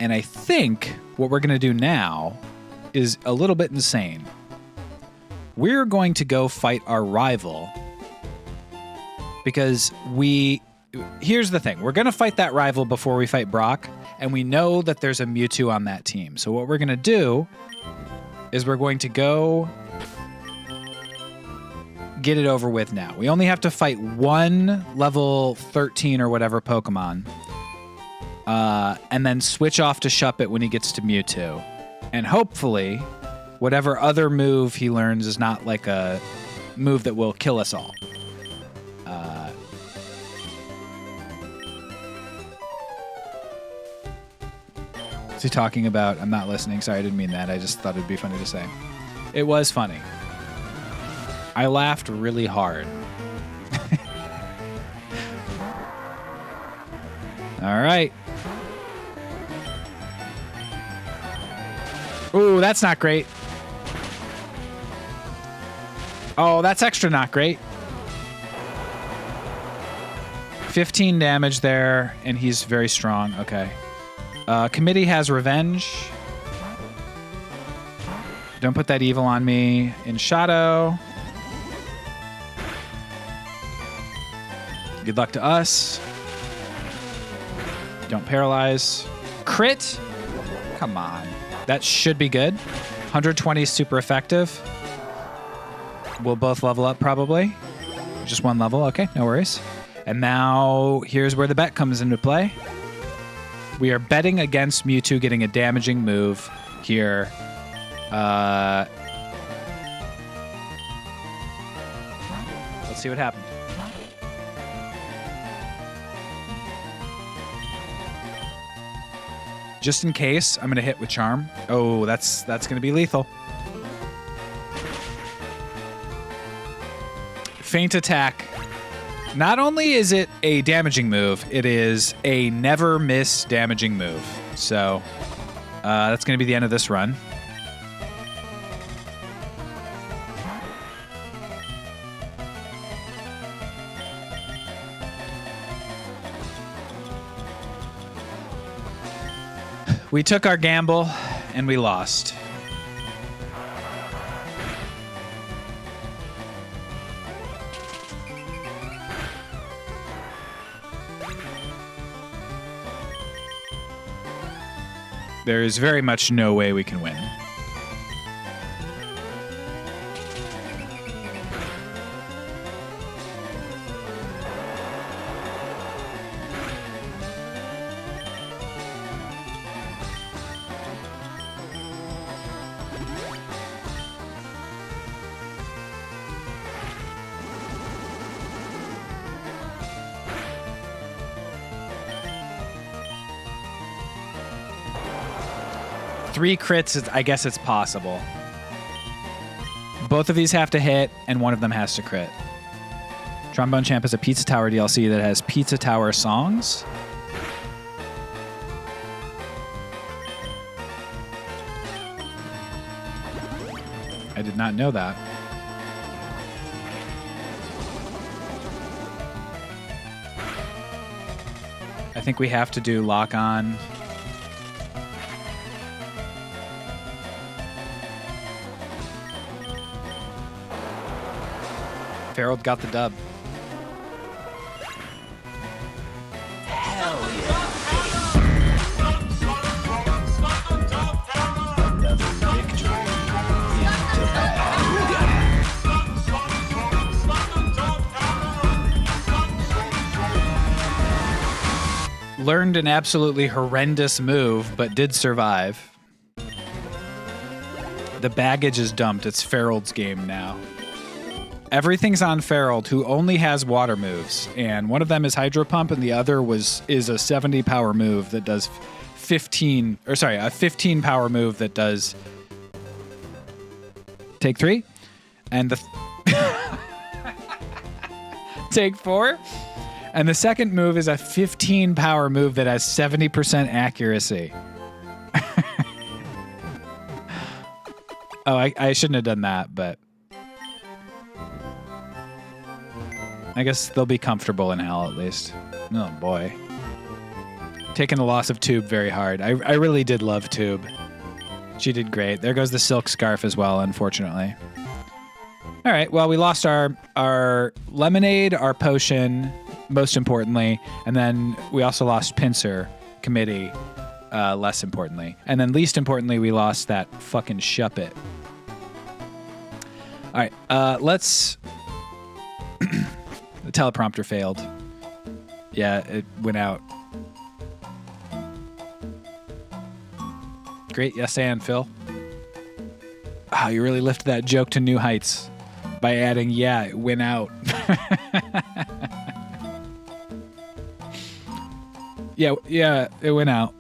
And I think what we're gonna do now is a little bit insane. We're going to go fight our rival because here's the thing. We're going to fight that rival before we fight Brock, and we know that there's a Mewtwo on that team. So what we're going to do is we're going to go get it over with now. We only have to fight one level 13 or whatever Pokemon, and then switch off to Shuppet when he gets to Mewtwo. And hopefully... whatever other move he learns is not like a move that will kill us all. Is he talking about... I'm not listening. Sorry, I didn't mean that. I just thought it'd be funny to say. It was funny. I laughed really hard. All right. Ooh, that's not great. Oh, that's extra not great. 15 damage there, and he's very strong. Okay. Committee has revenge. Don't put that evil on me. In Shadow. Good luck to us. Don't paralyze. Crit? Come on. That should be good. 120 is super effective. we'll both level up probably. Just one level. Okay, no worries. And now here's where the bet comes into play. We are betting against Mewtwo getting a damaging move here. Let's see what happened. Just in case, I'm going to hit with Charm. Oh, that's going to be lethal. Feint Attack. Not only is it a damaging move, it is a never miss damaging move. So that's going to be the end of this run. We took our gamble and we lost. There is very much no way we can win. Three crits, I guess it's possible. Both of these have to hit, and one of them has to crit. Trombone Champ is a Pizza Tower DLC that has Pizza Tower songs. I did not know that. I think we have to do Lock On. Farrell got the dub. Hell yeah. Another victory into bad. Learned an absolutely horrendous move, but did survive. The baggage is dumped. It's Farrell's game now. Everything's on Farrell, who only has water moves, and one of them is Hydro Pump, and the other is a 70 power move that does 15, or sorry, a 15 power move that does take 3, and the take 4, and the second move is a 15 power move that has 70% accuracy. Oh, I shouldn't have done that, but I guess they'll be comfortable in hell at least. Oh boy. Taking the loss of Tube very hard. I really did love Tube. She did great. There goes the Silk Scarf as well, unfortunately. All right, well, we lost our Lemonade, our Potion, most importantly, and then we also lost Pincer, Committee, less importantly. And then least importantly, we lost that fucking Shuppet. All right, let's... The teleprompter failed. Yeah, it went out. Great, yes and, Phil. Wow, you really lifted that joke to new heights by adding, yeah, it went out. Yeah, it went out.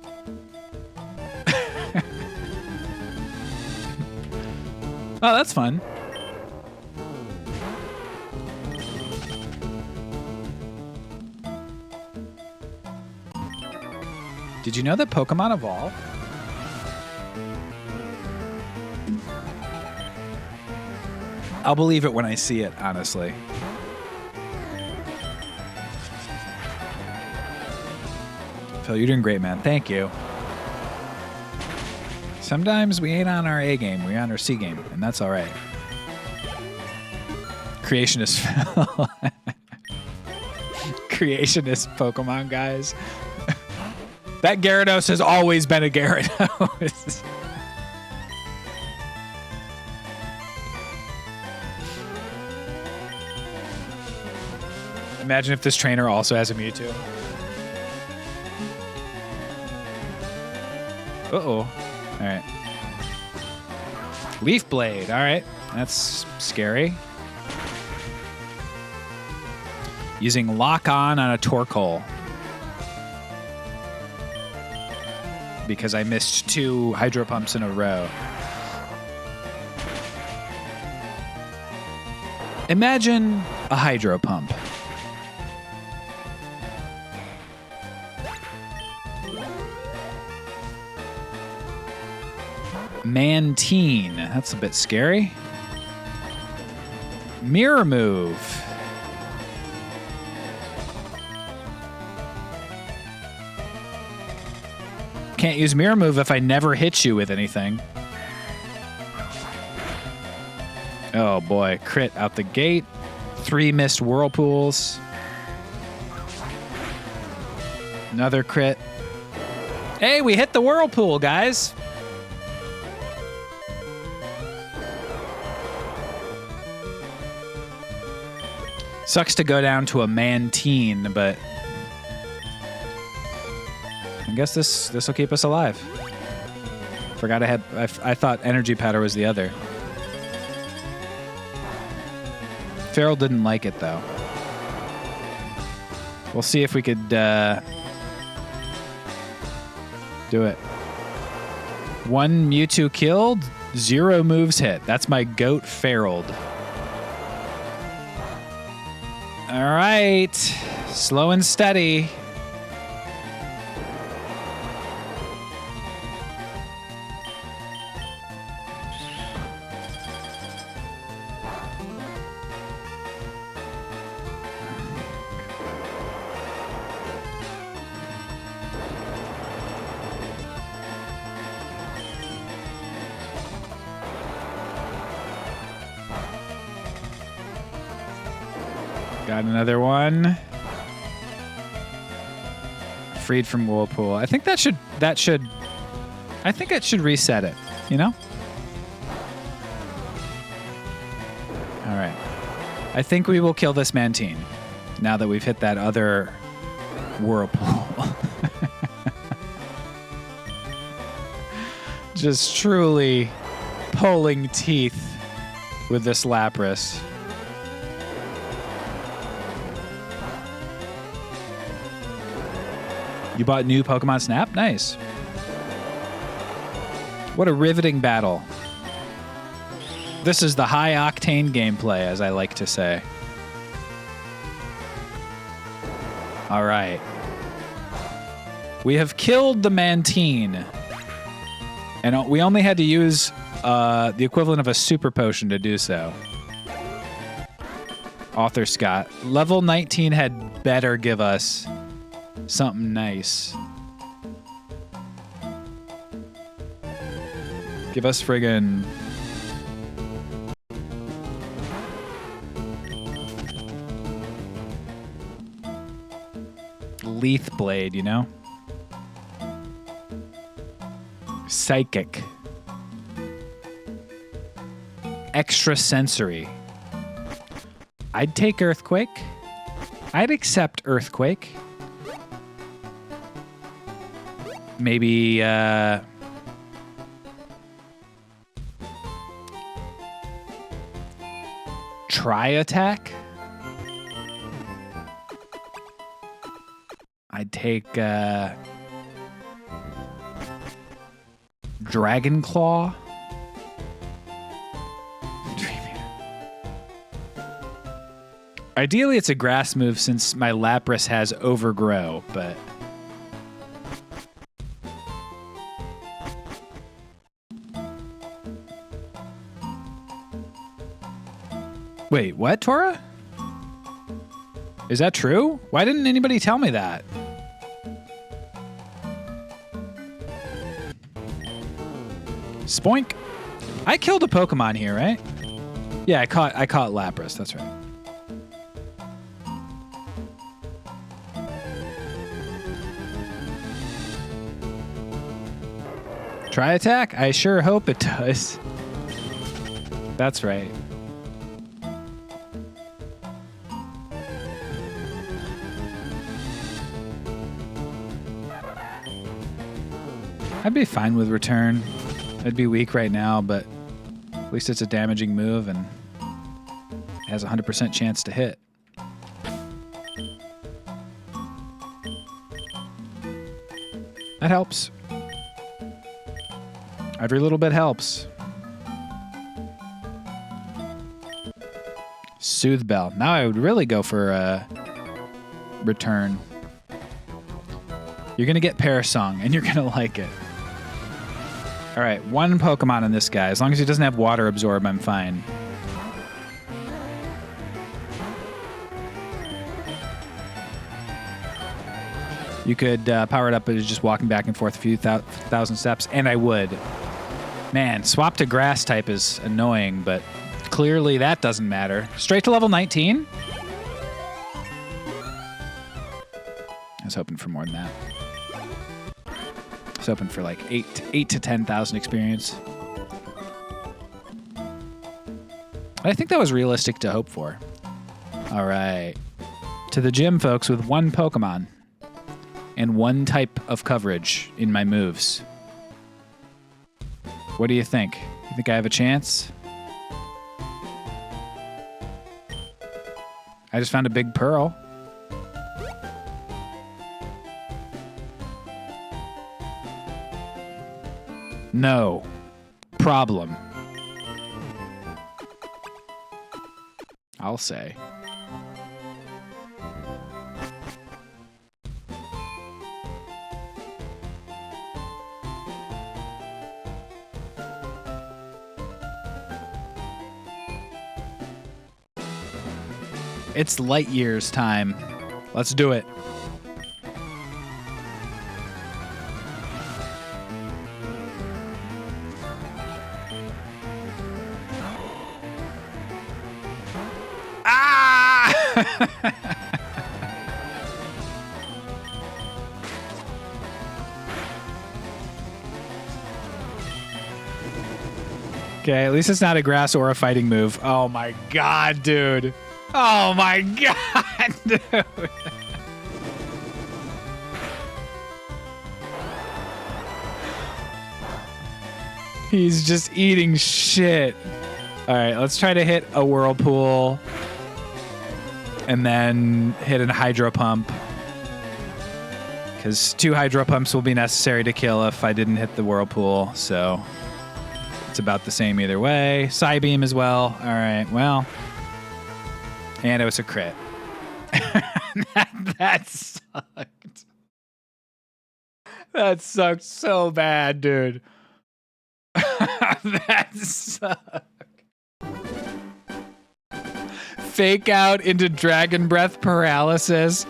Oh, that's fun. Did you know that Pokemon evolve? I'll believe it when I see it, honestly. Phil, you're doing great, man. Thank you. Sometimes we ain't on our A game, we're on our C game, and that's all right. Creationist Phil. Creationist Pokemon guys. That Gyarados has always been a Gyarados. Imagine if this trainer also has a Mewtwo. Uh-oh. All right. Leaf Blade. All right. That's scary. Using Lock On a Torkoal. Because I missed 2 Hydro Pumps in a row. Imagine a Hydro Pump. Mantine. That's a bit scary. Mirror Move. Can't use Mirror Move if I never hit you with anything. Oh boy, crit out the gate. 3 missed Whirlpools. Another crit. Hey, we hit the Whirlpool, guys. Sucks to go down to a Mantine, but I guess this will keep us alive. Forgot I thought Energy Powder was the other. Feral didn't like it though. We'll see if we could do it. 1 Mewtwo killed, 0 moves hit. That's my goat Ferald. All right, slow and steady. Got another one. Freed from Whirlpool. I think that should I think it should reset it, you know? All right. I think we will kill this Mantine now that we've hit that other Whirlpool. Just truly pulling teeth with this Lapras. You bought new Pokemon Snap? Nice. What a riveting battle. This is the high-octane gameplay, as I like to say. All right. We have killed the Mantine. And we only had to use the equivalent of a super potion to do so. Author Scott. Level 19 had better give us something nice. Give us friggin' Leaf Blade, you know? Psychic. Extrasensory. I'd take Earthquake. I'd accept Earthquake. Maybe, Try Attack? I'd take, Dragon Claw? Ideally, it's a grass move since my Lapras has Overgrow, but... Wait, what, Tora? Is that true? Why didn't anybody tell me that? Spoink. I killed a Pokemon here, right? Yeah, I caught Lapras, that's right. Try Attack? I sure hope it does. That's right. I'd be fine with return. I'd be weak right now, but at least it's a damaging move and it has a 100% chance to hit. That helps. Every little bit helps. Soothe Bell. Now I would really go for a return. You're going to get Parasong, and you're going to like it. All right, one Pokemon on this guy. As long as he doesn't have Water Absorb, I'm fine. You could power it up as just walking back and forth a few thousand steps, and I would. Man, swap to Grass type is annoying, but clearly that doesn't matter. Straight to level 19? I was hoping for more than that. I was hoping for like 8 to 10,000 experience. I think that was realistic to hope for. All right. To the gym, folks, with one Pokemon and one type of coverage in my moves. What do you think? You think I have a chance? I just found a big pearl. No. Problem. I'll say. It's light years time. Let's do it. Ah! Okay, at least it's not a grass or a fighting move. Oh my god, dude. Oh my god, dude. He's just eating shit. All right, let's try to hit a Whirlpool and then hit a Hydro Pump. Because 2 Hydro Pumps will be necessary to kill if I didn't hit the Whirlpool, so it's about the same either way. Psybeam as well. All right, well. And it was a crit. That sucked. That sucked so bad, dude. That sucked. Fake out into Dragon Breath paralysis.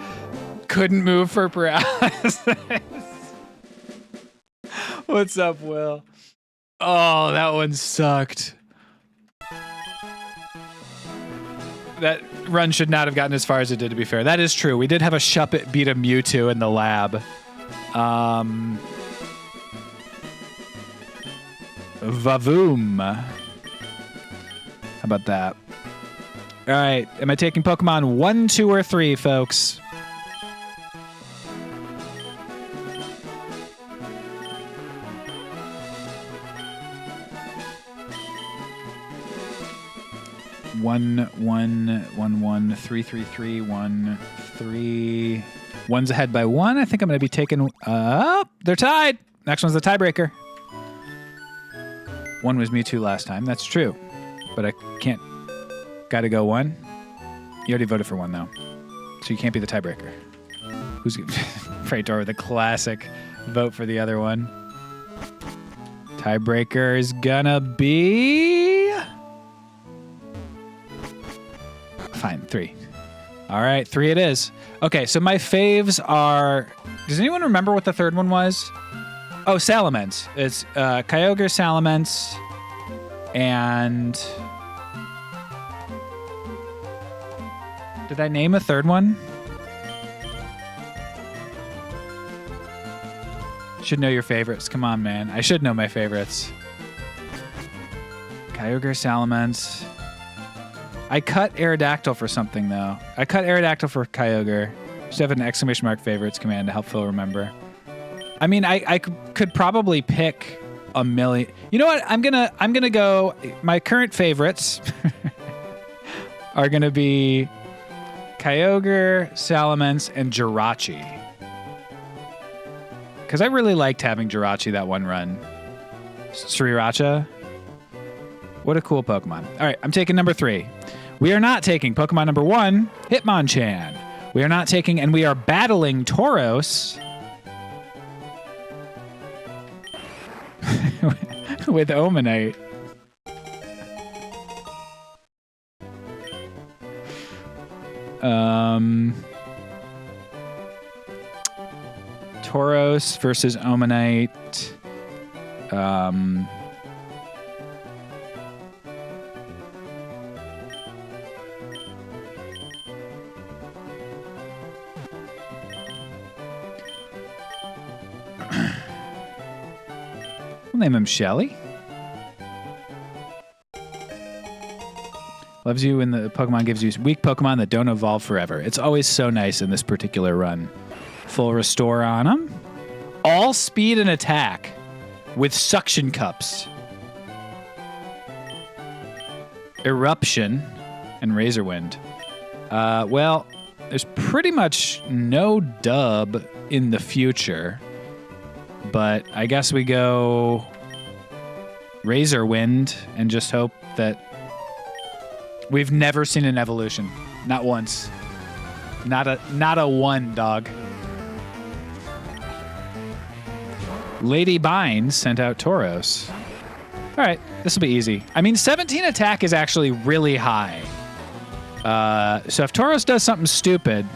Couldn't move for paralysis. What's up, Will? Oh, that one sucked. That run should not have gotten as far as it did, to be fair. That is true. We did have a Shuppet beat a Mewtwo in the lab. Vavoom. How about that? All right. Am I taking Pokemon 1, 2, or 3, folks? One, 3, 3, 3, 1, 3. One's ahead by 1. I think I'm going to be taking. They're tied. Next one's the tiebreaker. 1 was Mewtwo last time. That's true, but I can't. Got to go 1. You already voted for 1 though, so you can't be the tiebreaker. Who's Praetor with a classic vote for the other one? Tiebreaker is gonna be. Fine, 3. All right, 3 it is. Okay, so my faves are... Does anyone remember what the third one was? Oh, Salamence. It's Kyogre, Salamence, and... Did I name a third one? Should know your favorites. Come on, man. I should know my favorites. Kyogre, Salamence... I cut Aerodactyl for something, though. I cut Aerodactyl for Kyogre. Should have an exclamation mark favorites command to help Phil remember. I mean, I could probably pick a million. You know what? I'm gonna go. My current favorites are gonna be Kyogre, Salamence, and Jirachi. Because I really liked having Jirachi that one run. Sriracha. What a cool Pokemon. All right, I'm taking number 3. We are not taking Pokemon number 1, Hitmonchan. We are not taking, and we are battling Tauros with Omanite. Tauros versus Omanite. We'll name him Shelly. Loves you when the Pokemon gives you weak Pokemon that don't evolve forever. It's always so nice in this particular run. Full restore on him. All speed and attack with suction cups. Eruption and Razor Wind. Well, there's pretty much no dub in the future. But I guess we go Razor Wind and just hope that we've never seen an evolution. Not once. Not a one, dog. Lady Bynes sent out Tauros. All right, this will be easy. I mean, 17 attack is actually really high. So if Tauros does something stupid,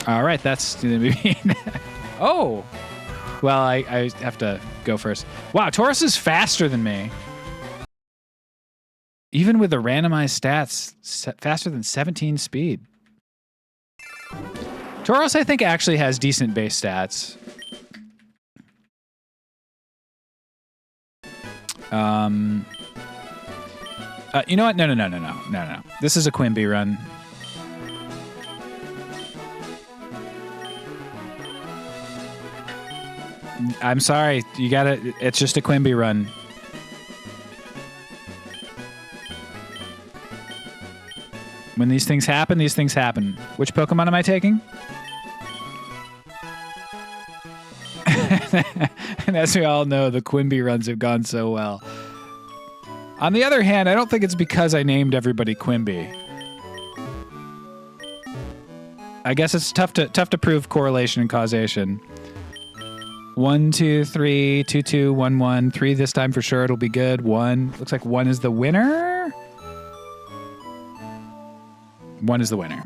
all right, that's gonna be. Oh. Well, I have to go first. Wow, Tauros is faster than me. Even with the randomized stats, faster than 17 speed. Tauros, I think, actually has decent base stats. You know what? No. This is a Quimby run. I'm sorry. You gotta. It's just a Quimby run. When these things happen, these things happen. Which Pokemon am I taking? And as we all know, the Quimby runs have gone so well. On the other hand, I don't think it's because I named everybody Quimby. I guess it's tough to prove correlation and causation. 1, 2, 3, 2, 2, 1, 1, 3 this time for sure. It'll be good. 1. Looks like 1 is the winner. 1 is the winner.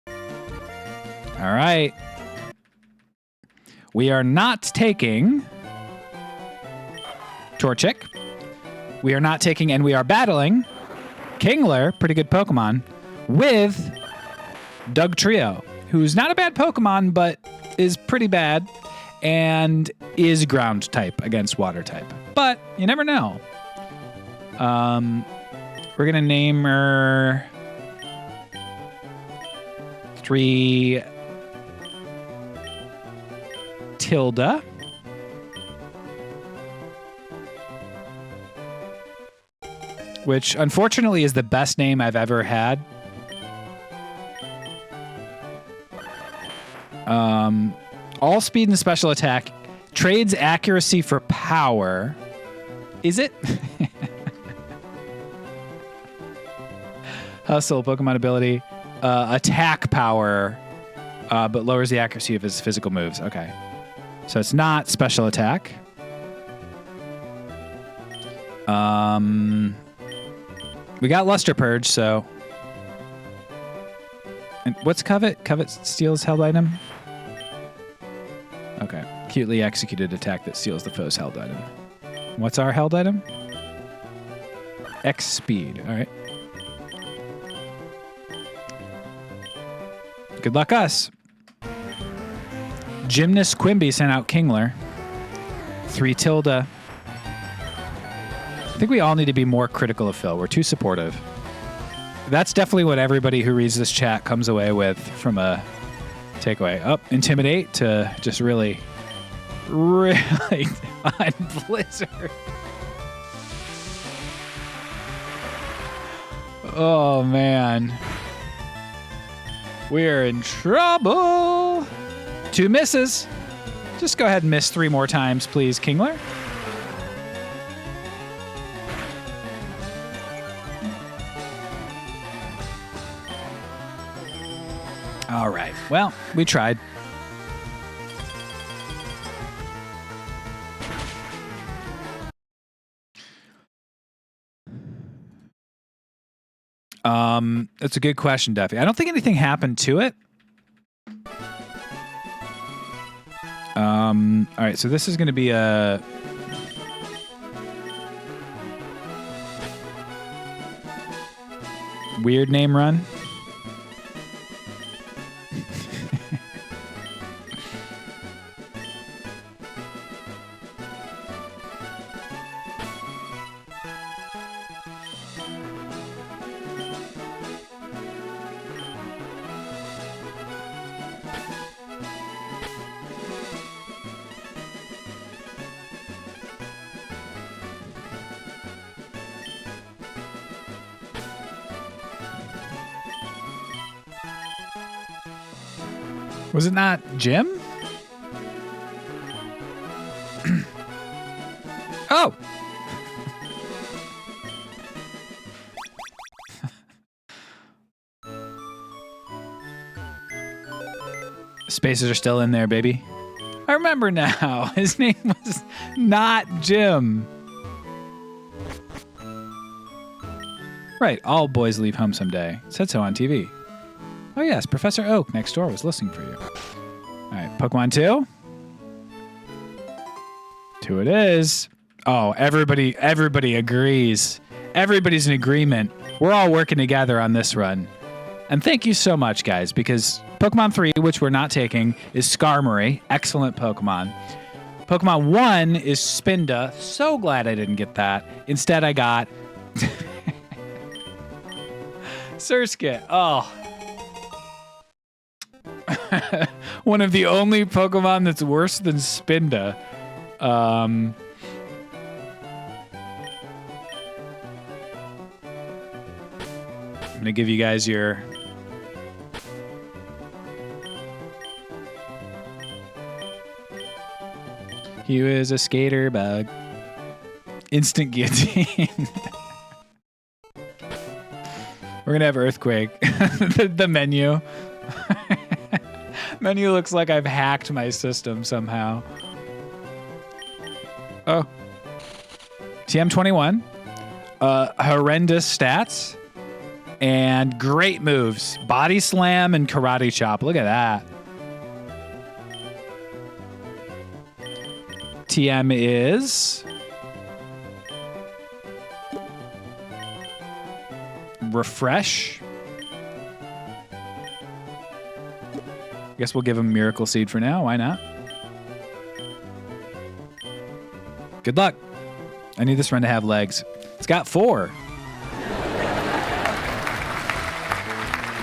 All right. We are not taking Torchic. We are not taking, and we are battling Kingler, pretty good Pokemon, with Dugtrio, who's not a bad Pokemon, but is pretty bad and is ground type against water type. But you never know. We're going to name her 3 Tilda. Which, unfortunately, is the best name I've ever had. All speed and special attack. Trades accuracy for power. Is it? Hustle, Pokemon ability. Attack power, but lowers the accuracy of his physical moves. Okay. So it's not special attack. We got Luster Purge, so. And what's Covet? Covet steals held item? Okay. Cutely executed attack that steals the foe's held item. What's our held item? X speed. All right. Good luck us. Gymnast Quimby sent out Kingler. 3 Tilda. I think we all need to be more critical of Phil. We're too supportive. That's definitely what everybody who reads this chat comes away with from a takeaway. Intimidate to just really Really? On Blizzard. Oh, man. We're in trouble. 2 misses. Just go ahead and miss 3 more times, please, Kingler. All right. Well, we tried. That's a good question, Duffy. I don't think anything happened to it. All right, so this is going to be a weird name run. Was it not Jim? Oh! Spaces are still in there, baby. I remember now. His name was not Jim. Right, all boys leave home someday. Said so on TV. Oh yes, Professor Oak next door was listening for you. All right, Pokemon 2. 2 it is. Oh, everybody agrees. Everybody's in agreement. We're all working together on this run. And thank you so much, guys, because Pokemon 3, which we're not taking, is Skarmory. Excellent Pokemon. Pokemon 1 is Spinda. So glad I didn't get that. Instead, I got Surskit. Oh. One of the only Pokemon that's worse than Spinda. I'm going to give you guys your... He was a skater bug. Instant guillotine. We're going to have Earthquake. the menu. Menu looks like I've hacked my system somehow. Oh. TM21. Horrendous stats. And great moves. Body Slam and Karate Chop. Look at that. TM is... Refresh. Guess we'll give him Miracle Seed for now. Why not? Good luck. I need this run to have legs. It's got 4.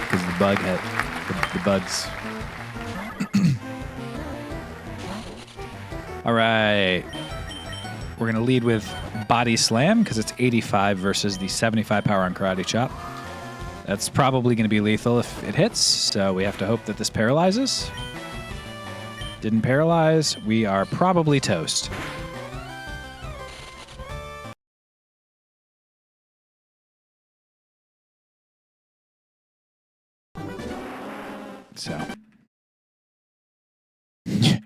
Because the bug hit. The bugs. All right. We're going to lead with Body Slam because it's 85 versus the 75 power on Karate Chop. That's probably going to be lethal if it hits, so we have to hope that this paralyzes. Didn't paralyze. We are probably toast. So.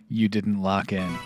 You didn't lock in.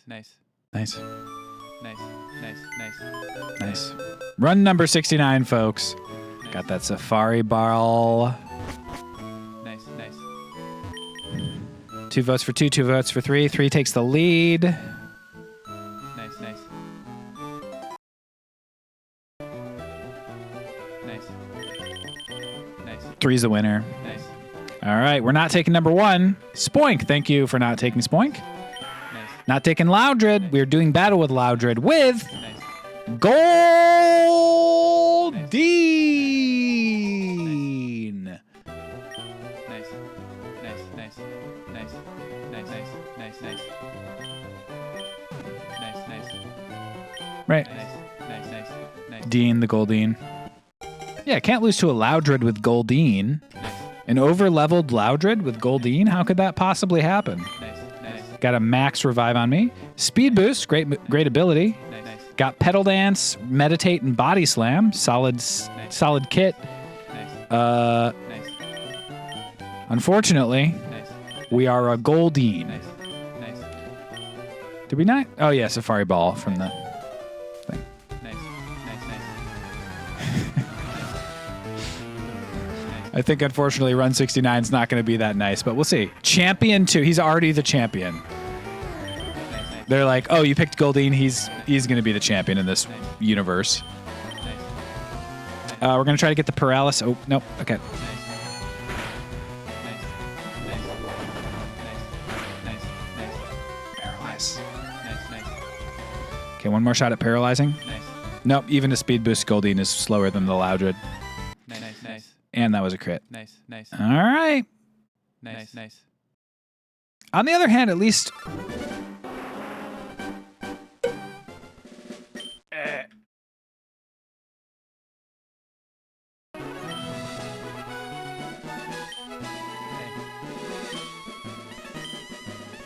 Nice. Run number 69, folks. Got that Safari Ball. 2 votes for 2, 2 votes for 3. 3 takes the lead. Nice, nice. Nice. Nice. 3's the winner. Nice. All right, we're not taking number 1. Spoink, thank you for not taking Spoink. Nice. Not taking Loudred. We're doing battle with Loudred with Nice. Goldeen. Nice. Nice. Nice. Nice. Nice. Nice. Nice. Nice. Nice. Nice. Right. Nice. Nice. Nice. Nice. Dean, the Goldeen. Yeah, can't lose to a Loudred with Goldeen. Nice. An over-leveled Loudred with Goldeen? How could that possibly happen? Nice. Nice. Got a max revive on me. Speed boost, great ability. Nice. Nice. Got pedal dance, meditate, and body slam. Solid kit. Nice. Uh, Nice. unfortunately, Nice. we are a Goldeen. Nice. Nice. Did we not? Oh yeah, Safari Ball from the thing. Nice. Nice. Nice. I think unfortunately Run 69 is not going to be that nice, but we'll see. Champion 2, he's already the champion. They're like, oh, you picked Goldeen, he's going to be the champion in this universe. We're going to try to get the paralysis. Oh, nope. Okay. Paralyze. Okay, one more shot at paralyzing. Nope, even a speed boost Goldeen is slower than the Loudred. Nice. And that was a crit. Nice. All right. Nice. On the other hand, at least...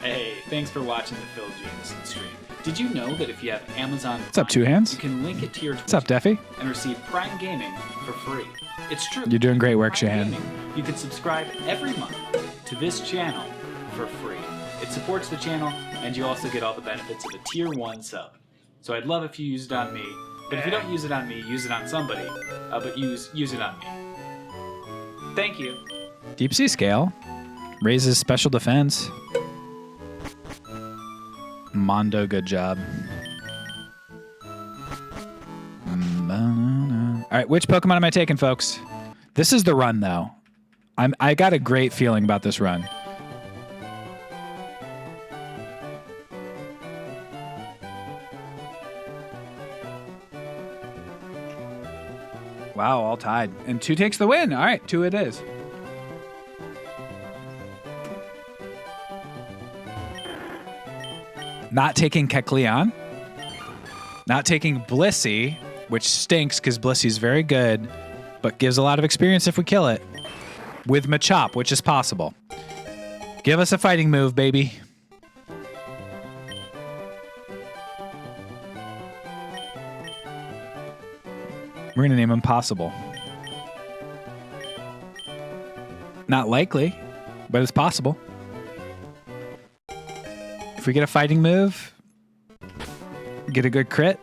Hey, thanks for watching the Phil Jameson stream. Did you know that if you have Amazon What's up, Prime, Two Hands? you can link it to your What's up, Twitch Deffy? and receive Prime Gaming for free? It's true. You're doing great work, Prime Shahan. Gaming, you can subscribe every month to this channel for free. It supports the channel, and you also get all the benefits of a Tier 1 sub. So I'd love if you used it on me, but if you don't use it on me, use it on somebody, but use it on me. Thank you. Deep Sea Scale raises special defense. Mondo, good job. All right, which Pokemon am I taking, folks? This is the run, though. I got a great feeling about this run. Wow, all tied. And 2 takes the win. All right, 2 it is. Not taking Kecleon. Not taking Blissey, which stinks because Blissey's very good, but gives a lot of experience if we kill it. With Machop, which is possible. Give us a fighting move, baby. We're going to name him Possible. Not likely, but it's possible. If we get a fighting move, get a good crit.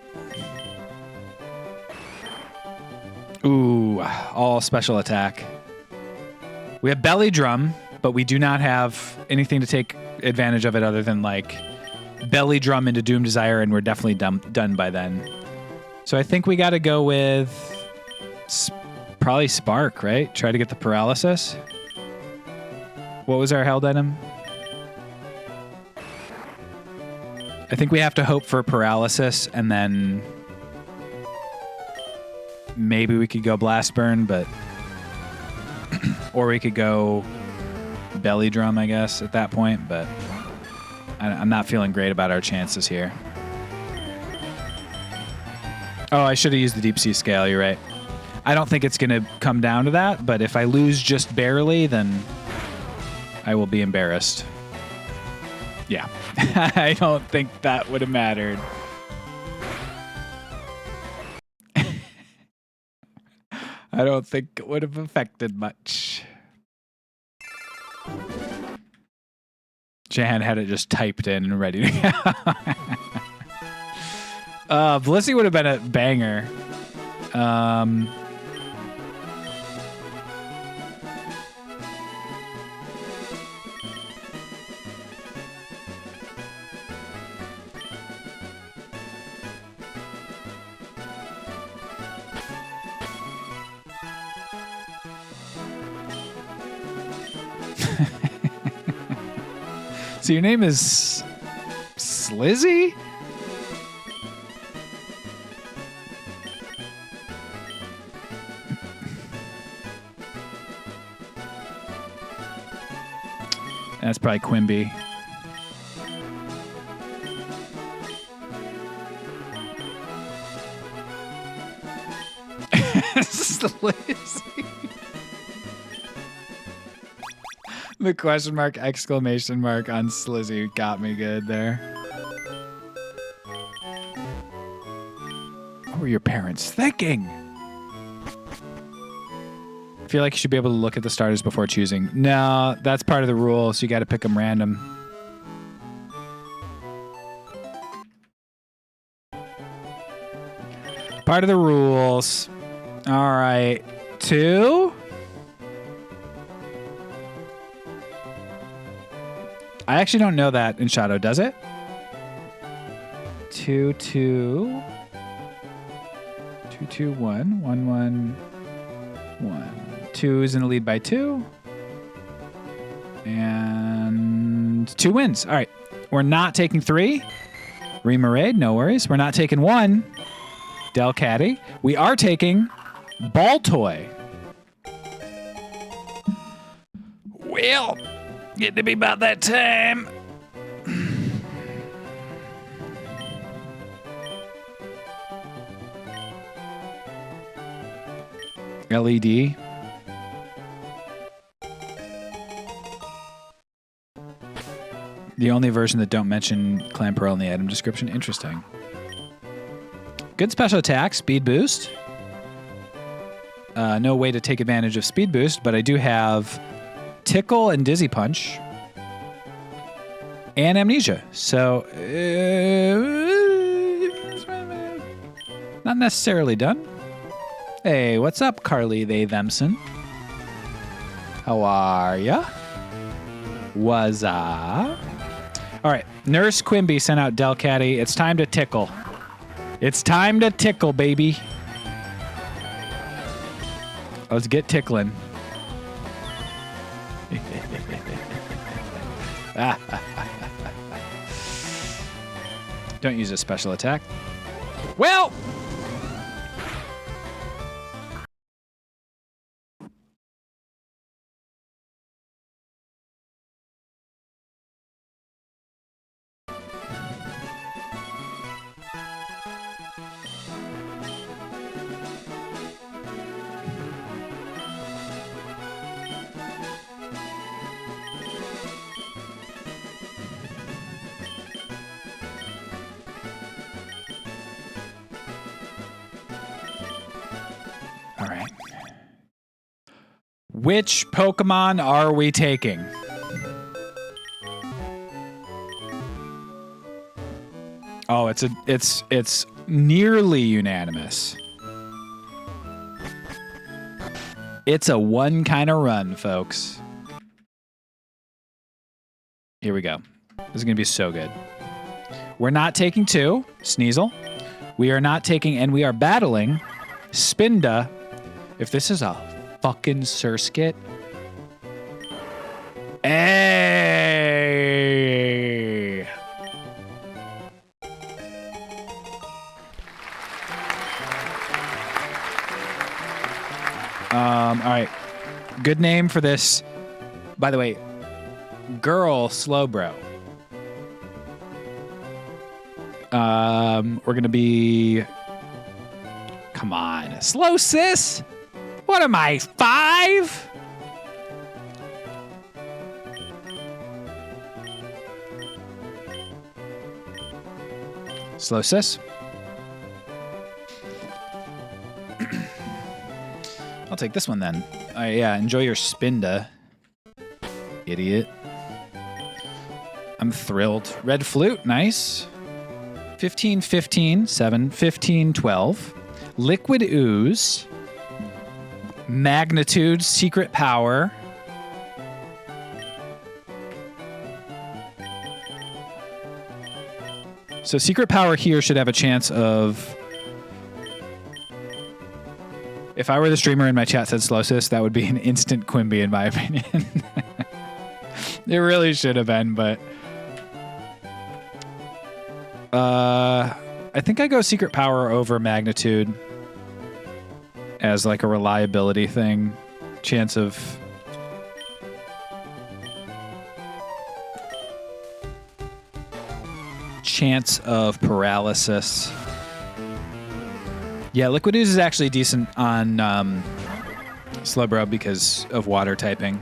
Ooh, all special attack. We have Belly Drum, but we do not have anything to take advantage of it other than like Belly Drum into Doom Desire, and we're definitely done by then. So I think we got to go with probably Spark, right? Try to get the paralysis. What was our held item? I think we have to hope for paralysis, and then maybe we could go Blast Burn, but or we could go Belly Drum, I guess, at that point, but I'm not feeling great about our chances here. Oh, I should have used the Deep Sea Scale, you're right. I don't think it's going to come down to that, but if I lose just barely, then I will be embarrassed. Yeah, I don't think that would have mattered. I don't think it would have affected much. Shahan had it just typed in and ready to go. Blissey would have been a banger. So your name is Slizzy? That's probably Quimby. Slizzy. The question mark, exclamation mark on Slizzy got me good there. What were your parents thinking? I feel like you should be able to look at the starters before choosing. No, that's part of the rule, so you got to pick them random. Part of the rules. All right. 2. I actually don't know that in Shadow, does it? 2, 2. 2, 2, 1. 1, 1, 1. 2 is in the lead by 2. And 2 wins. All right. We're not taking 3. Remarade, no worries. We're not taking 1. Del Caddy. We are taking Ball Toy. Well, getting to be about that time. LED. The only version that don't mention Clan Pearl in the item description. Interesting. Good special attack, speed boost. No way to take advantage of speed boost, but I do have Tickle and Dizzy Punch. And Amnesia. So, not necessarily done. Hey, what's up, Carly they themson? How are ya? Was All right, Nurse Quimby sent out Del Caddy. It's time to tickle. It's time to tickle, baby. Let's get tickling. Don't use a special attack. Well, all right. Which Pokemon are we taking? Oh, it's nearly unanimous. It's a one kind of run, folks. Here we go. This is going to be so good. We're not taking 2, Sneasel. We are not taking, and we are battling Spinda. If this is a fucking Surskit. Hey! All right. Good name for this. By the way, Girl Slowbro. We're going to be... Come on. Slow Sis? What am I, 5? Slow Sis. I'll take this one then. Yeah, enjoy your Spinda. Idiot. I'm thrilled. Red Flute, nice. 15, 15, 7, 15, 12. Liquid Ooze. Magnitude, Secret Power. So Secret Power here should have a chance of... If I were the streamer and my chat said Slowsis, that would be an instant Quimby in my opinion. It really should have been, but I think I go secret power over magnitude as like a reliability thing. Chance of paralysis. Yeah, liquid ooze is actually decent on Slowbro because of water typing.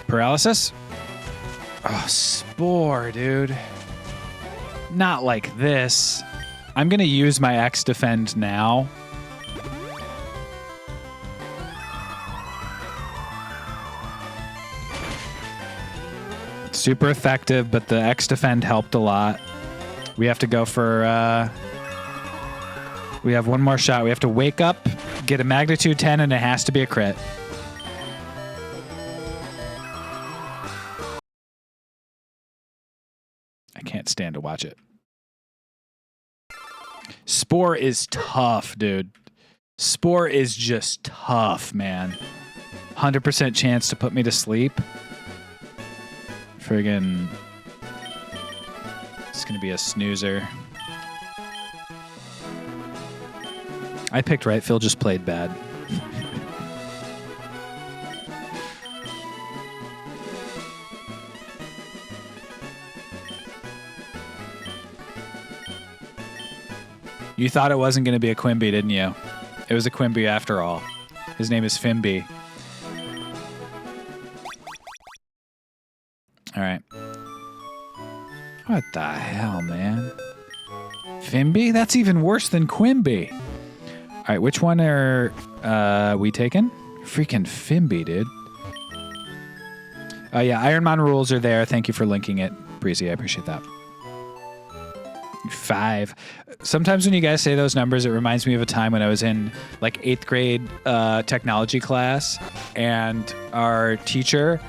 Paralysis? Oh, Spore, dude. Not like this. I'm going to use my X defend now. Super effective, but the X defend helped a lot. We have to go for... we have one more shot. We have to wake up, get a magnitude 10, and it has to be a crit. I can't stand to watch it. Spore is tough, dude. Spore is just tough, man. 100% chance to put me to sleep. Friggin'. It's gonna be a snoozer. I picked right. Phil just played bad. You thought it wasn't going to be a Quimby, didn't you? It was a Quimby after all. His name is Fimby. All right. What the hell, man? Fimby? That's even worse than Quimby. All right, which one are we taking? Freaking Fimby, dude. Oh, yeah, Ironmon rules are there. Thank you for linking it, Breezy. I appreciate that. 5. Sometimes when you guys say those numbers, it reminds me of a time when I was in like 8th grade technology class, and our teacher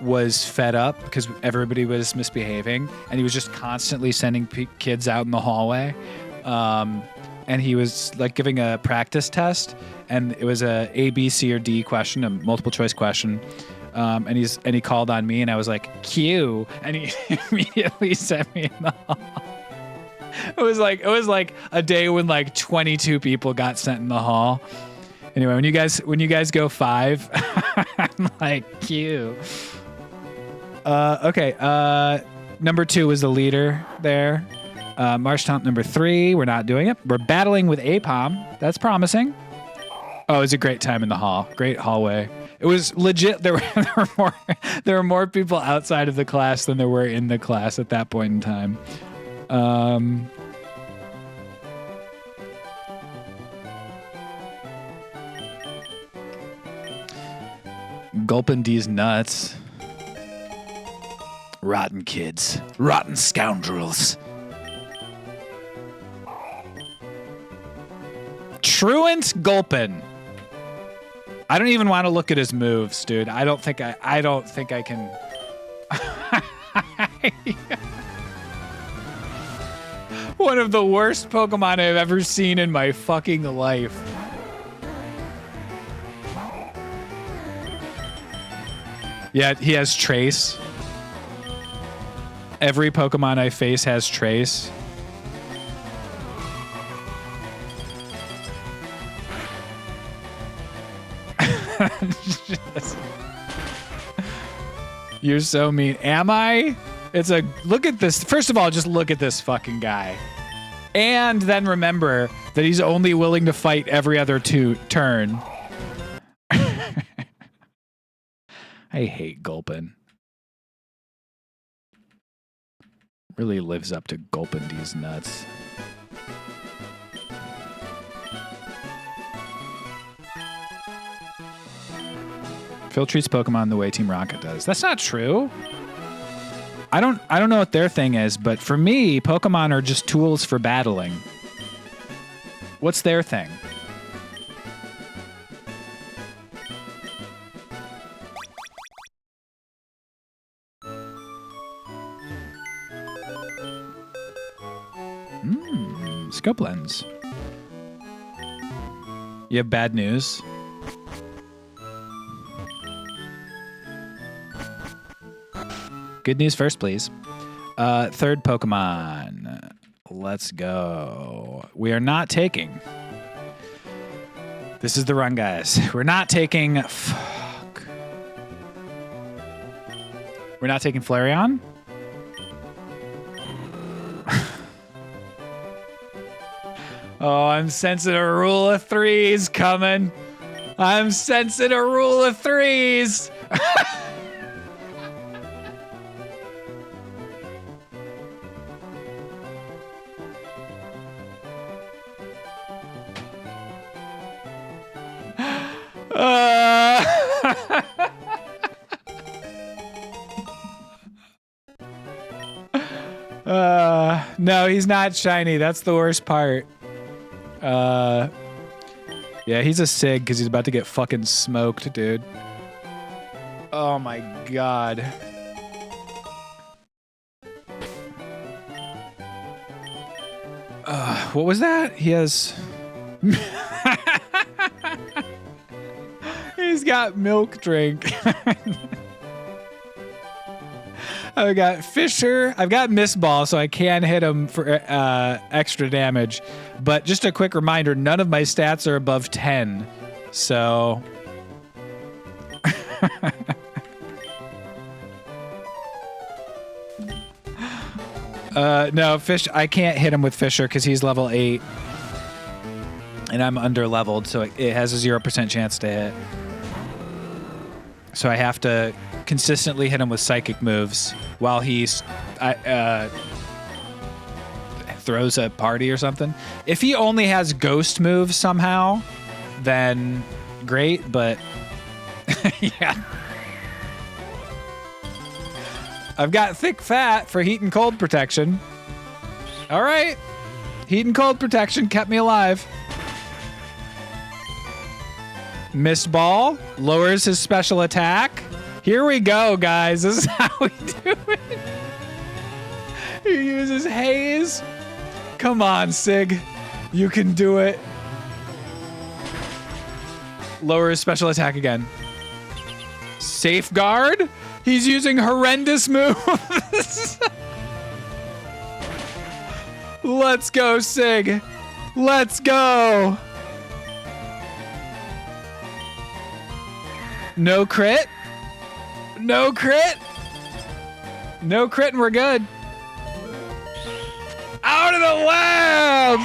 was fed up because everybody was misbehaving, and he was just constantly sending kids out in the hallway. And he was like giving a practice test, and it was a B, C, or D question, a multiple choice question. And he called on me, and I was like, Q, and he immediately sent me in the hall. It was like a day when like 22 people got sent in the hall. Anyway, when you guys go 5, I'm like Q. Okay. Number 2 was the leader there. Marshtomp number 3. We're not doing it. We're battling with Apom. That's promising. Oh, it was a great time in the hall. Great hallway. It was legit. There were more people outside of the class than there were in the class at that point in time. Gulping these nuts. Rotten kids. Rotten scoundrels. Truant Gulpin. I don't even want to look at his moves, dude. I don't think I can. One of the worst Pokemon I've ever seen in my fucking life. Yeah, he has Trace. Every Pokemon I face has Trace. You're so mean. Am I? Look at this. First of all, just look at this fucking guy. And then remember that he's only willing to fight every other turn. I hate Gulpin. Really lives up to Gulpin these nuts. Phil treats Pokemon the way Team Rocket does. That's not true. I don't know what their thing is, but for me, Pokemon are just tools for battling. What's their thing? Scope lens. You have bad news. Good news first, please. Third Pokemon. Let's go. We are not taking. This is the run, guys. We're not taking. Fuck. We're not taking Flareon. Oh, I'm sensing a rule of threes coming. I'm sensing a rule of threes. No, he's not shiny. That's the worst part. Yeah, he's a sig because he's about to get fucking smoked, dude. Oh my god. What was that? He has... He's got milk drink. I've got Fisher. I've got Miss Ball, so I can hit him for extra damage. But just a quick reminder, none of my stats are above 10. So... no, I can't hit him with Fisher because he's level 8. And I'm under leveled, so it has a 0% chance to hit. So I have to consistently hit him with psychic moves while he throws a party or something. If he only has ghost moves somehow, then great, but yeah. I've got thick fat for heat and cold protection. All right. Heat and cold protection kept me alive. Miss Ball lowers his special attack. Here we go, guys. This is how we do it. He uses haze. Come on, Sig. You can do it. Lower his special attack again. Safeguard. He's using horrendous moves. Let's go, Sig. Let's go. No crit. No crit. No crit and we're good. Out of the web.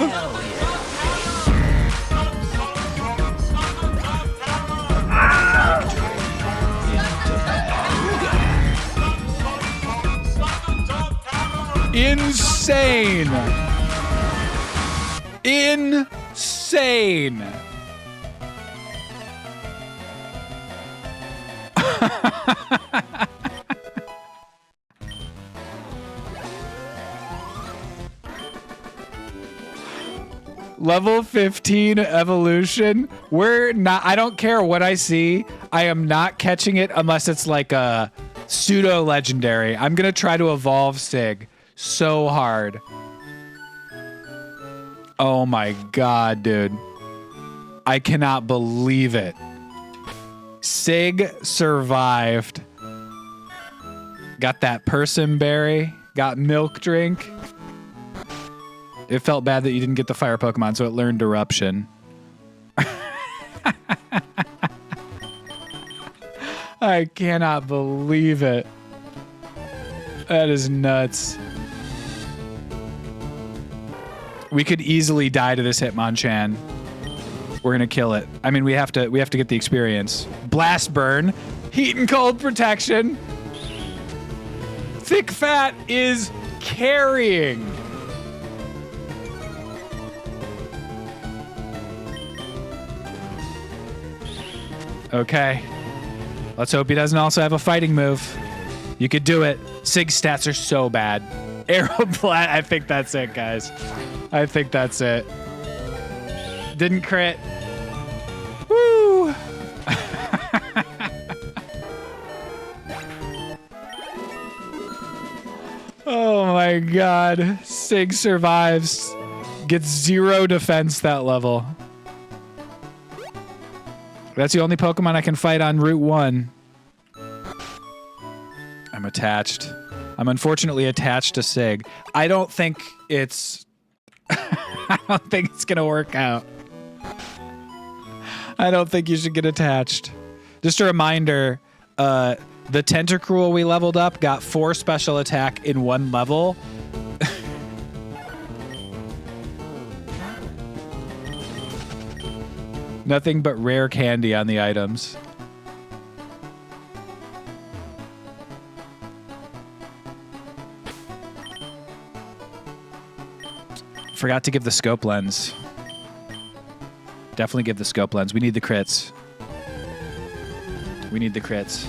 Insane. Insane. Level 15 evolution. We're not, I don't care what I see. I am not catching it unless it's like a pseudo legendary. I'm going to try to evolve Sig so hard. Oh my god, dude. I cannot believe it. Sig survived. Got that person berry. Got milk drink. It felt bad that you didn't get the fire Pokemon, so it learned Eruption. I cannot believe it. That is nuts. We could easily die to this Hitmonchan. We're gonna kill it. I mean, we have to get the experience. Blast burn, heat and cold protection. Thick fat is carrying. Okay. Let's hope he doesn't also have a fighting move. You could do it. Sig's stats are so bad. Aeroplat, I think that's it, guys. I think that's it. Didn't crit. Woo! Oh my god. Sig survives. Gets 0 defense that level. That's the only Pokemon I can fight on Route 1. I'm I'm attached. I'm unfortunately attached to Sig. I don't think it's... I don't think it's going to work out. I don't think you should get attached. Just a reminder, the Tentacruel we leveled up got 4 special attack in 1 level. Nothing but rare candy on the items. Forgot to give the scope lens. Definitely give the scope lens. We need the crits. We need the crits.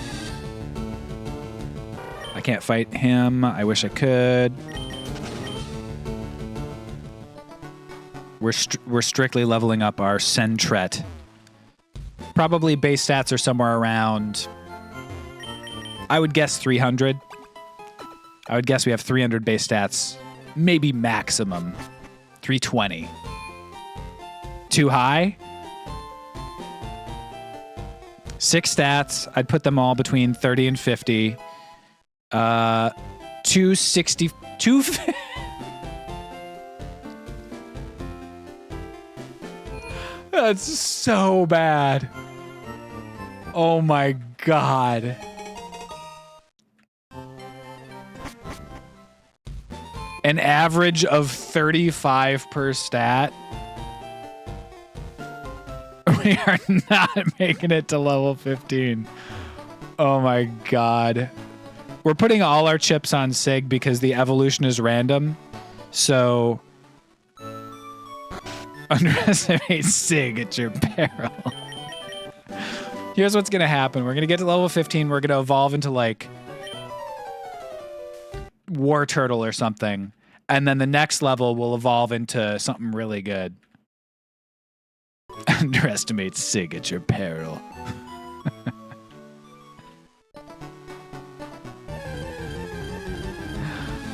I can't fight him. I wish I could. We're strictly leveling up our Sentret. Probably base stats are somewhere around, I would guess 300. I would guess we have 300 base stats, maybe maximum 320. Too high? 6 stats. I'd put them all between 30 and 50. 260. That's so bad. Oh my god. An average of 35 per stat. We are not making it to level 15. Oh my god. We're putting all our chips on Sig because the evolution is random. So underestimate Sig at your peril. Here's what's gonna happen. We're gonna get to level 15. We're gonna evolve into like War Turtle or something. And then the next level will evolve into something really good. Underestimate Sig at your peril.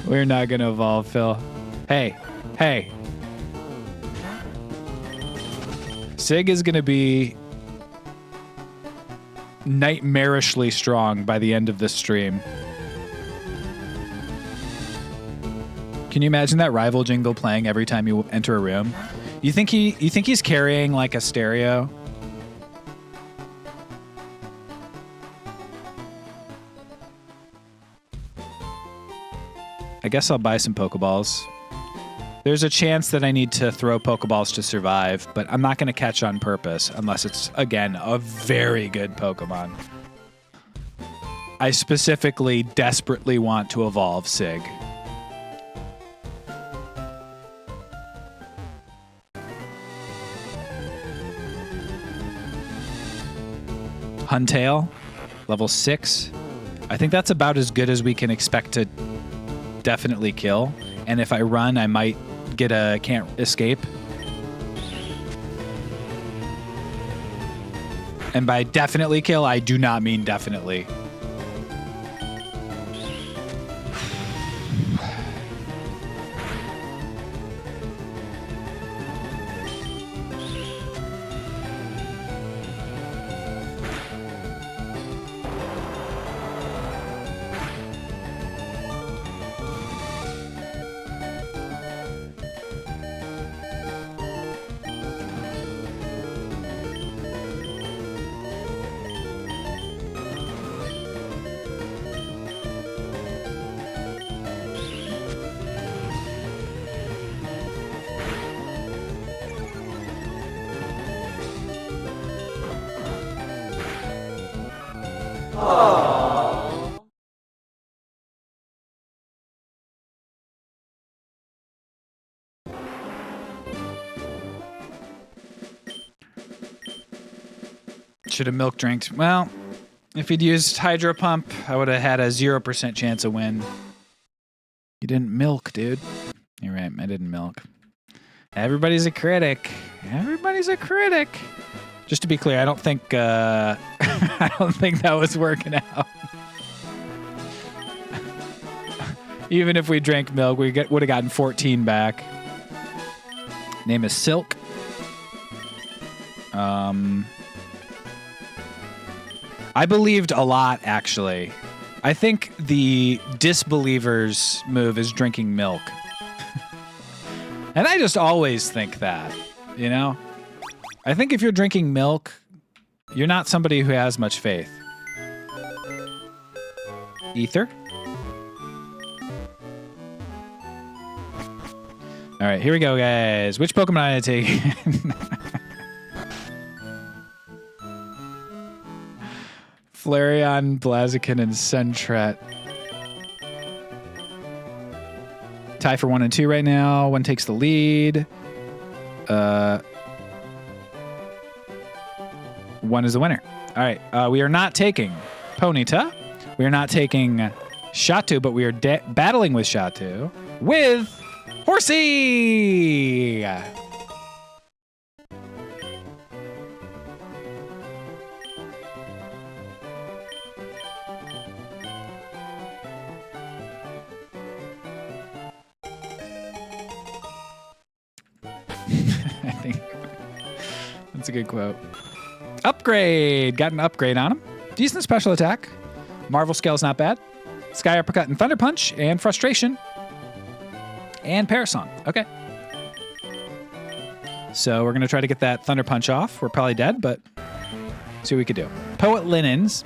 We're not gonna evolve, Phil. Hey, hey. Sig is gonna be nightmarishly strong by the end of this stream. Can you imagine that rival jingle playing every time you enter a room? You think he's carrying like a stereo? I guess I'll buy some Pokeballs. There's a chance that I need to throw Pokeballs to survive, but I'm not going to catch on purpose unless it's, again, a very good Pokemon. I specifically, desperately want to evolve Sig. Huntail, level 6. I think that's about as good as we can expect to definitely kill. And if I run, I might get a can't escape. And by definitely kill, I do not mean definitely. Should have milk drinked. Well, if he'd used Hydro Pump, I would have had a 0% chance of win. You didn't milk, dude. You're right, I didn't milk. Everybody's a critic. Everybody's a critic. Just to be clear, I don't think I don't think that was working out. Even if we drank milk, we would have gotten 14 back. Name is Silk. I believed a lot, actually. I think the disbelievers move is drinking milk. And I just always think that, you know? I think if you're drinking milk, you're not somebody who has much faith. Ether. All right, here we go, guys. Which Pokemon I take? Flareon, Blaziken, and Sentret. Tie for 1 and 2 right now. One takes the lead. One is the winner. All right, we are not taking Ponyta. We are not taking Xatu, but we are battling with Xatu with Horsey. I think that's a good quote. Upgrade. Got an upgrade on him. Decent special attack. Marvel Scale's not bad. Sky Uppercut and Thunder Punch and Frustration. And Parasong. Okay. So we're going to try to get that Thunder Punch off. We're probably dead, but see what we could do. Poet Linens.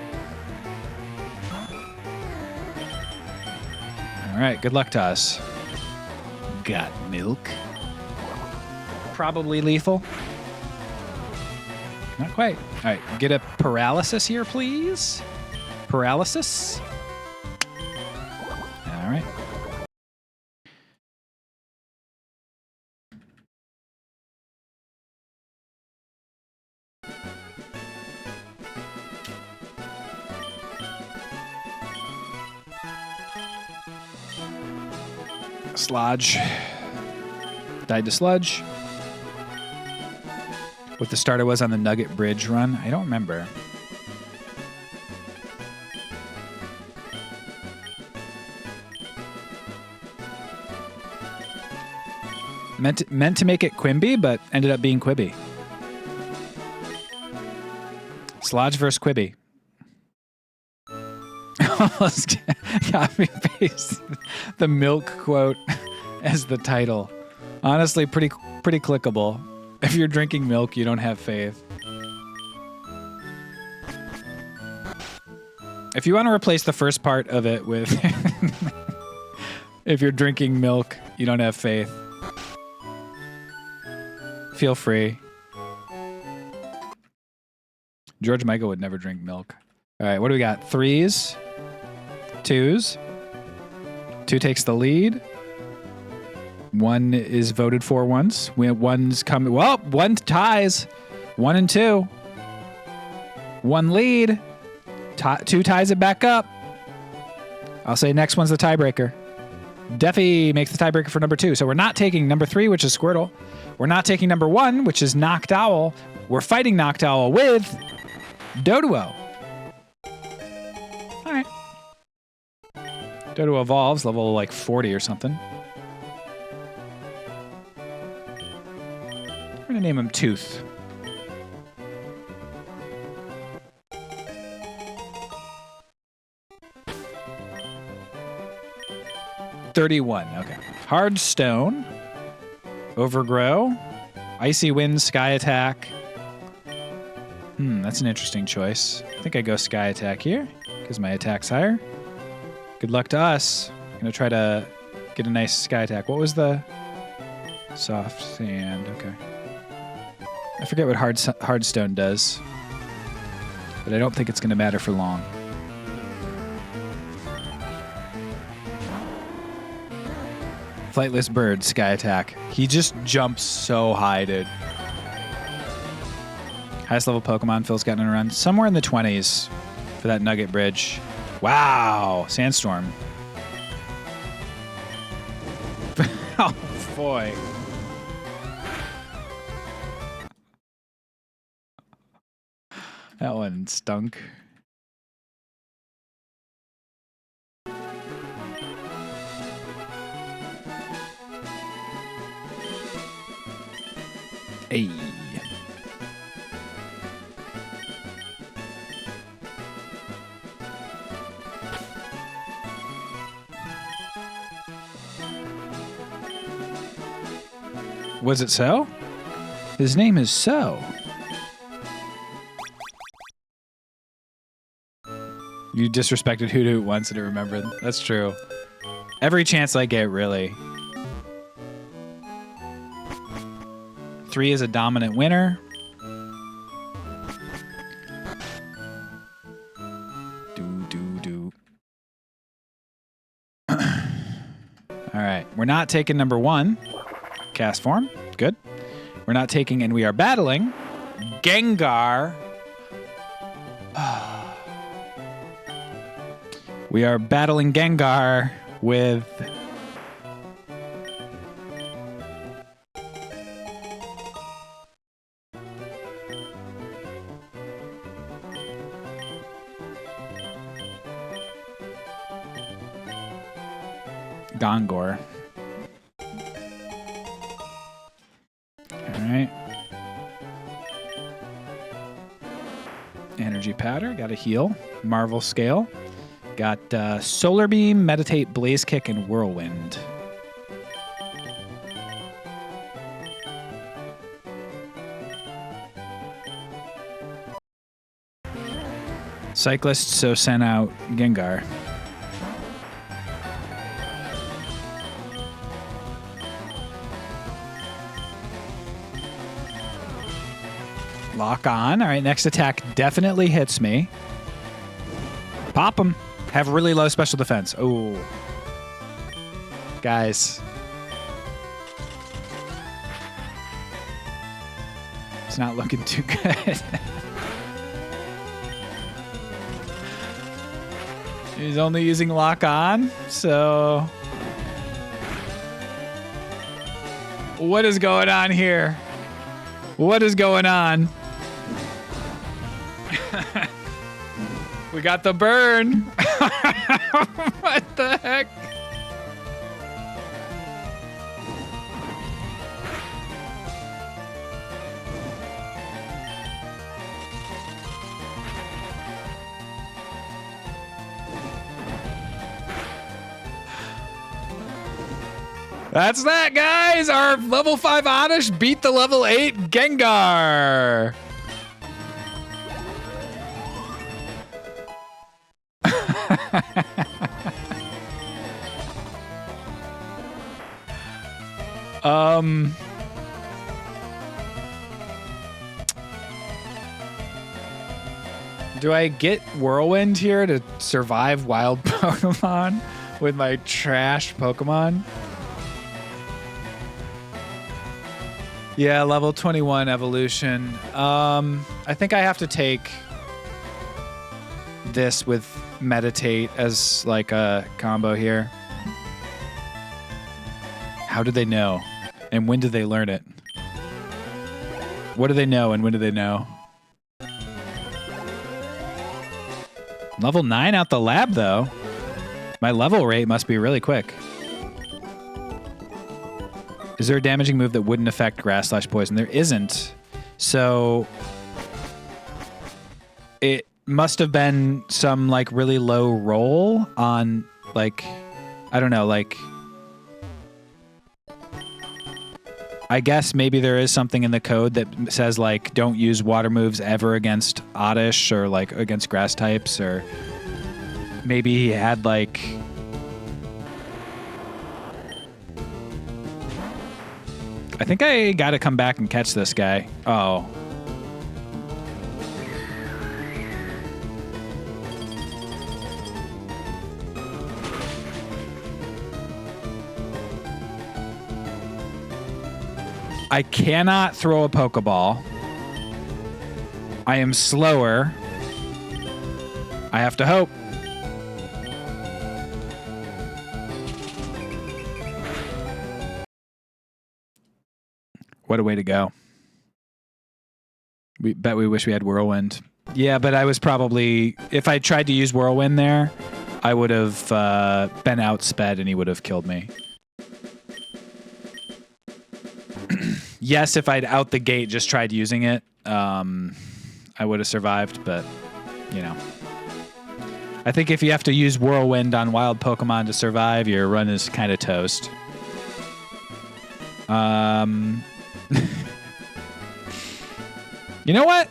All right. Good luck to us. Got milk. Probably lethal. Not quite. All right, get a paralysis here, please. Paralysis. All right. Sludge. Died to Sludge. What the starter was on the Nugget Bridge run? I don't remember. Meant to make it Quimby, but ended up being Quibby. Sludge versus Quibby. Almost copy paste the milk quote as the title. Honestly, pretty clickable. If you're drinking milk, you don't have faith. If you want to replace the first part of it with if you're drinking milk, you don't have faith, feel free. George Michael would never drink milk. All right, what do we got? 3s, 2s. 2 takes the lead. 1 is voted for once. One's coming. Well, 1 ties. 1 and 2. 1 lead. 2 ties it back up. I'll say next one's the tiebreaker. Deffy makes the tiebreaker for number 2. So we're not taking number 3, which is Squirtle. We're not taking number 1, which is Noctowl. We're fighting Noctowl with Doduo. All right. Doduo evolves, level like 40 or something. We're going to name him Tooth. $31. Okay. Hard Stone. Overgrow. Icy Wind, Sky Attack. That's an interesting choice. I think I go Sky Attack here because my attack's higher. Good luck to us. I'm going to try to get a nice Sky Attack. What was the soft sand? Okay. I forget what hard stone does, but I don't think it's going to matter for long. Flightless Bird, Sky Attack. He just jumps so high, dude. Highest level Pokemon Phil's gotten in a run. Somewhere in the 20s for that Nugget Bridge. Wow. Sandstorm. Oh, boy. That one stunk. Hey. Was it so? His name is So. You disrespected Hoot Hoot once and remembered. That's true. Every chance I get, really. 3 is a dominant winner. Do. All right. We're not taking number 1. Cast form. Good. We're not taking, and we are battling Gengar. We are battling Gengar with Gongor. All right. Energy powder. Got a heal. Marvel scale. Got Solar Beam, Meditate, Blaze Kick, and Whirlwind. Cyclist, so sent out Gengar. Lock on. All right, next attack definitely hits me. Pop him. Have really low special defense. Oh. Guys. It's not looking too good. He's only using lock on, so... What is going on here? What is going on? We got the burn. What the heck? That's that, guys. Our level 5 Oddish beat the level 8 Gengar. Do I get Whirlwind here to survive wild Pokemon with my trash Pokemon? Yeah, level 21 evolution. I think I have to take this with Meditate as like a combo here. How do they know? And when do they learn it? What do they know and when do they know? Level 9 out the lab, though. My level rate must be really quick. Is there a damaging move that wouldn't affect grass/poison? There isn't. So it must have been some like really low roll on like, I don't know, like, I guess maybe there is something in the code that says like don't use water moves ever against Oddish or like against grass types, or maybe he had like I think I gotta come back and catch this guy. Oh. I cannot throw a Pokeball. I am slower. I have to hope. What a way to go. We wish we had Whirlwind. Yeah, but I was probably, if I tried to use Whirlwind there, I would have been outsped and he would have killed me. Yes, if I'd out the gate just tried using it, I would have survived, but, you know. I think if you have to use Whirlwind on wild Pokemon to survive, your run is kind of toast. You know what?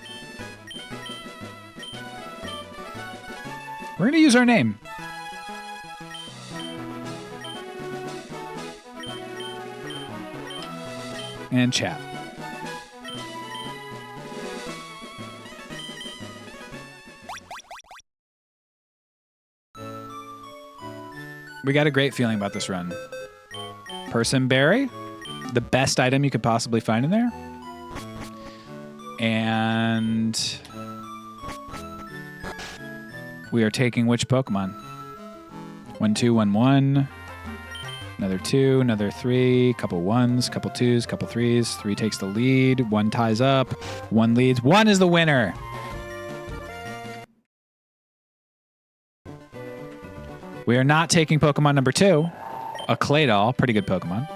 We're going to use our name. And chat. We got a great feeling about this run. Person berry, the best item you could possibly find in there. And we are taking which Pokemon? 1, 2, 1, 1. Another 2, another 3, couple 1s, couple 2s, couple 3s. 3 takes the lead, 1 ties up, 1 leads. 1 is the winner. We are not taking Pokemon number 2, a Claydol, pretty good Pokemon.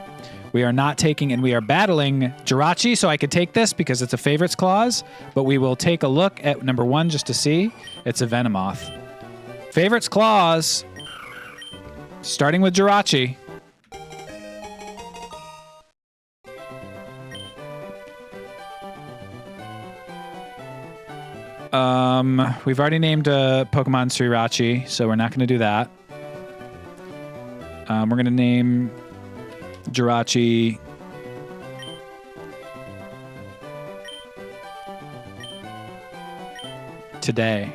We are not taking, and we are battling Jirachi, so I could take this because it's a favorites clause, but we will take a look at number 1 just to see. It's a Venomoth. Favorites clause, starting with Jirachi. We've already named a Pokemon Srirachi, so we're not going to do that. We're going to name Jirachi today,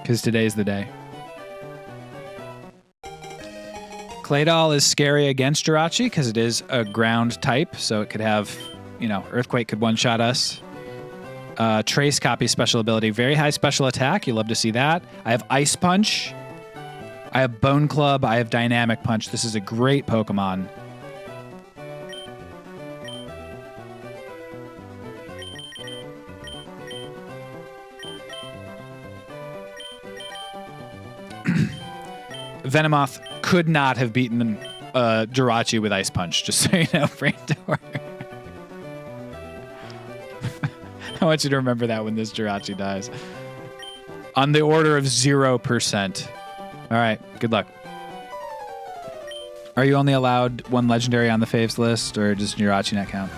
because today's the day. Claydol is scary against Jirachi because it is a ground type, so it could have, Earthquake could one-shot us. Trace Copy special ability, very high special attack. You love to see that. I have Ice Punch. I have Bone Club. I have Dynamic Punch. This is a great Pokemon. Venomoth could not have beaten Jirachi with Ice Punch, just so you know, Brandor. I want you to remember that when this Jirachi dies. On the order of 0%. All right, good luck. Are you only allowed 1 legendary on the faves list, or does Jirachi not count?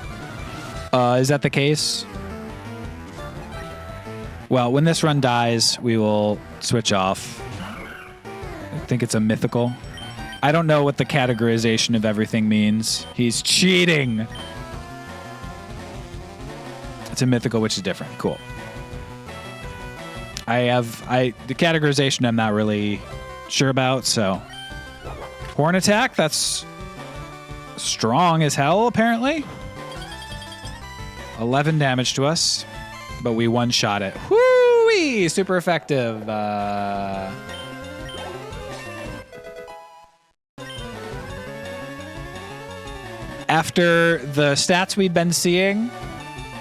Is that the case? Well, when this run dies, we will switch off. I think it's a mythical. I don't know what the categorization of everything means. He's cheating. It's a mythical, which is different. Cool. The categorization I'm not really sure about, so. Horn attack, that's strong as hell, apparently. 11 damage to us, but we one-shot it. Whoo-wee! Super effective. After the stats we've been seeing,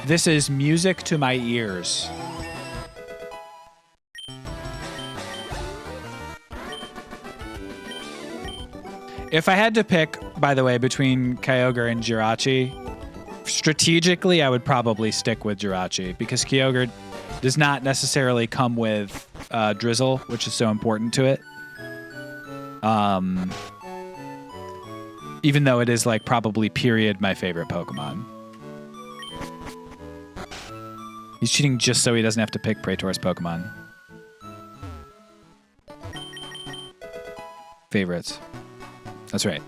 this is music to my ears. If I had to pick, by the way, between Kyogre and Jirachi, strategically, I would probably stick with Jirachi because Kyogre does not necessarily come with Drizzle, which is so important to it. Even though it is like probably period my favorite Pokemon. He's cheating just so he doesn't have to pick Praetor's Pokemon. Favorites. That's right.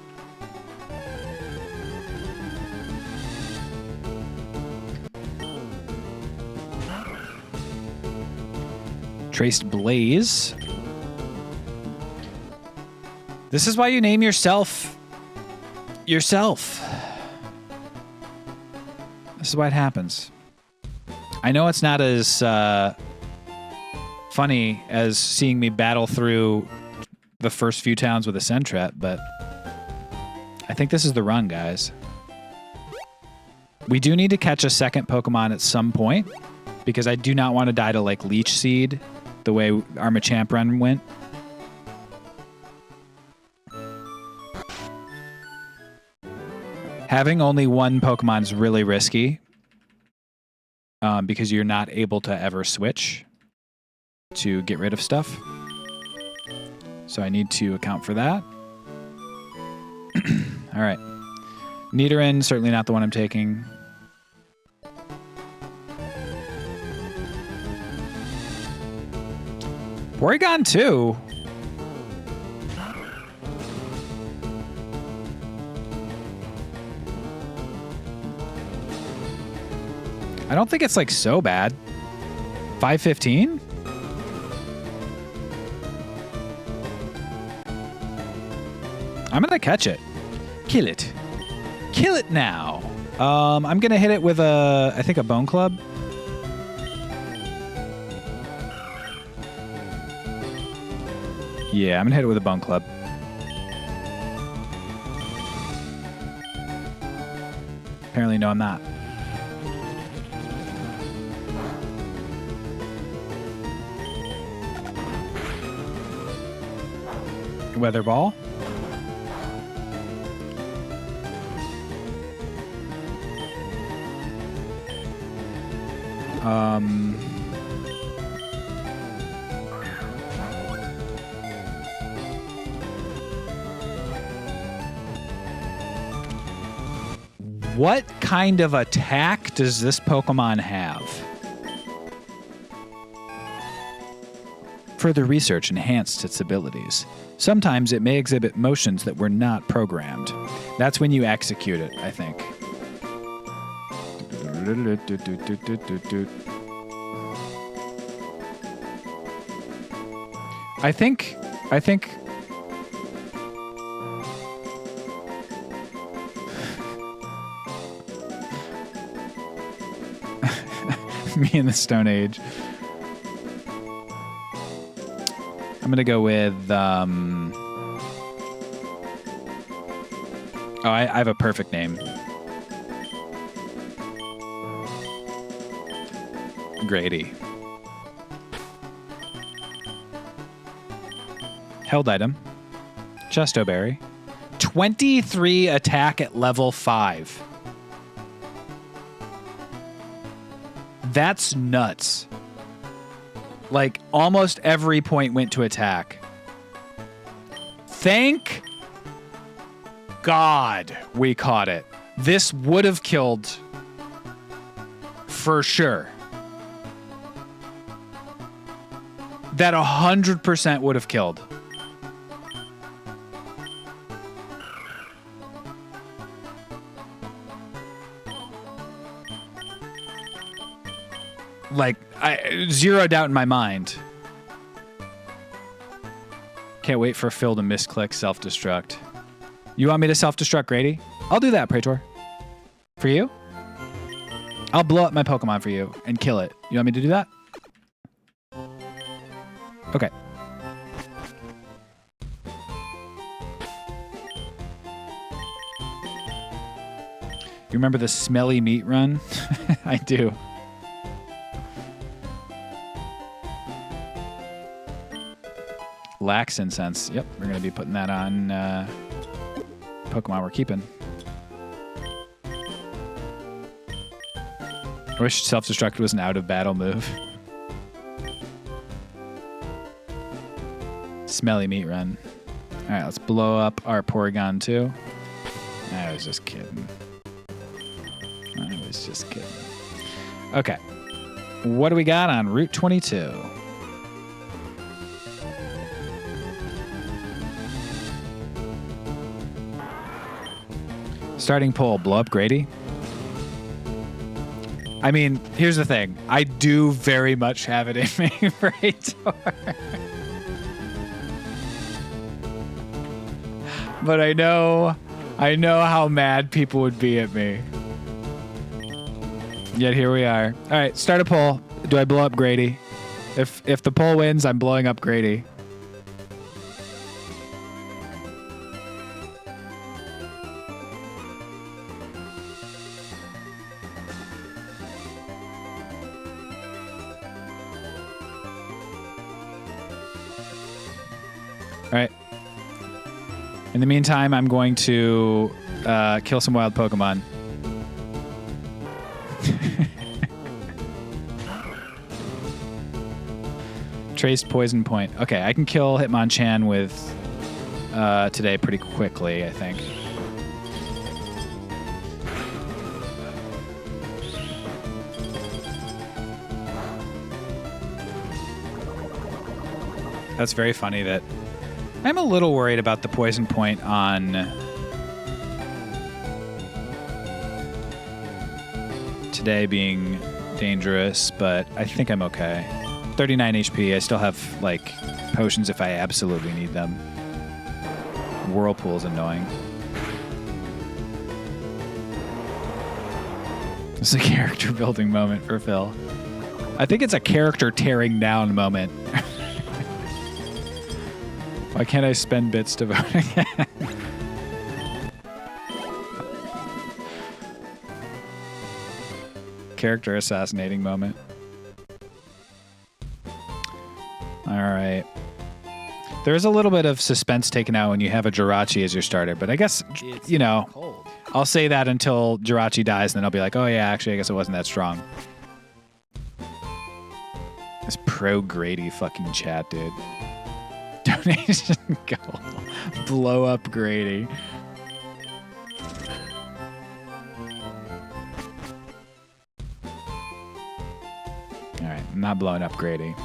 Traced Blaze. This is why you name yourself. This is why it happens. I know it's not as funny as seeing me battle through the first few towns with a Sentret, but I think this is the run, guys. We do need to catch a second Pokemon at some point because I do not want to die to like Leech Seed the way our Machamp run went. Having only 1 Pokemon is really risky because you're not able to ever switch to get rid of stuff. So I need to account for that. All right. Nidoran, certainly not the one I'm taking. Porygon 2? I don't think it's like so bad. 515? I'm gonna catch it. Kill it. Kill it now. I'm gonna hit it with I think a Bone Club. Yeah, I'm gonna hit it with a Bone Club. Apparently, no, I'm not. Weather Ball. What kind of attack does this Pokemon have? Further research enhanced its abilities. Sometimes it may exhibit motions that were not programmed. That's when you execute it, I think. I think me in the Stone Age. I'm gonna go with I have a perfect name. Grady. Held item. Chesto Berry. 23 attack at level 5. That's nuts. Like, almost every point went to attack. Thank God we caught it. This would have killed for sure. That 100% would have killed. Like, zero doubt in my mind. Can't wait for Phil to misclick self-destruct. You want me to self-destruct Grady? I'll do that, Praetor. For you? I'll blow up my Pokemon for you and kill it. You want me to do that? Okay. You remember the smelly meat run? I do. Lax incense. Yep, we're going to be putting that on Pokemon we're keeping. I wish self-destruct was an out-of-battle move. Smelly meat run. All right, let's blow up our Porygon 2. I was just kidding. I was just kidding. Okay. What do we got on Route 22? Starting poll, blow up Grady. I mean, here's the thing. I do very much have it in me, Praetor. But I know how mad people would be at me. Yet here we are. All right, start a poll. Do I blow up Grady? If the poll wins, I'm blowing up Grady. All right. In the meantime, I'm going to kill some wild Pokemon. Traced poison point. Okay, I can kill Hitmonchan with today pretty quickly, I think. That's very funny that I'm a little worried about the poison point on today being dangerous, but I think I'm okay. 39 HP. I still have, like, potions if I absolutely need them. Whirlpool's annoying. It's a character building moment for Phil. I think it's a character tearing down moment. Why can't I spend bits to vote again? Character assassinating moment. All right. There's a little bit of suspense taken out when you have a Jirachi as your starter, but I guess, you know, Cold. I'll say that until Jirachi dies, and then I'll be like, oh yeah, actually, I guess it wasn't that strong. This pro Grady fucking chat, dude. Donation goal. Blow up Grady. All right, I'm not blowing up Grady.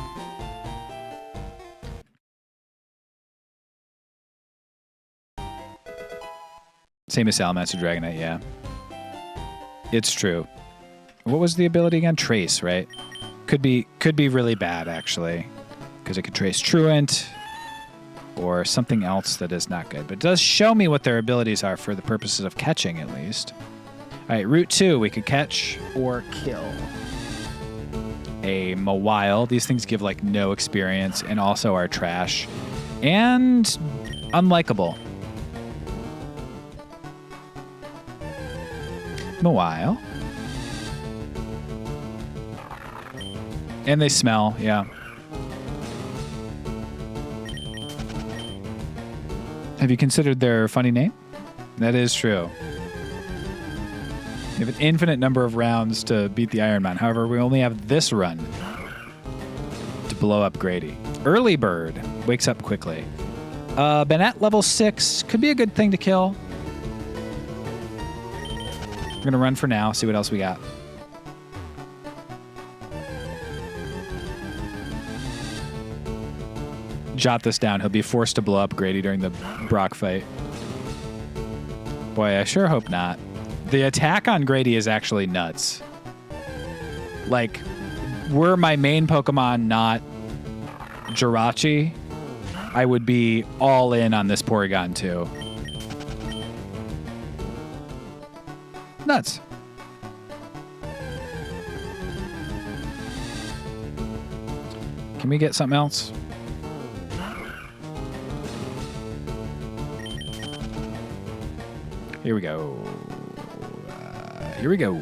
Same as Salamaster Dragonite, yeah. It's true. What was the ability again? Trace, right? Could be really bad, actually. Because it could trace Truant or something else that is not good. But it does show me what their abilities are for the purposes of catching, at least. All right, Route 2, we could catch or kill a Mawile. These things give, like, no experience and also are trash. And unlikable. Mawile. And they smell, yeah. Have you considered their funny name? That is true. You have an infinite number of rounds to beat the Ironmon. However, we only have this run to blow up Grady. Early Bird wakes up quickly. Bennett level 6 could be a good thing to kill. We're going to run for now, see what else we got. Jot this down. He'll be forced to blow up Grady during the Brock fight. Boy, I sure hope not. The attack on Grady is actually nuts. Like, were my main Pokemon not Jirachi, I would be all in on this Porygon too. Nuts. Can we get something else? Here we go. Here we go.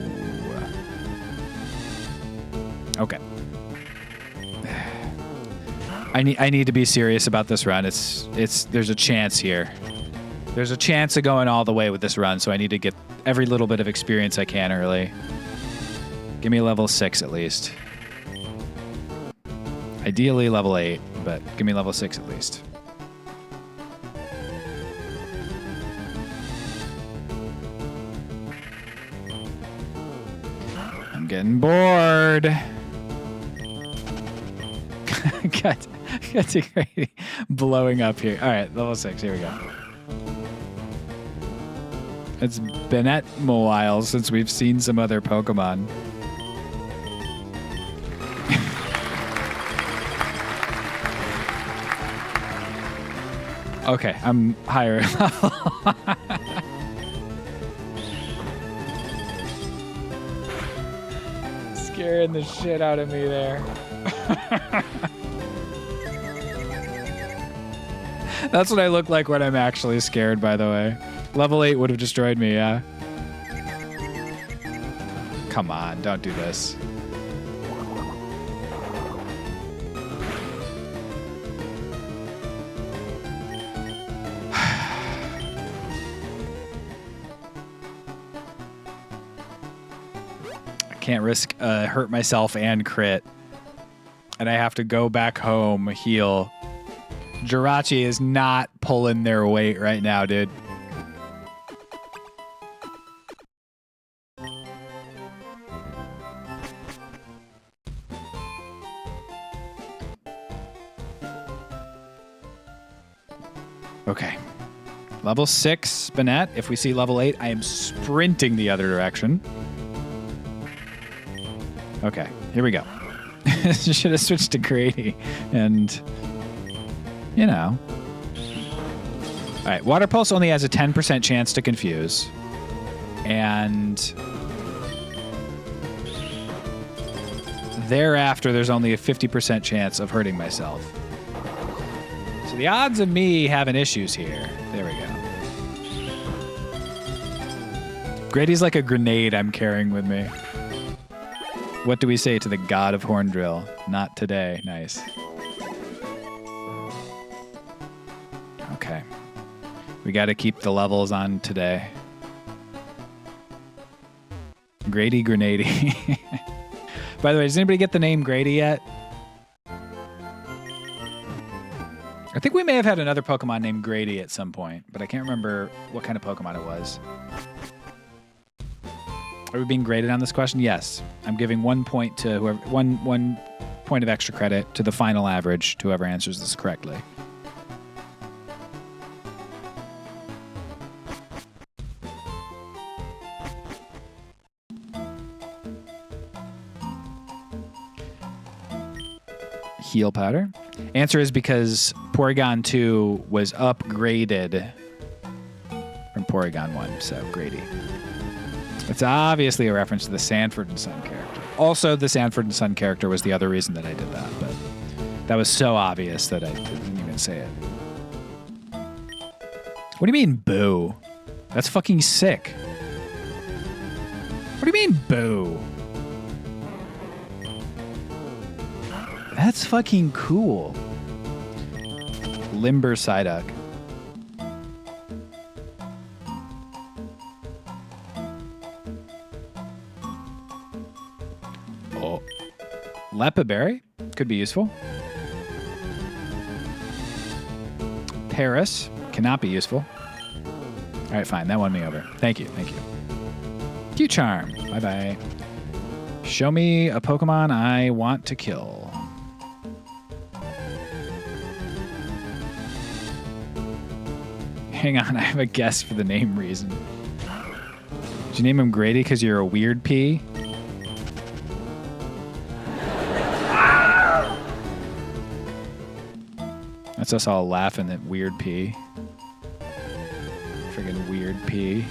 Okay. I need to be serious about this run. There's a chance here. There's a chance of going all the way with this run, so I need to get every little bit of experience I can early. Give me level 6 at least. Ideally level 8, but give me level 6 at least. I'm getting bored. got to Grady blowing up here. All right, level 6. Here we go. It's been a while since we've seen some other Pokemon. Okay, I'm higher level. Scaring the shit out of me there. That's what I look like when I'm actually scared, by the way. Level 8 would have destroyed me, yeah? Come on, don't do this. I can't risk hurt myself and crit. And I have to go back home, heal. Jirachi is not pulling their weight right now, dude. Okay. Level 6, Banette. If we see level 8, I am sprinting the other direction. Okay, here we go. Should have switched to Grady. And, you know. All right, Water Pulse only has a 10% chance to confuse. And thereafter, there's only a 50% chance of hurting myself. So the odds of me having issues here. There we go. Grady's like a grenade I'm carrying with me. What do we say to the god of Horn Drill? Not today. Nice. Okay. We got to keep the levels on today. Grady Grenady. By the way, does anybody get the name Grady yet? I think we may have had another Pokemon named Grady at some point, but I can't remember what kind of Pokemon it was. Are we being graded on this question? Yes. I'm giving 1 point to whoever, one point of extra credit to the final average to whoever answers this correctly. Heal powder. Answer is because Porygon 2 was upgraded from Porygon 1, so Grady. It's obviously a reference to the Sanford and Son character. Also, the Sanford and Son character was the other reason that I did that, but that was so obvious that I didn't even say it. What do you mean, boo? That's fucking sick. What do you mean, boo? That's fucking cool. Limber Psyduck. Oh. Lepaberry could be useful. Paris cannot be useful. All right, fine. That won me over. Thank you. Thank you. Q-Charm. Bye-bye. Show me a Pokemon I want to kill. Hang on, I have a guess for the name reason. Did you name him Grady because you're a weird pea? That's us all laughing at weird pea. Friggin' weird pea.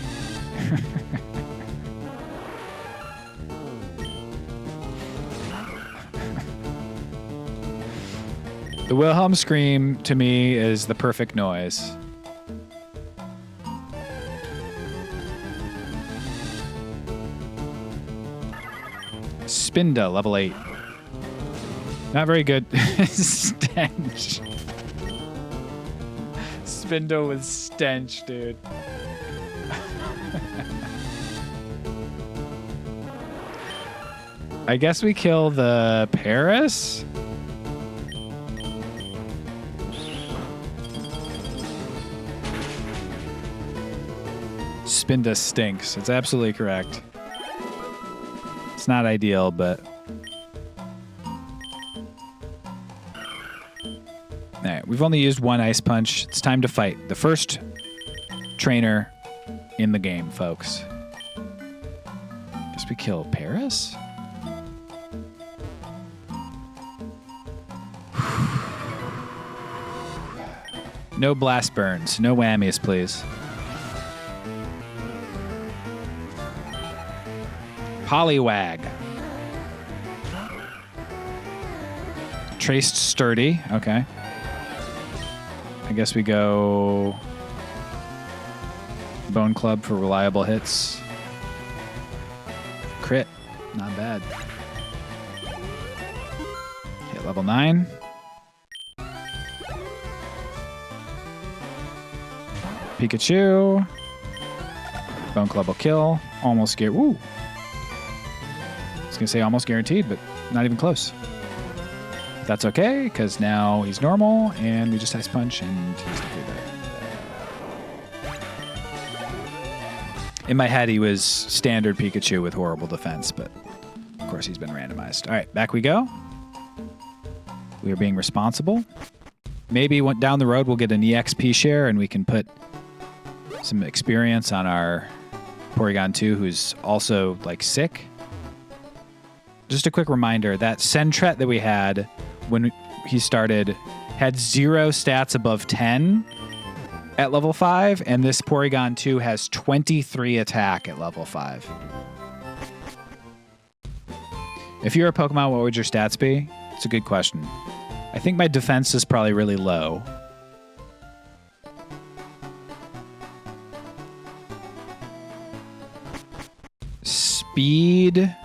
The Wilhelm scream to me is the perfect noise. Spinda, level 8. Not very good. Stench. Spinda with stench, dude. I guess we kill the Paris? Spinda stinks. It's absolutely correct. It's not ideal, but... Alright, we've only used one Ice Punch. It's time to fight the first trainer in the game, folks. Guess we kill Paris? No blast burns. No whammies, please. Poliwag. Traced Sturdy. Okay. I guess we go Bone Club for reliable hits. Crit. Not bad. Hit level 9. Pikachu. Bone Club will kill. Almost get. Woo! I was going to say almost guaranteed, but not even close. That's okay, because now he's normal, and we just Ice Punch, and he's defeated. In my head, he was standard Pikachu with horrible defense, but of course he's been randomized. All right, back we go. We are being responsible. Maybe down the road we'll get an EXP share and we can put some experience on our Porygon 2, who's also like sick. Just a quick reminder that Sentret that we had when he started had 0 stats above 10 at level 5, and this Porygon 2 has 23 attack at level 5. If you're a Pokemon, what would your stats be? It's a good question. I think my defense is probably really low. Speed.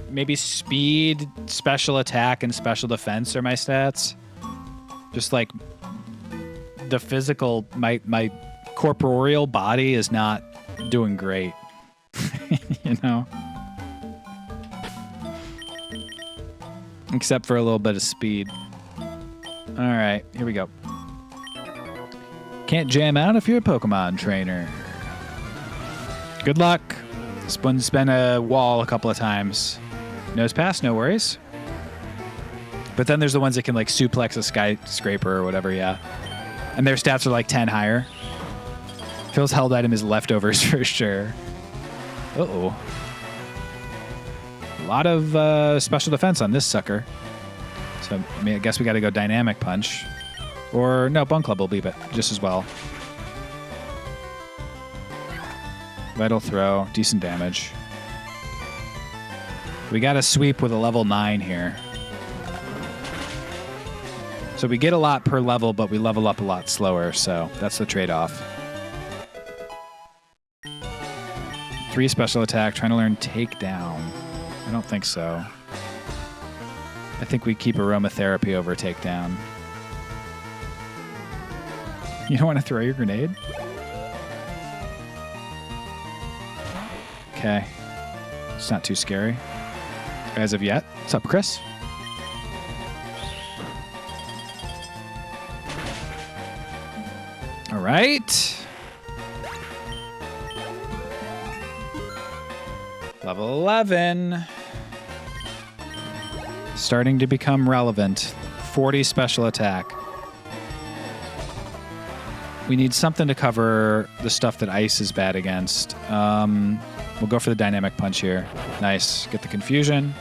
Maybe speed, special attack, and special defense are my stats. Just like the physical, my corporeal body is not doing great. You know? Except for a little bit of speed. All right, here we go. Can't jam out if you're a Pokemon trainer. Good luck. This one's been a wall a couple of times. Nose pass, no worries. But then there's the ones that can like suplex a skyscraper or whatever, yeah. And their stats are like 10 higher. Phil's held item is leftovers for sure. Uh-oh. A lot of special defense on this sucker. So I guess we got to go Dynamic Punch. Or no, Bone Club will leave it just as well. Vital Throw, decent damage. We got a sweep with a level 9 here. So we get a lot per level, but we level up a lot slower, so that's the trade-off. 3 special attack, trying to learn Takedown. I don't think so. I think we keep Aromatherapy over Takedown. You don't want to throw your grenade? Okay. It's not too scary. As of yet. What's up, Chris? All right. Level 11. Starting to become relevant. 40 special attack. We need something to cover the stuff that ice is bad against. We'll go for the Dynamic Punch here. Nice. Get the confusion.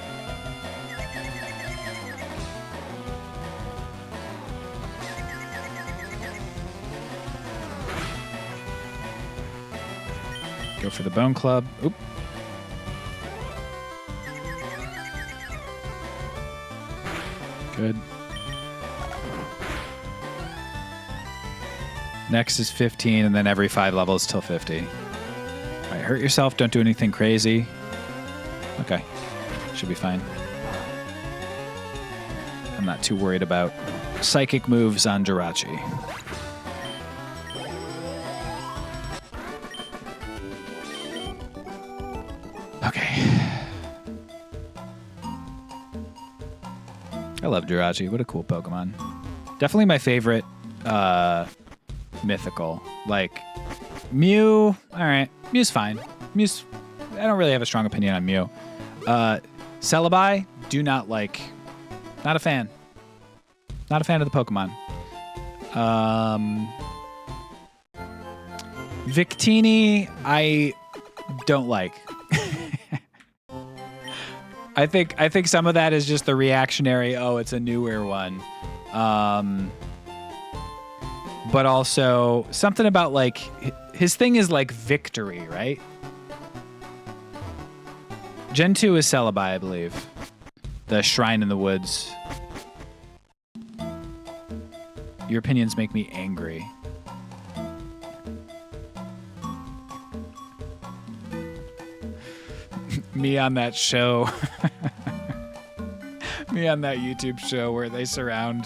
Go for the Bone Club. Oop. Good. Next is 15, and then every 5 levels till 50. All right, hurt yourself. Don't do anything crazy. Okay. Should be fine. I'm not too worried about psychic moves on Jirachi. Okay. I love Jirachi. What a cool Pokemon. Definitely my favorite mythical. Like, Mew, all right. Mew's fine. Mew's, I don't really have a strong opinion on Mew. Celebi, do not like. Not a fan. Not a fan of the Pokemon. Victini, I don't like. I think some of that is just the reactionary, oh, it's a newer one. But also something about like his thing is like victory, right? Gen 2 is Celebi, I believe. The Shrine in the Woods. Your opinions make me angry. Me on that show. Me on that YouTube show where they surround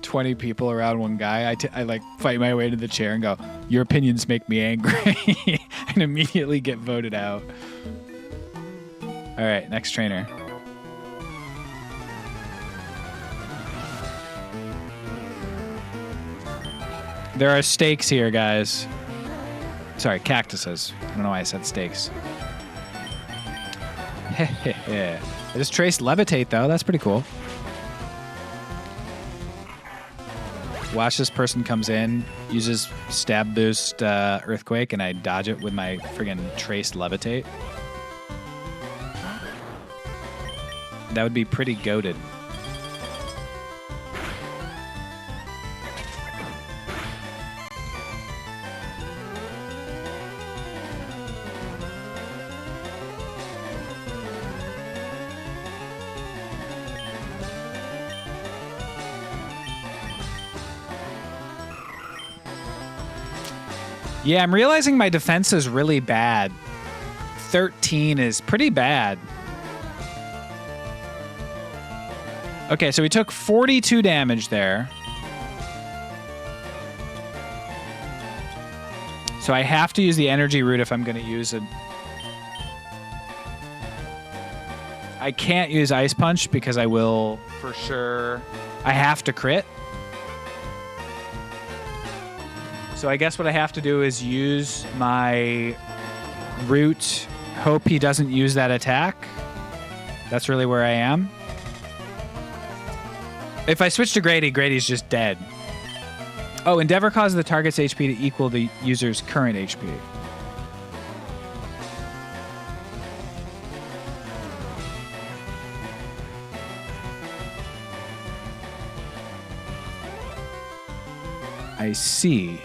20 people around one guy. I like fight my way to the chair and go, your opinions make me angry. And immediately get voted out. All right, next trainer. There are stakes here, guys. Sorry, cactuses. I don't know why I said stakes. I just traced Levitate, though. That's pretty cool. Watch this person comes in, uses stab boost earthquake, and I dodge it with my friggin' trace levitate. That would be pretty goated. Yeah, I'm realizing my defense is really bad. 13 is pretty bad. Okay, so we took 42 damage there. So I have to use the energy root if I'm going to use it. I can't use Ice Punch because I will for sure. I have to crit. So I guess what I have to do is use my root, hope he doesn't use that attack. That's really where I am. If I switch to Grady, Grady's just dead. Oh, Endeavor causes the target's HP to equal the user's current HP. I see.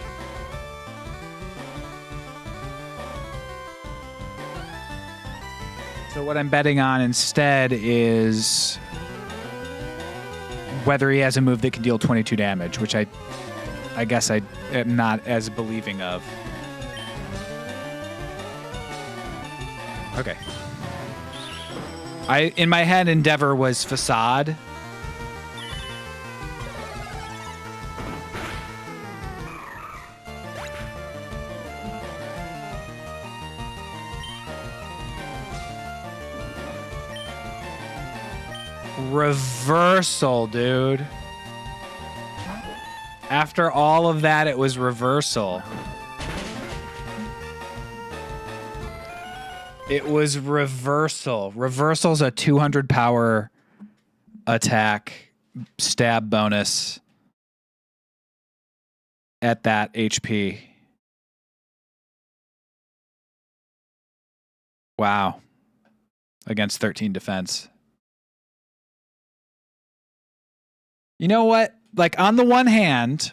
So what I'm betting on instead is whether he has a move that can deal 22 damage, which I guess I am not as believing of. Okay. In my head, Endeavor was Facade. Reversal, dude. After all of that, it was reversal. It was reversal. Reversal's a 200 power attack stab bonus at that HP. Wow. Against 13 defense. You know what? Like, on the one hand,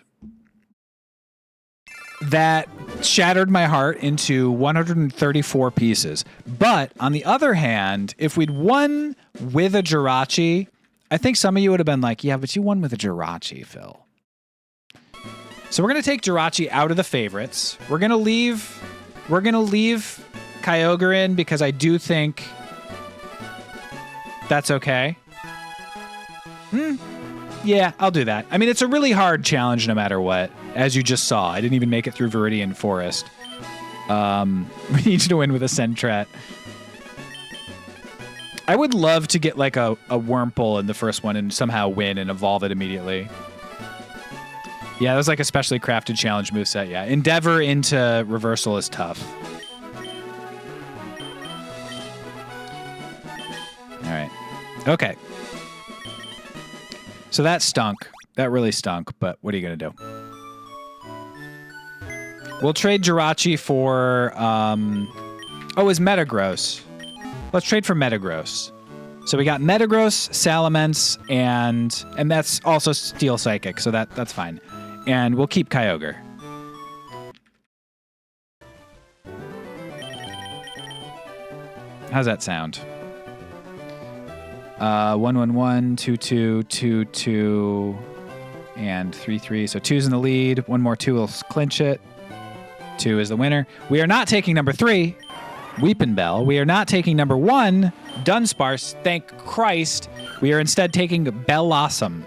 that shattered my heart into 134 pieces. But on the other hand, if we'd won with a Jirachi, I think some of you would have been like, yeah, but you won with a Jirachi, Phil. So we're going to take Jirachi out of the favorites. We're going to leave Kyogre in because I do think that's okay. Yeah, I'll do that. I mean, it's a really hard challenge no matter what, as you just saw. I didn't even make it through Viridian Forest. We need to win with a Sentret. I would love to get like a Wurmple in the first one and somehow win and evolve it immediately. Yeah, that was like a specially crafted challenge moveset, yeah. Endeavor into Reversal is tough. All right. Okay. So that stunk. That really stunk, but what are you going to do? We'll trade Jirachi for... Oh, is Metagross. Let's trade for Metagross. So we got Metagross, Salamence, and that's also Steel Psychic, so that's fine. And we'll keep Kyogre. How's that sound? 1-1-1, 2-2, 2-2, and 3-3. So 2's in the lead. One more 2 will clinch it. 2 is the winner. We are not taking number 3, Weepinbell. We are not taking number 1, Dunsparce. Thank Christ. We are instead taking Bellossom.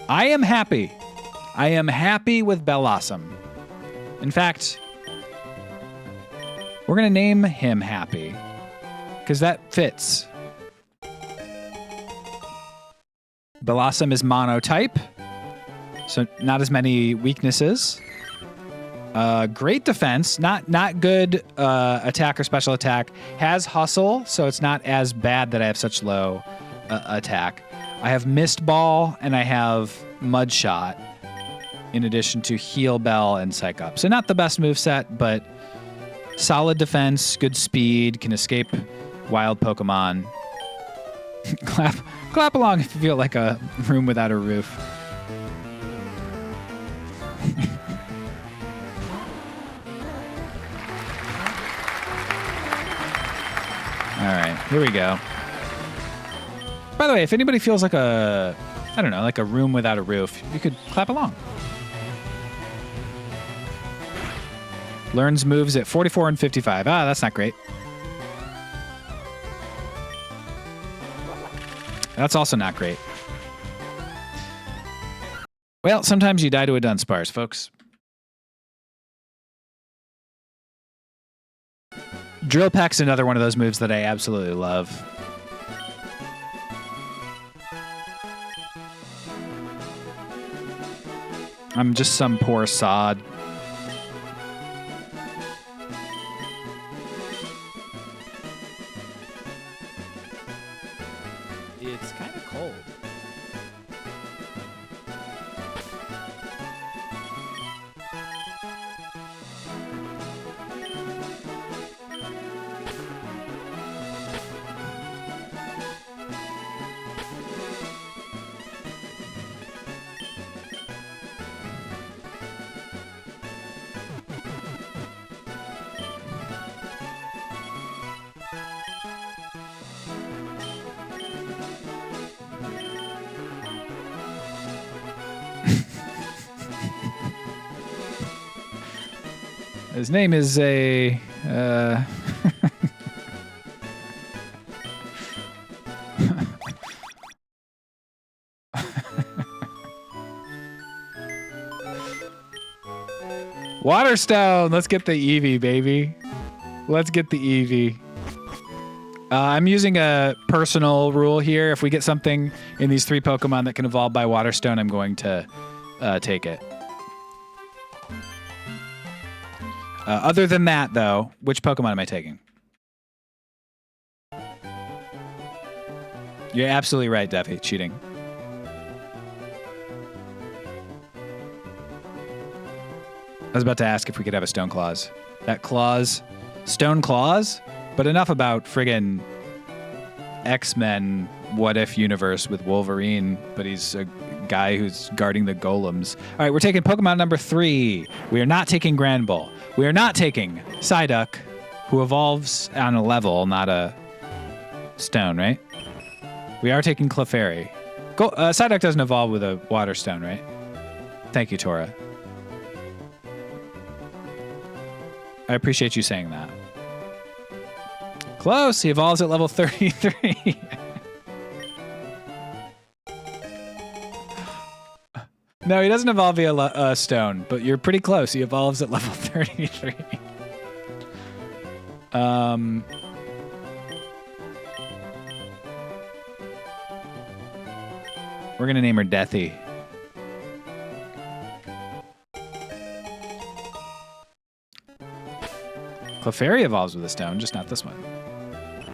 I am happy. I am happy with Bellossom. In fact, we're going to name him Happy because that fits. Bellossom is mono-type, so not as many weaknesses. Great defense, not good attack or special attack. Has hustle, so it's not as bad that I have such low attack. I have Mist Ball and I have Mud Shot. in addition to Heal Bell and Psych Up. So not the best moveset, but solid defense, good speed, can escape wild Pokemon. Clap along if you feel like a room without a roof. All right, here we go. By the way, if anybody feels like I don't know, like a room without a roof, you could clap along. Learns moves at 44 and 55. Ah, that's not great. That's also not great. Well, sometimes you die to a Dunsparce, folks. Drill Peck's another one of those moves that I absolutely love. I'm just some poor sod. It's kind of cold. His name is a... Waterstone! Let's get the Eevee, baby. Let's get the Eevee. I'm using a personal rule here. If we get something in these 3 Pokemon that can evolve by Waterstone, I'm going to take it. Other than that, though, which Pokemon am I taking? You're absolutely right, Duffy. Cheating. I was about to ask if we could have a Stone Claws. That Claws... Stone Claws? But enough about friggin' X-Men what-if universe with Wolverine, but he's a guy who's guarding the golems. All right, we're taking Pokemon number 3. We are not taking Granbull. We are not taking Psyduck, who evolves on a level, not a stone, right? We are taking Clefairy. Psyduck doesn't evolve with a water stone, right? Thank you, Tora. I appreciate you saying that. Close. He evolves at level 33. No, he doesn't evolve via stone, but you're pretty close. He evolves at level 33. We're going to name her Deathy. Clefairy evolves with a stone, just not this one.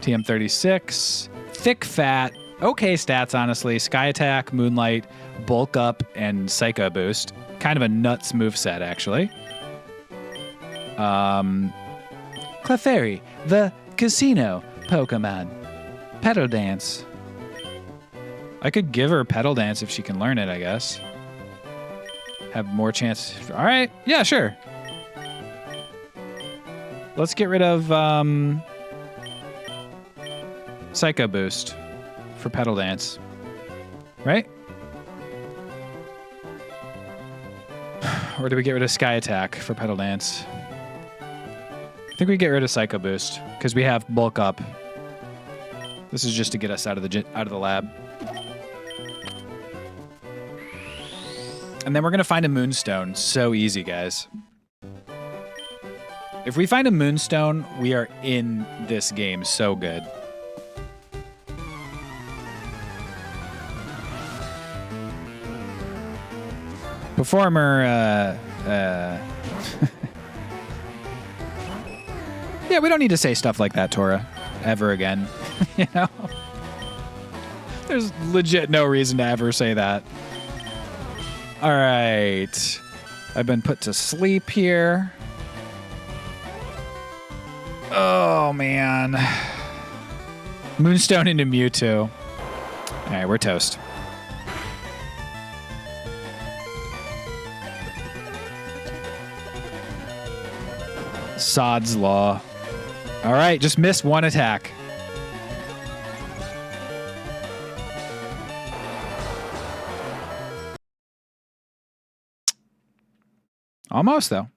TM36. Thick Fat. Okay stats, honestly. Sky Attack, Moonlight, Bulk Up, and Psycho Boost. Kind of a nuts moveset, actually. Clefairy, the casino Pokemon. Petal Dance. I could give her Petal Dance if she can learn it, I guess. Have more chance. All right. Yeah, sure. Let's get rid of Psycho Boost for Petal Dance. Right? Or do we get rid of Sky Attack for Petal Dance? I think we get rid of Psycho Boost because we have Bulk Up. This is just to get us out of the lab. And then we're going to find a Moonstone. So easy, guys. If we find a Moonstone, we are in this game so good. Performer, yeah, we don't need to say stuff like that, Tora, ever again. You know? There's legit no reason to ever say that. All right. I've been put to sleep here. Oh, man. Moonstone into Mewtwo. All right, we're toast. Sod's Law. All right, just missed one attack. Almost, though.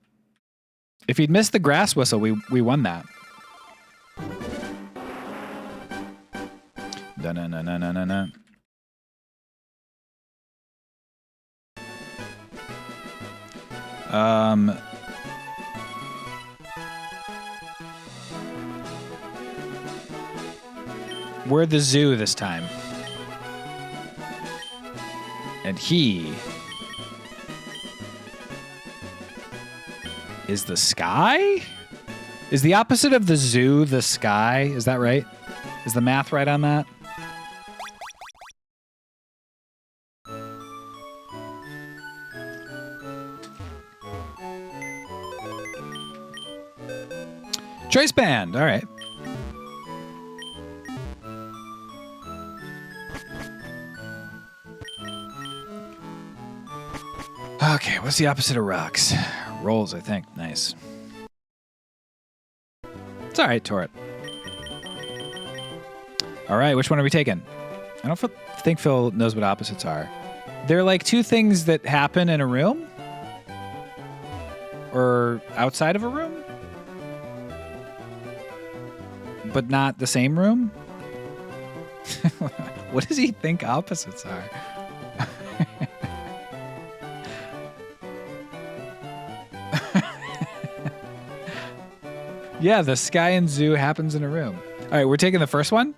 If he'd missed the grass whistle, we won that. Da-na-na-na-na-na. We're the zoo this time. And he is the sky? Is the opposite of the zoo the sky? Is that right? Is the math right on that? Choice band. All right. Okay, what's the opposite of rocks? Rolls, I think. Nice. It's all right, Torret. All right, which one are we taking? I don't think Phil knows what opposites are. They're like two things that happen in a room? Or outside of a room? But not the same room? What does he think opposites are? Yeah, the sky and zoo happens in a room. All right, we're taking the first one.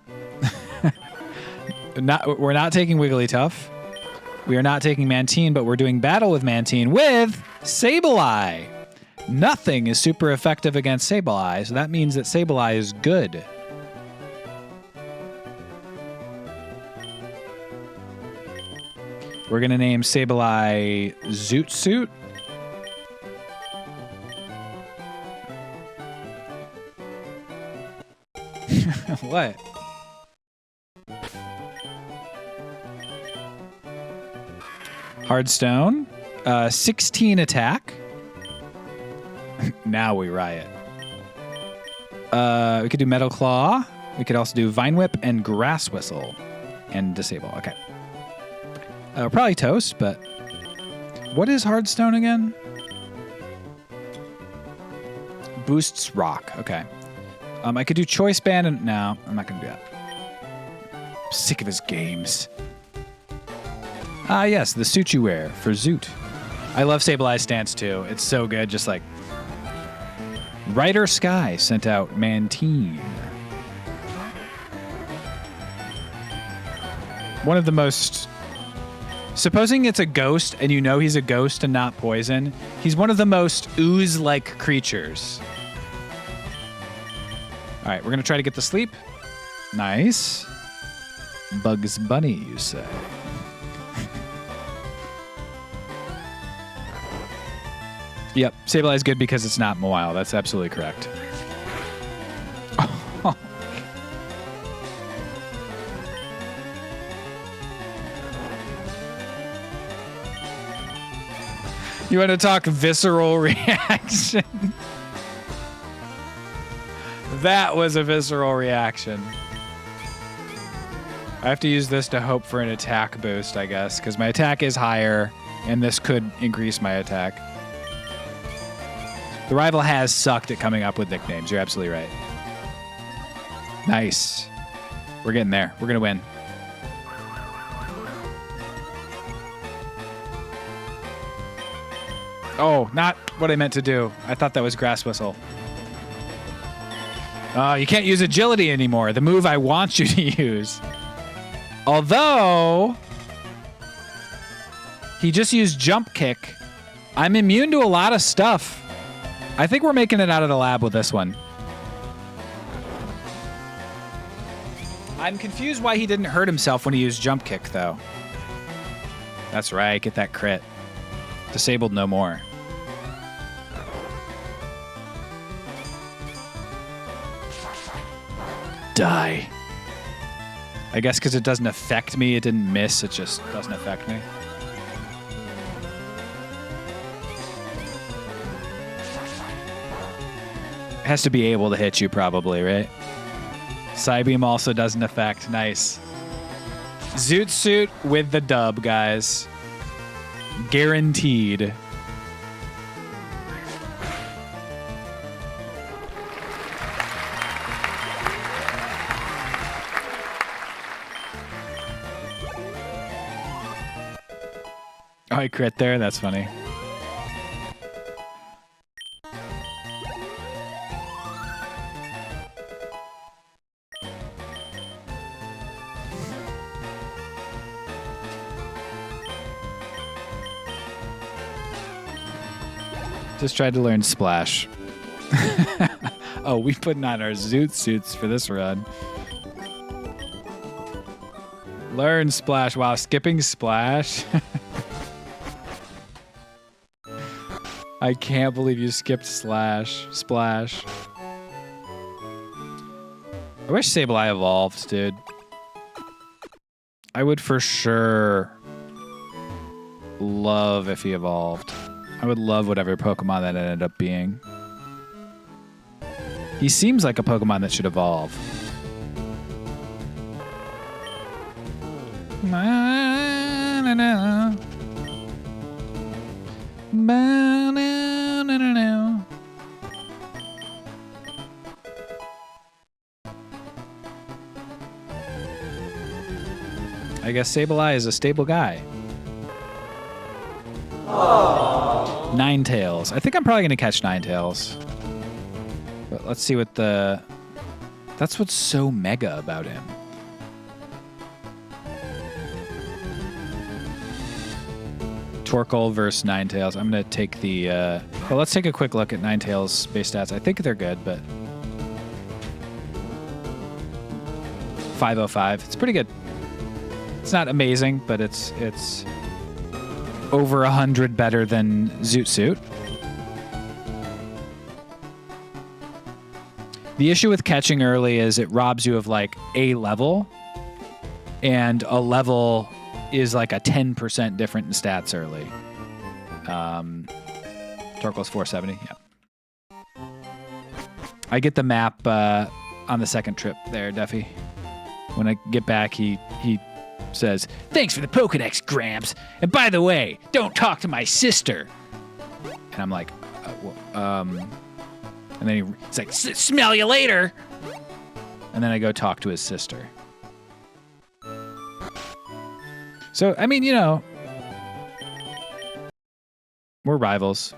We're not taking Wigglytuff. We are not taking Mantine, but we're doing battle with Mantine with Sableye. Nothing is super effective against Sableye, so that means that Sableye is good. We're going to name Sableye Zoot Suit. What? Hardstone. 16 attack. Now we riot. We could do Metal Claw. We could also do Vine Whip and Grass Whistle. And Disable. Okay. Probably Toast, but... What is Hardstone again? Boosts Rock. Okay. I could do Choice Band and... No, I'm not going to do that. I'm sick of his games. Ah, yes, the suit you wear for Zoot. I love Sableye's stance, too. It's so good, just like... Rider Sky sent out Mantine. One of the most... Supposing it's a ghost and you know he's a ghost and not poison, he's one of the most ooze-like creatures. All right, we're going to try to get to sleep. Nice. Bugs Bunny, you say. Yep, Sableye is good because it's not Mawile. That's absolutely correct. You want to talk visceral reaction? That was a visceral reaction. I have to use this to hope for an attack boost, I guess, because my attack is higher, and this could increase my attack. The rival has sucked at coming up with nicknames. You're absolutely right. Nice. We're getting there. We're going to win. Oh, not what I meant to do. I thought that was Grass Whistle. You can't use agility anymore. The move I want you to use. Although, he just used Jump Kick. I'm immune to a lot of stuff. I think we're making it out of the lab with this one. I'm confused why he didn't hurt himself when he used Jump Kick, though. That's right. Get that crit. Disabled no more. Die. I guess because it doesn't affect me, it didn't miss, it just doesn't affect me. It has to be able to hit you probably, right? Psybeam also doesn't affect. Nice. Zoot Suit with the dub, guys. Guaranteed. Oh, I crit there? That's funny. Just tried to learn Splash. Oh, we putting on our Zoot Suits for this run. Learn Splash. Wow, skipping Splash. I can't believe you skipped Splash. I wish Sableye evolved, dude. I would for sure love if he evolved. I would love whatever Pokemon that ended up being. He seems like a Pokemon that should evolve. I guess Sableye is a stable guy. Ninetales. I think I'm probably going to catch Ninetales. But let's see what the... That's what's so mega about him. Torkoal versus Ninetales. I'm going to take the... Well, let's take a quick look at Ninetales base stats. I think they're good, but... 505. It's pretty good. It's not amazing, but it's over 100 better than Zoot Suit. The issue with catching early is it robs you of like a level, and a level is like a 10% different in stats early. Torkoal's 470, yeah. I get the map on the second trip there, Duffy. When I get back, he says, "Thanks for the Pokedex, Gramps. And by the way, don't talk to my sister." And I'm like, and then he's like, "Smell you later." And then I go talk to his sister. So, I mean, you know, we're rivals.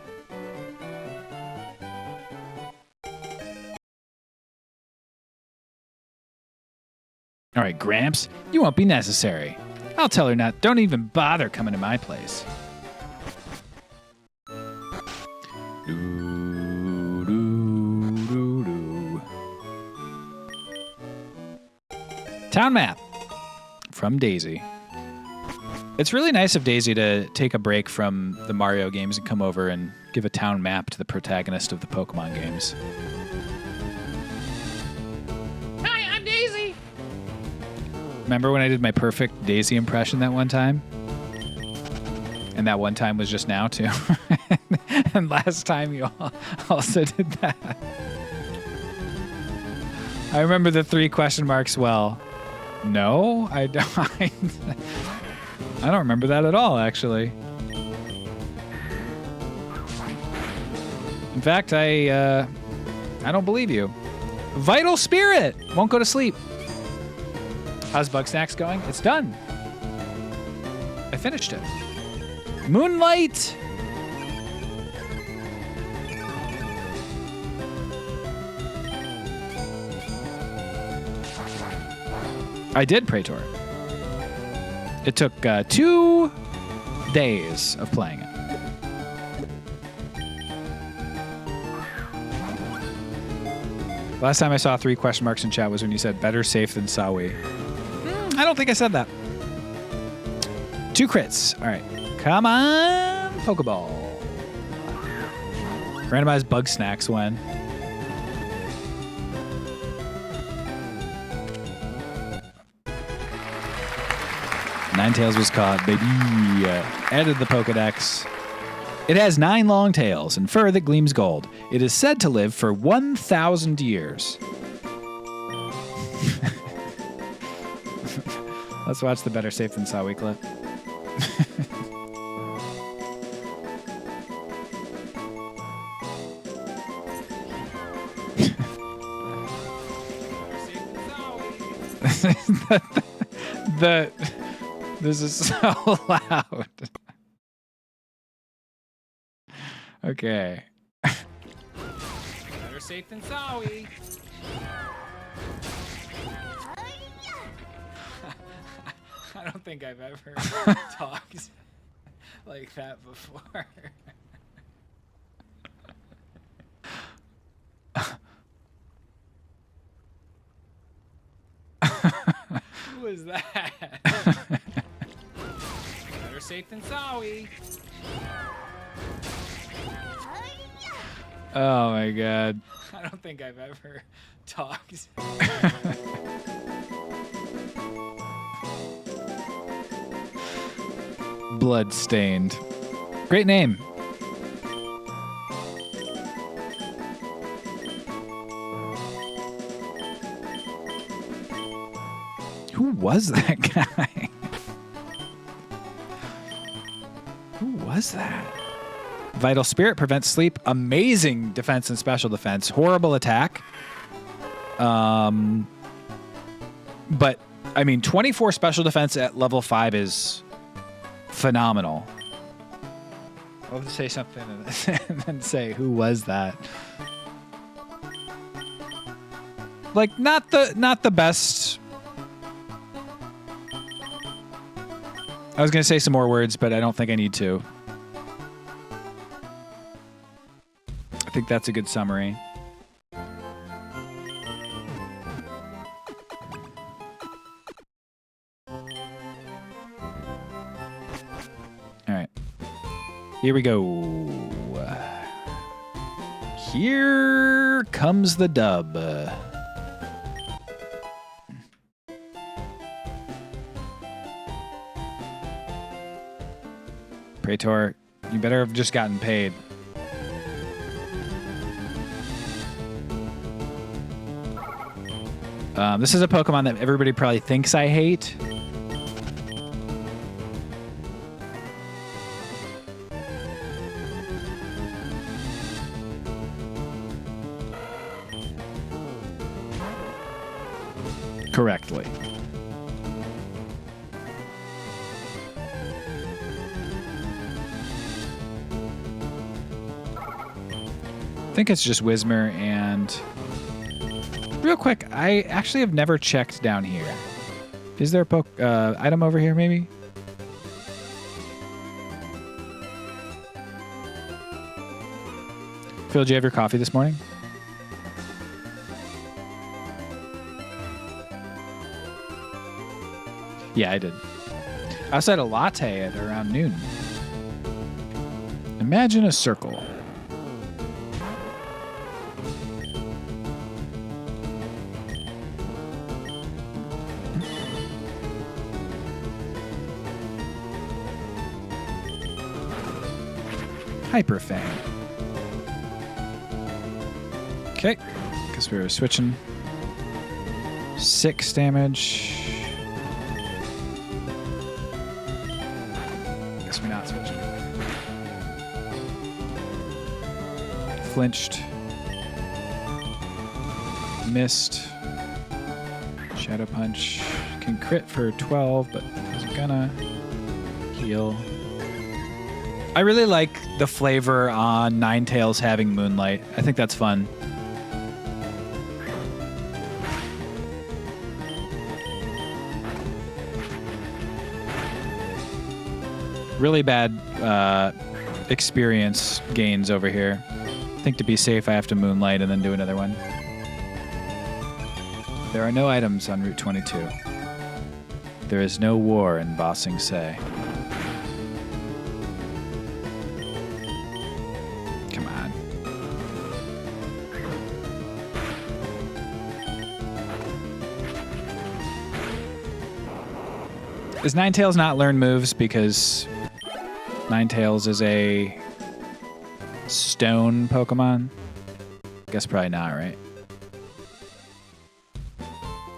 All right, Gramps, you won't be necessary. I'll tell her not. Don't even bother coming to my place. Town map from Daisy. It's really nice of Daisy to take a break from the Mario games and come over and give a town map to the protagonist of the Pokemon games. Hi, I'm Daisy. Remember when I did my perfect Daisy impression that one time? And that one time was just now, too. And last time you also did that. I remember the 3 question marks well. No, I don't. I don't remember that at all, actually. In fact, I don't believe you. Vital Spirit won't go to sleep. How's Bug Snacks going? It's done. I finished it. Moonlight. I did Praetor. It took 2 days of playing it. Last time I saw 3 question marks in chat was when you said better safe than Sawi. I don't think I said that. 2 crits. All right. Come on, Pokeball. Randomized Bug Snacks when. Ninetales was caught, baby. Added the Pokedex. It has 9 long tails and fur that gleams gold. It is said to live for 1,000 years. Let's watch the Better Safe Than Sorry clip. This is so loud. Okay. Better safe than sorry. I don't think I've ever talked like that before. Who was that? Better safe than sorry. Oh my god. I don't think I've ever talked. Bloodstained. Great name. Who was that guy? Who was that? Vital Spirit prevents sleep. Amazing defense and special defense. Horrible attack. But I mean, 24 special defense at level 5 is phenomenal. I'll just say something and then say, who was that? Like, not the best. I was gonna say some more words, but I don't think I need to. I think that's a good summary. All right. Here we go. Here comes the dub. Praetor, you better have just gotten paid. This is a Pokemon that everybody probably thinks I hate. Correctly. I think it's just Whismer and... Real quick, I actually have never checked down here. Is there a item over here, maybe? Phil, did you have your coffee this morning? Yeah, I did. I also had a latte at around noon. Imagine a circle. Hyper Fang. Okay, because we were switching. 6 damage. Guess we're not switching. Flinched. Missed. Shadow Punch. Can crit for 12, but isn't gonna heal. I really like the flavor on Ninetales having Moonlight. I think that's fun. Really bad experience gains over here. I think to be safe, I have to Moonlight and then do another one. There are no items on Route 22. There is no war in Ba Sing Se. Come on. Is Ninetales not learn moves because Ninetales is a stone Pokemon? Guess probably not, right?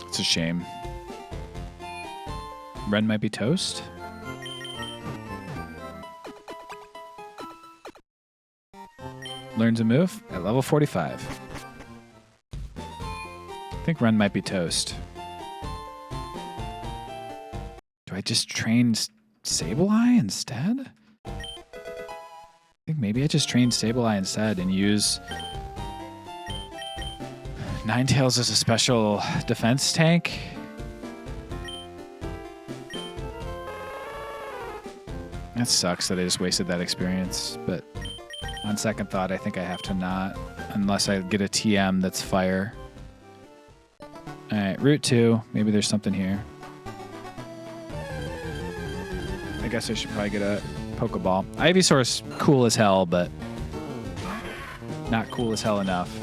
It's a shame. Ren might be toast. Learns a move at level 45. I think Ren might be toast. Do I just train Sableye instead? I think maybe I just train Sableye instead and use Ninetales as a special defense tank. That sucks that I just wasted that experience, but on second thought, I think I have to not, unless I get a TM that's fire. Alright, Route 2. Maybe there's something here. I guess I should probably get a Pokeball. Ivysaur's cool as hell, but not cool as hell enough.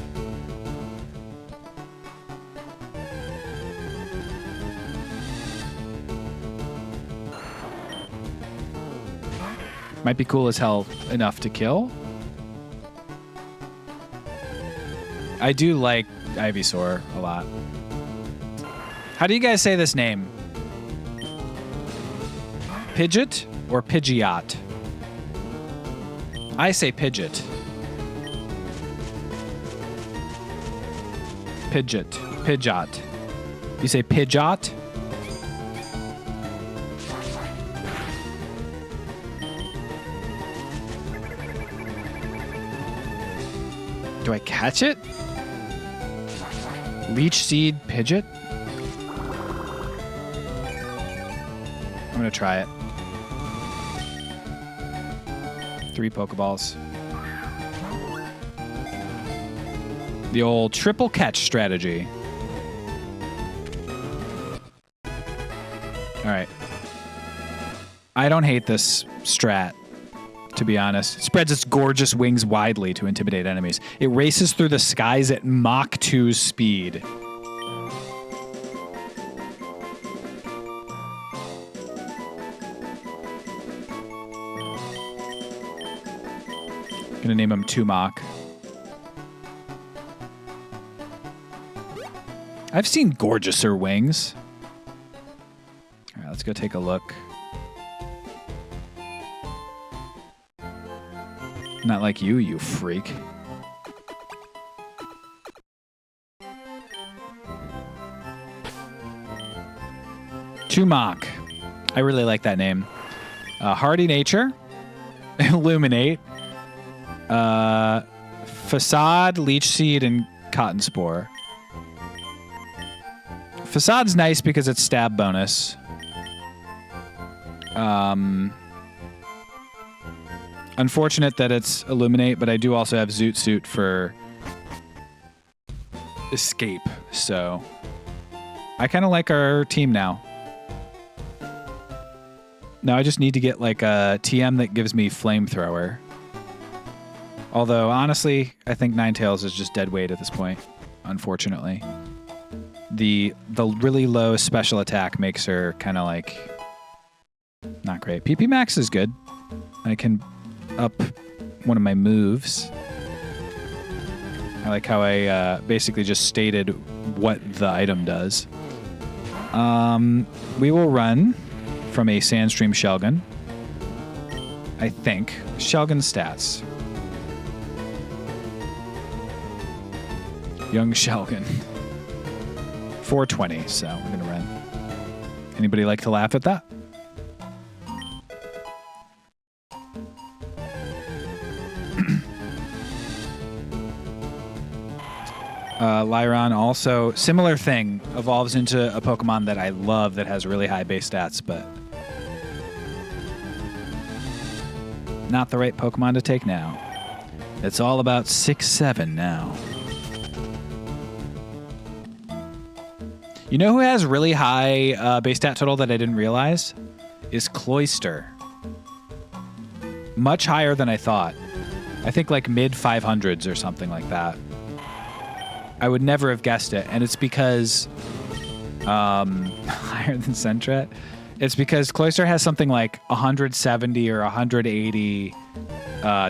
Might be cool as hell enough to kill. I do like Ivysaur a lot. How do you guys say this name? Pidgeot or Pidgeot? I say Pidgeot. Pidgeot. Pidgeot. You say Pidgeot? Do I catch it? Leech Seed Pidgeot? I'm gonna try it. 3 Pokeballs. The old triple catch strategy. Alright. I don't hate this strat, to be honest. It spreads its gorgeous wings widely to intimidate enemies. It races through the skies at Mach 2's speed. Gonna name him Tumok. I've seen gorgeouser wings. All right, let's go take a look. Not like you, you freak. Tumok. I really like that name. Hardy Nature. Illuminate. Facade, Leech Seed, and Cotton Spore. Facade's nice because it's stab bonus. Unfortunate that it's Illuminate, but I do also have Zoot Suit for Escape, so I kind of like our team now. Now I just need to get like a TM that gives me Flamethrower. Although, honestly, I think Ninetales is just dead weight at this point, unfortunately. The really low special attack makes her kind of like not great. PP Max is good. I can up one of my moves. I like how I basically just stated what the item does. We will run from a Sandstream Shelgon. I think. Shelgon stats. Young Shelgon. 420, so we're going to run. Anybody like to laugh at that? Lyron also, similar thing, evolves into a Pokemon that I love that has really high base stats, but not the right Pokemon to take now. It's all about 6-7 now. You know who has really high base stat total that I didn't realize? Is Cloyster. Much higher than I thought. I think like mid 500s or something like that. I would never have guessed it, and it's because higher than Sentret. It's because Cloyster has something like 170 or 180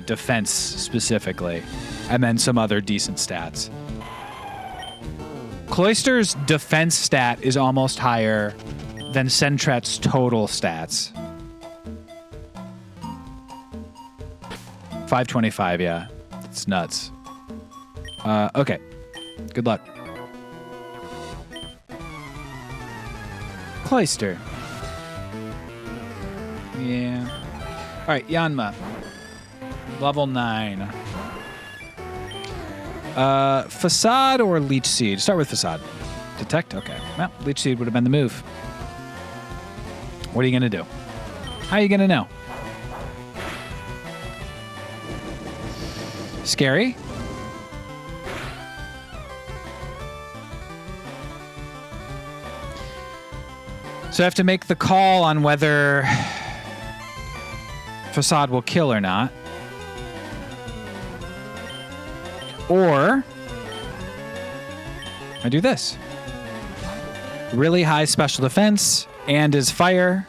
defense specifically, and then some other decent stats. Cloyster's defense stat is almost higher than Sentret's total stats. 525, yeah. It's nuts. Okay. Good luck. Cloyster. Yeah. All right, Yanma. Level 9. Facade or Leech Seed? Start with Facade. Detect? Okay. Well, Leech Seed would have been the move. What are you going to do? How are you going to know? Scary? So I have to make the call on whether Facade will kill or not. Or I do this. Really high special defense and is fire.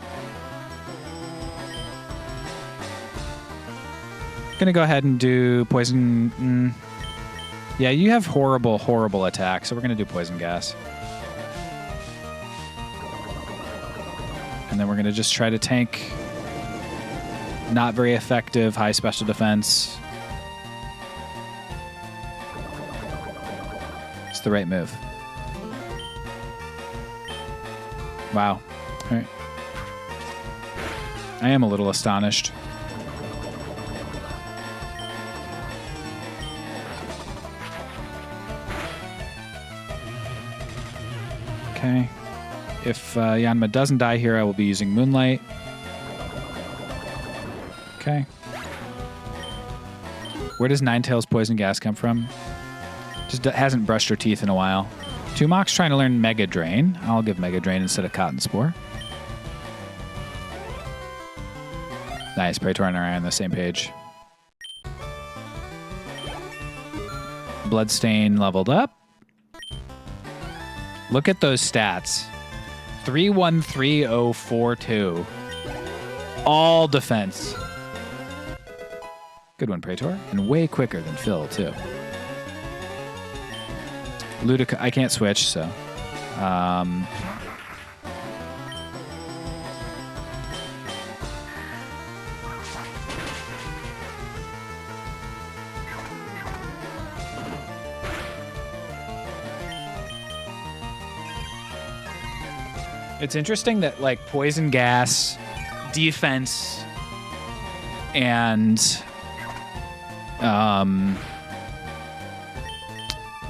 Gonna go ahead and do poison. Yeah, you have horrible, horrible attack, so we're gonna do poison gas. And then we're gonna just try to tank not very effective high special defense. It's the right move. Wow. All right. I am a little astonished. Okay. If Yanma doesn't die here, I will be using Moonlight. Okay. Where does Ninetales Poison Gas come from? Just hasn't brushed her teeth in a while. Tumok's trying to learn Mega Drain. I'll give Mega Drain instead of Cotton Spore. Nice. Praetor and I are on the same page. Bloodstain leveled up. Look at those stats. 313042. All defense. Good one, Praetor. And way quicker than Phil, too. Ludica, I can't switch, so. It's interesting that, like, poison gas, defense, and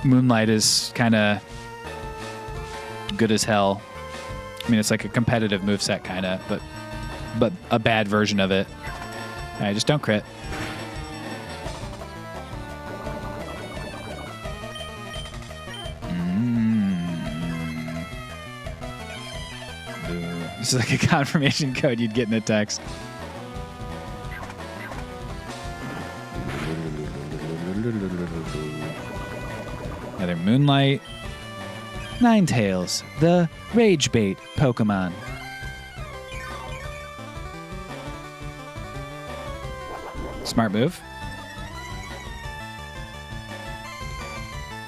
Moonlight is kind of good as hell. I mean, it's like a competitive moveset, kind of, but a bad version of it. I just don't crit. This is like a confirmation code you'd get in a text. Another Moonlight. Ninetales, the Rage Bait Pokemon. Smart move.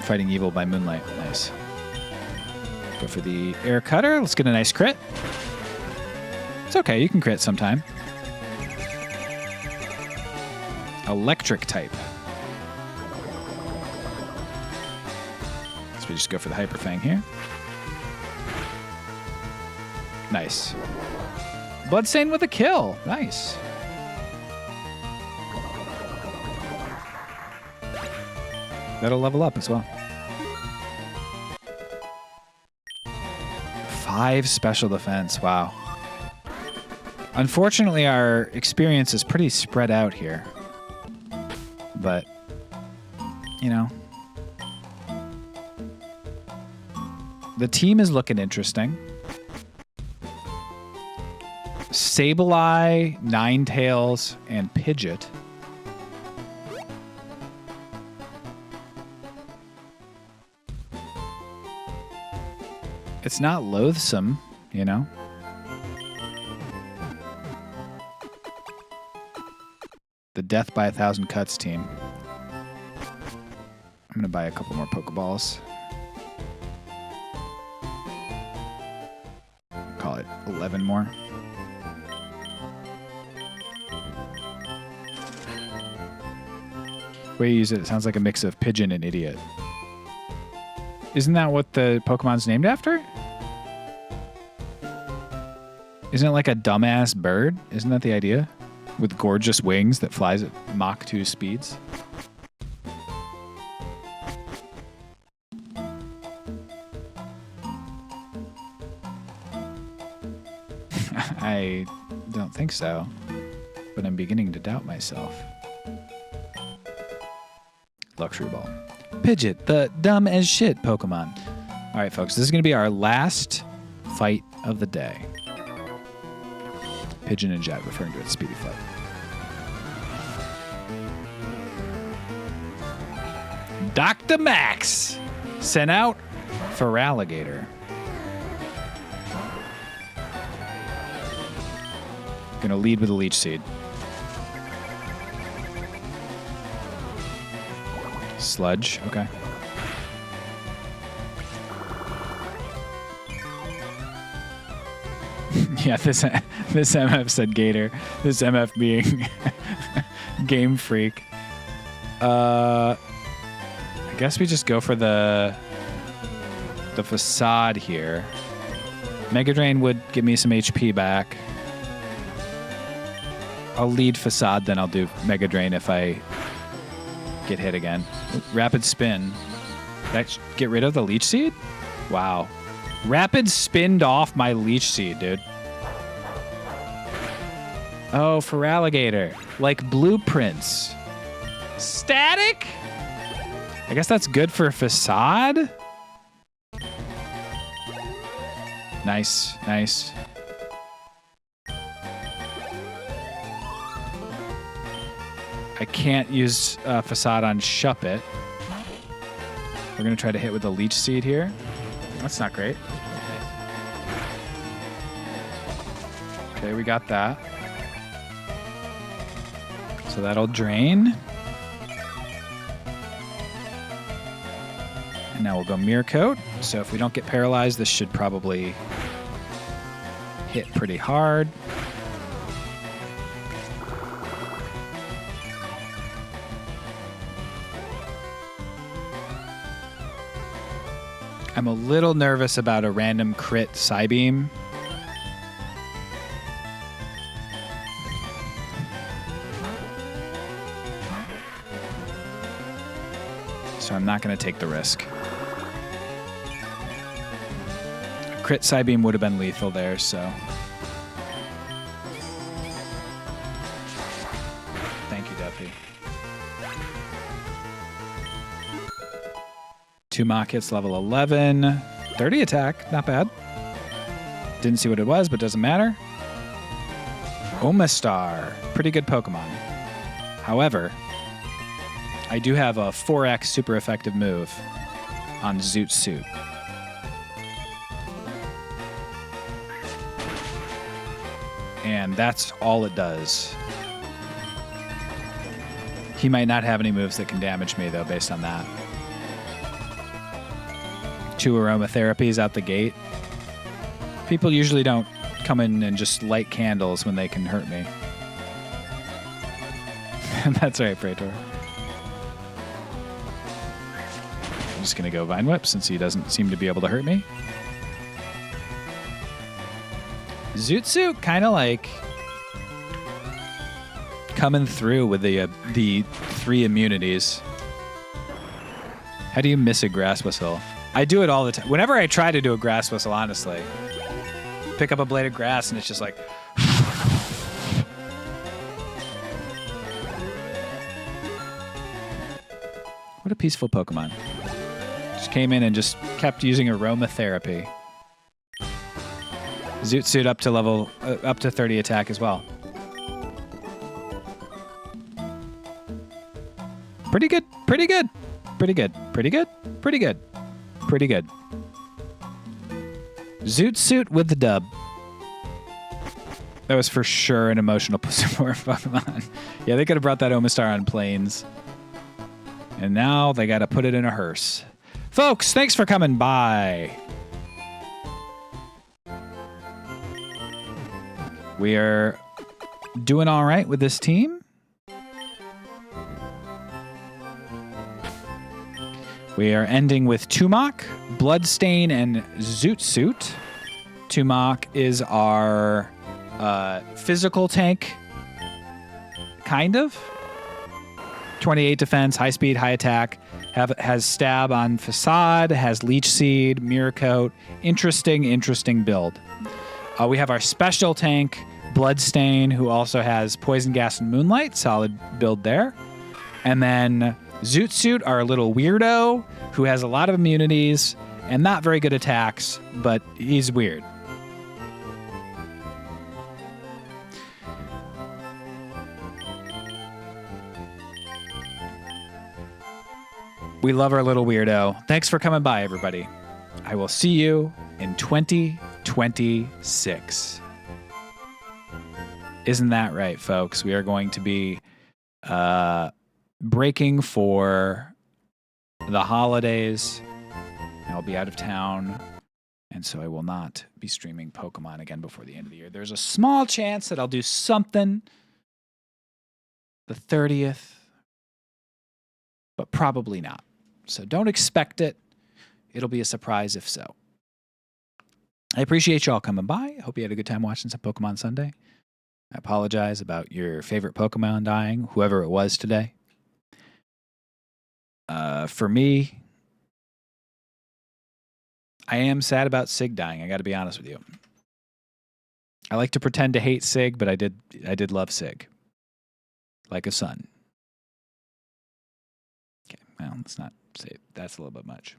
Fighting Evil by Moonlight. Nice. Go for the Air Cutter. Let's get a nice crit. It's okay, you can crit sometime. Electric type. So we just go for the Hyper Fang here. Nice. Bloodstain with a kill. Nice. That'll level up as well. 5 special defense. Wow. Unfortunately, our experience is pretty spread out here. But, you know. The team is looking interesting. Sableye, Ninetales, and Pidgeot. It's not loathsome, you know? The Death by 1,000 Cuts team. I'm going to buy a couple more Pokeballs. Call it 11 more. Way you use it, it sounds like a mix of pigeon and idiot. Isn't that what the Pokemon's named after? Isn't it like a dumbass bird? Isn't that the idea? With gorgeous wings that flies at Mach 2 speeds? I don't think so, but I'm beginning to doubt myself. Luxury Ball. Pidgeot, the dumb as shit Pokemon. All right, folks, this is going to be our last fight of the day. Pigeon and Jet, referring to its speedy flight. Dr. Max sent out for Alligator. Gonna lead with a Leech Seed. Sludge, okay. Yeah, this MF said Gator. This MF being Game Freak. I guess we just go for the Facade here. Mega Drain would give me some HP back. I'll lead Facade, then I'll do Mega Drain if I get hit again. Rapid Spin. That get rid of the Leech Seed? Wow. Rapid Spinned off my Leech Seed, dude. Oh, for Alligator. Like Blueprints. Static? I guess that's good for Facade? Nice, nice. I can't use Facade on Shuppet. We're going to try to hit with the Leech Seed here. That's not great. Okay, we got that. So that'll drain. And now we'll go Mirror Coat. So if we don't get paralyzed, this should probably hit pretty hard. I'm a little nervous about a random crit Psybeam. So I'm not going to take the risk. A crit Psybeam would have been lethal there, so. Thank you, Duffy. 2 Mach hits, level 11. 30 attack, not bad. Didn't see what it was, but doesn't matter. Omastar, pretty good Pokemon. However, I do have a 4x super effective move on Zoot Suit. And that's all it does. He might not have any moves that can damage me, though, based on that. 2 aromatherapies out the gate. People usually don't come in and just light candles when they can hurt me. That's right, Praetor. I'm just going to go Vine Whip since he doesn't seem to be able to hurt me. Zootsuit kind of like coming through with the 3 immunities. How do you miss a Grass Whistle? I do it all the time. Whenever I try to do a Grass Whistle, honestly, pick up a blade of grass and it's just like. What a peaceful Pokemon. Just came in and just kept using aromatherapy. Zoot Suit up to level, up to 30 attack as well. Pretty good, pretty good, pretty good, pretty good, pretty good, pretty good. Zoot Suit with the dub. That was for sure an emotional support Pokemon. Yeah, they could have brought that Omastar on planes. And now they got to put it in a hearse. Folks, thanks for coming by. We are doing all right with this team. We are ending with Tumok, Bloodstain, and Zoot Suit. Tumok is our physical tank, kind of. 28 defense, high speed, high attack. Has stab on facade, has leech seed, mirror coat. Interesting build. We have our special tank, Bloodstain, who also has poison gas and moonlight. Solid build there. And then Zoot Suit, our little weirdo, who has a lot of immunities and not very good attacks, but he's weird. We love our little weirdo. Thanks for coming by, everybody. I will see you in 2026. Isn't that right, folks? We are going to be breaking for the holidays. I'll be out of town, and so I will not be streaming Pokemon again before the end of the year. There's a small chance that I'll do something the 30th, but probably not. So don't expect it. It'll be a surprise if so. I appreciate y'all coming by. I hope you had a good time watching some Pokemon Sunday. I apologize about your favorite Pokemon dying, whoever it was today. For me, I am sad about Sig dying. I got to be honest with you. I like to pretend to hate Sig, but I did love Sig. Like a son. Okay, well, let's not say that's a little bit much.